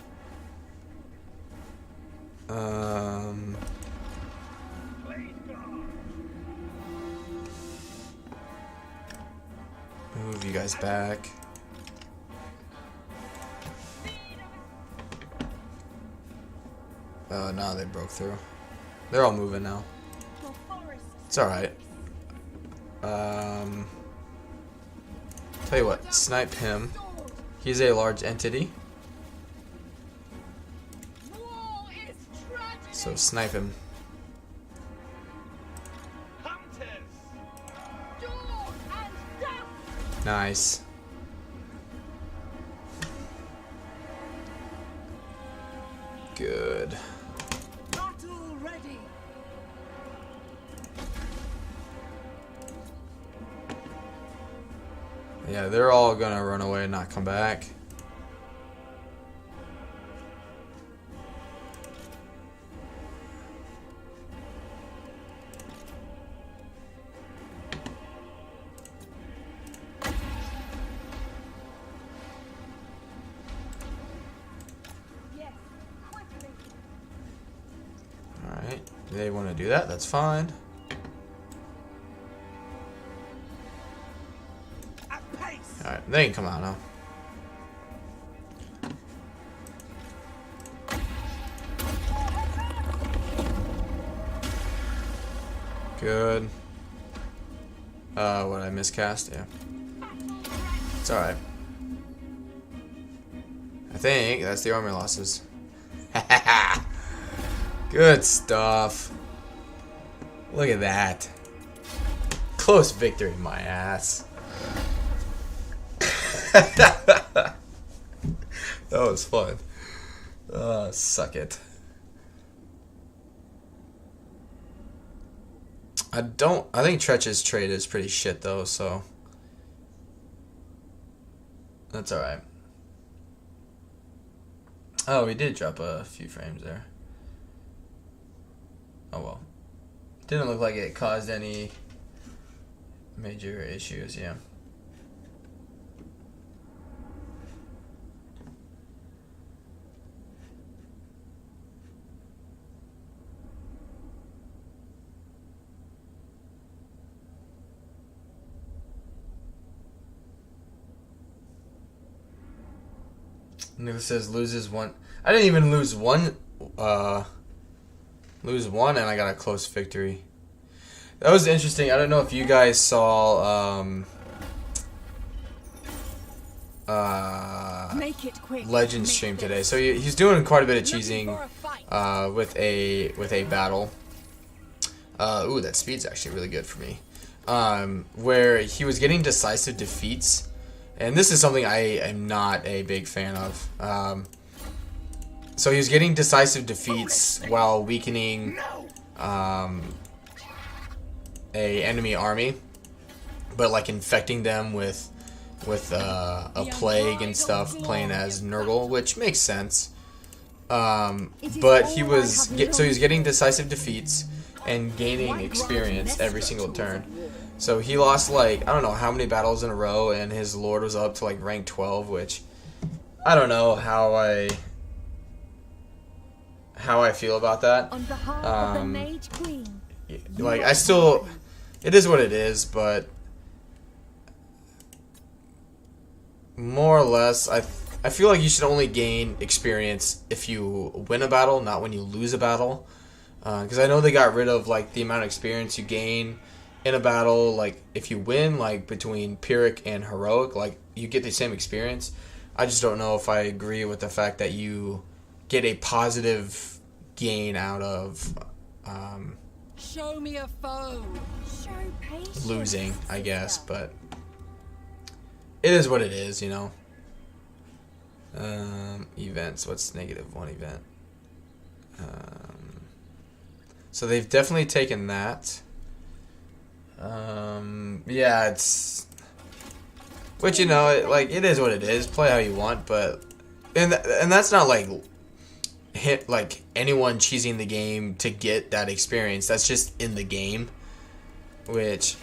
Move you guys back. Oh no, they broke through. They're all moving now. The forest. It's alright. Tell you what, snipe him. Sword. He's a large entity, War is tragedy. so snipe him. Hunters! Dawn and death. Nice. Good. Battle ready. Yeah, they're all gonna run away and not come back. Yes, quickly. Alright, they want to do that, that's fine. At pace! Alright, they can come out now. Good. What I miscast? Yeah. It's alright. I think that's the army losses. Good stuff. Look at that. Close victory, my ass. That was fun. Suck it. I think Tretch's trade is pretty shit though, so that's alright. Oh, we did drop a few frames there. Oh well. Didn't look like it caused any major issues, yeah. Nicholas says loses one. I didn't even lose one lose 1, and I got a close victory. That was interesting. I don't know if you guys saw Make it quick. Legend stream today. So he's doing quite a bit of cheesing with a battle. Ooh, that speed's actually really good for me. Where he was getting decisive defeats, and this is something I am not a big fan of. So he was getting decisive defeats while weakening a enemy army, but like infecting them with a plague and stuff, playing as Nurgle, which makes sense. But he was getting decisive defeats and gaining experience every single turn. So he lost like I don't know how many battles in a row, and his lord was up to like rank 12, which I don't know how I feel about that. On behalf of the Mage Queen. Like it is what it is, but more or less, I feel like you should only gain experience if you win a battle, not when you lose a battle. Because I know they got rid of like the amount of experience you gain in a battle. Like if you win, like between Pyrrhic and Heroic, like you get the same experience. I just don't know if I agree with the fact that you get a positive gain out of Show me a foe. Show patience. losing, I guess, but it is what it is, you know. Events. What's -1 event? So they've definitely taken that. Yeah, it's which you know, it is what it is. Play how you want, but and that's not like hit like anyone cheesing the game to get that experience. That's just in the game, which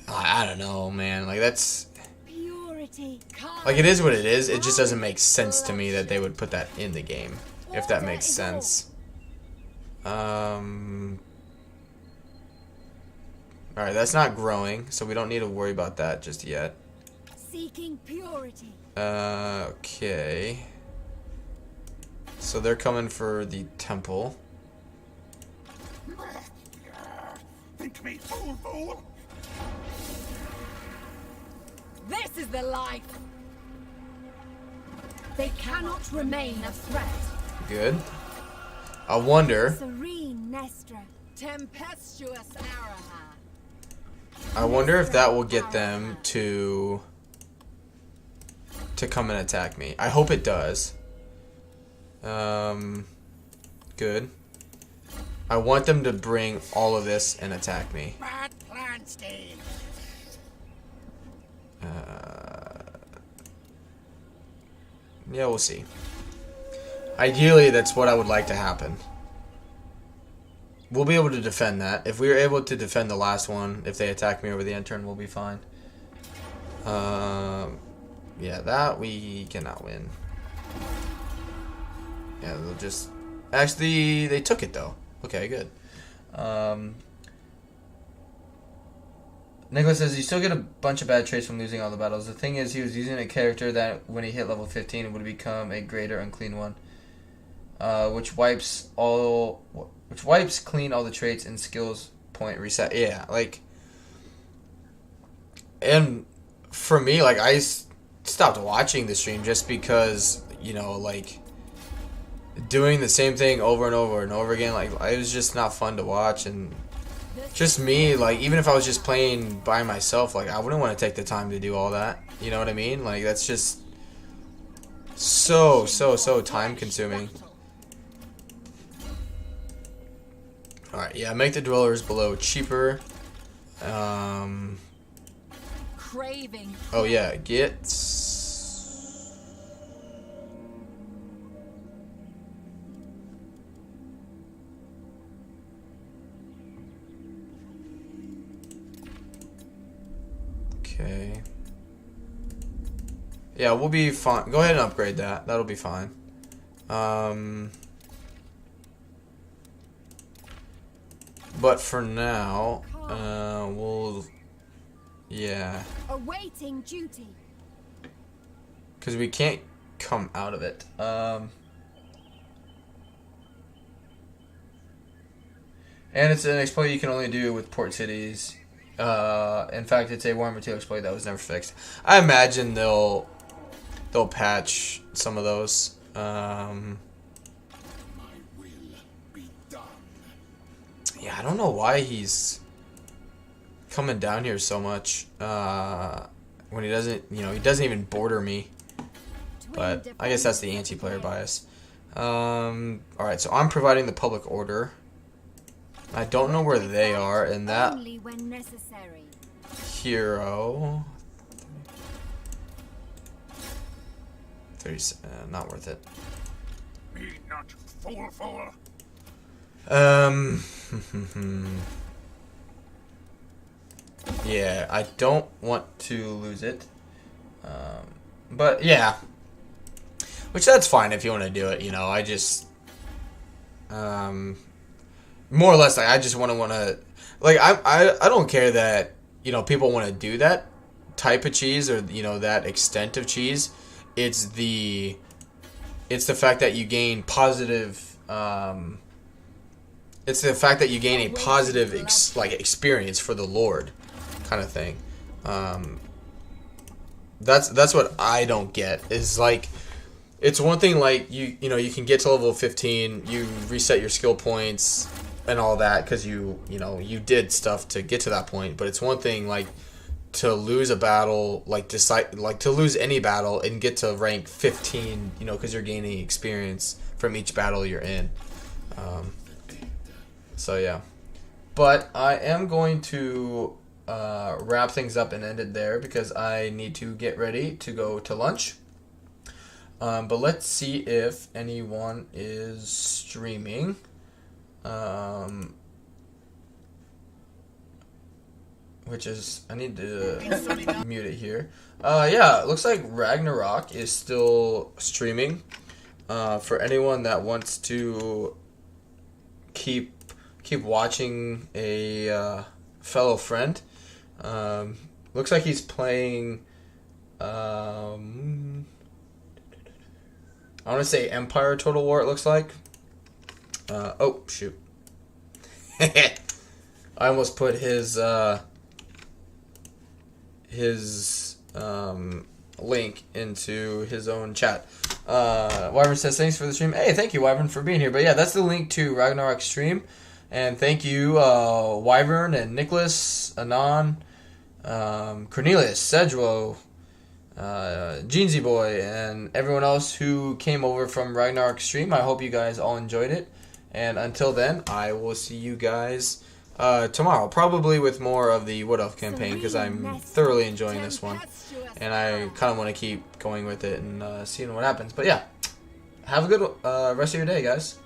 I don't know, man. Like that's Purity. like it is what it is. It just doesn't make sense to me that they would put that in the game, if that makes sense. Alright, that's not growing, so we don't need to worry about that just yet. Seeking purity. Okay. So they're coming for the temple. Think me, fool! This is the life. They cannot remain a threat. Good. I wonder. Serene Nestra. Tempestuous Araha. I wonder if that will get them to come and attack me. I hope it does. Good. I want them to bring all of this and attack me. Bad plan, Steve. Yeah, we'll see. Ideally, that's what I would like to happen. We'll be able to defend that. If we were able to defend the last one, if they attack me over the end turn, we'll be fine. Yeah, that we cannot win. Yeah, they'll just... Actually, they took it, though. Okay, good. Nicholas says, you still get a bunch of bad traits from losing all the battles. The thing is, he was using a character that, when he hit level 15, would become a greater unclean one. Which wipes clean all the traits and skills point reset. Yeah, like... And for me, like, I stopped watching the stream just because, you know, like... Doing the same thing over and over and over again, like, it was just not fun to watch. And just me, like, even if I was just playing by myself, like, I wouldn't want to take the time to do all that. You know what I mean? Like, that's just so time consuming. Alright, yeah, make the dwellers below cheaper. Craving. Oh yeah, get... Okay. Yeah, we'll be fine. Go ahead and upgrade that. That'll be fine. But for now, we'll... Yeah. Awaiting duty. Because we can't come out of it. And it's an exploit you can only do with port cities. In fact, it's a Warhammer 2 exploit that was never fixed. I imagine they'll patch some of those. My will be done. Yeah, I don't know why he's coming down here so much when he doesn't, he doesn't even border me. But I guess that's the anti-player bias. Alright, so I'm providing the public order. I don't know where they are, and that Only when necessary. hero... 30, not worth it. Be not fool. Yeah, I don't want to lose it. But yeah. Which that's fine if you want to do it, I just more or less, like, I just want to like, I don't care that people want to do that type of cheese or that extent of cheese. It's the fact that you gain positive it's the fact that you gain a positive experience for the Lord kind of thing. That's what I don't get. Is like, it's one thing, like, you can get to level 15, you reset your skill points and all that because you did stuff to get to that point. But it's one thing, like, to lose a battle, to lose any battle and get to rank 15, because you're gaining experience from each battle you're in. So yeah, but I am going to wrap things up and end it there because I need to get ready to go to lunch. But let's see if anyone is streaming. Which is, I need to mute it here. Yeah, it looks like Ragnarok is still streaming. For anyone that wants to keep watching a fellow friend. Looks like he's playing I want to say Empire Total War, it looks like. Oh, shoot. I almost put his link into his own chat. Wyvern says, thanks for the stream. Hey, thank you, Wyvern, for being here. But yeah, that's the link to Ragnarok stream. And thank you, Wyvern and Nicholas, Anon, Cornelius, Sedgewo, Jeansy Boy, and everyone else who came over from Ragnarok stream. I hope you guys all enjoyed it. And until then, I will see you guys tomorrow, probably with more of the Wood Elf campaign, because I'm thoroughly enjoying this one. And I kind of want to keep going with it and seeing what happens. But yeah, have a good rest of your day, guys.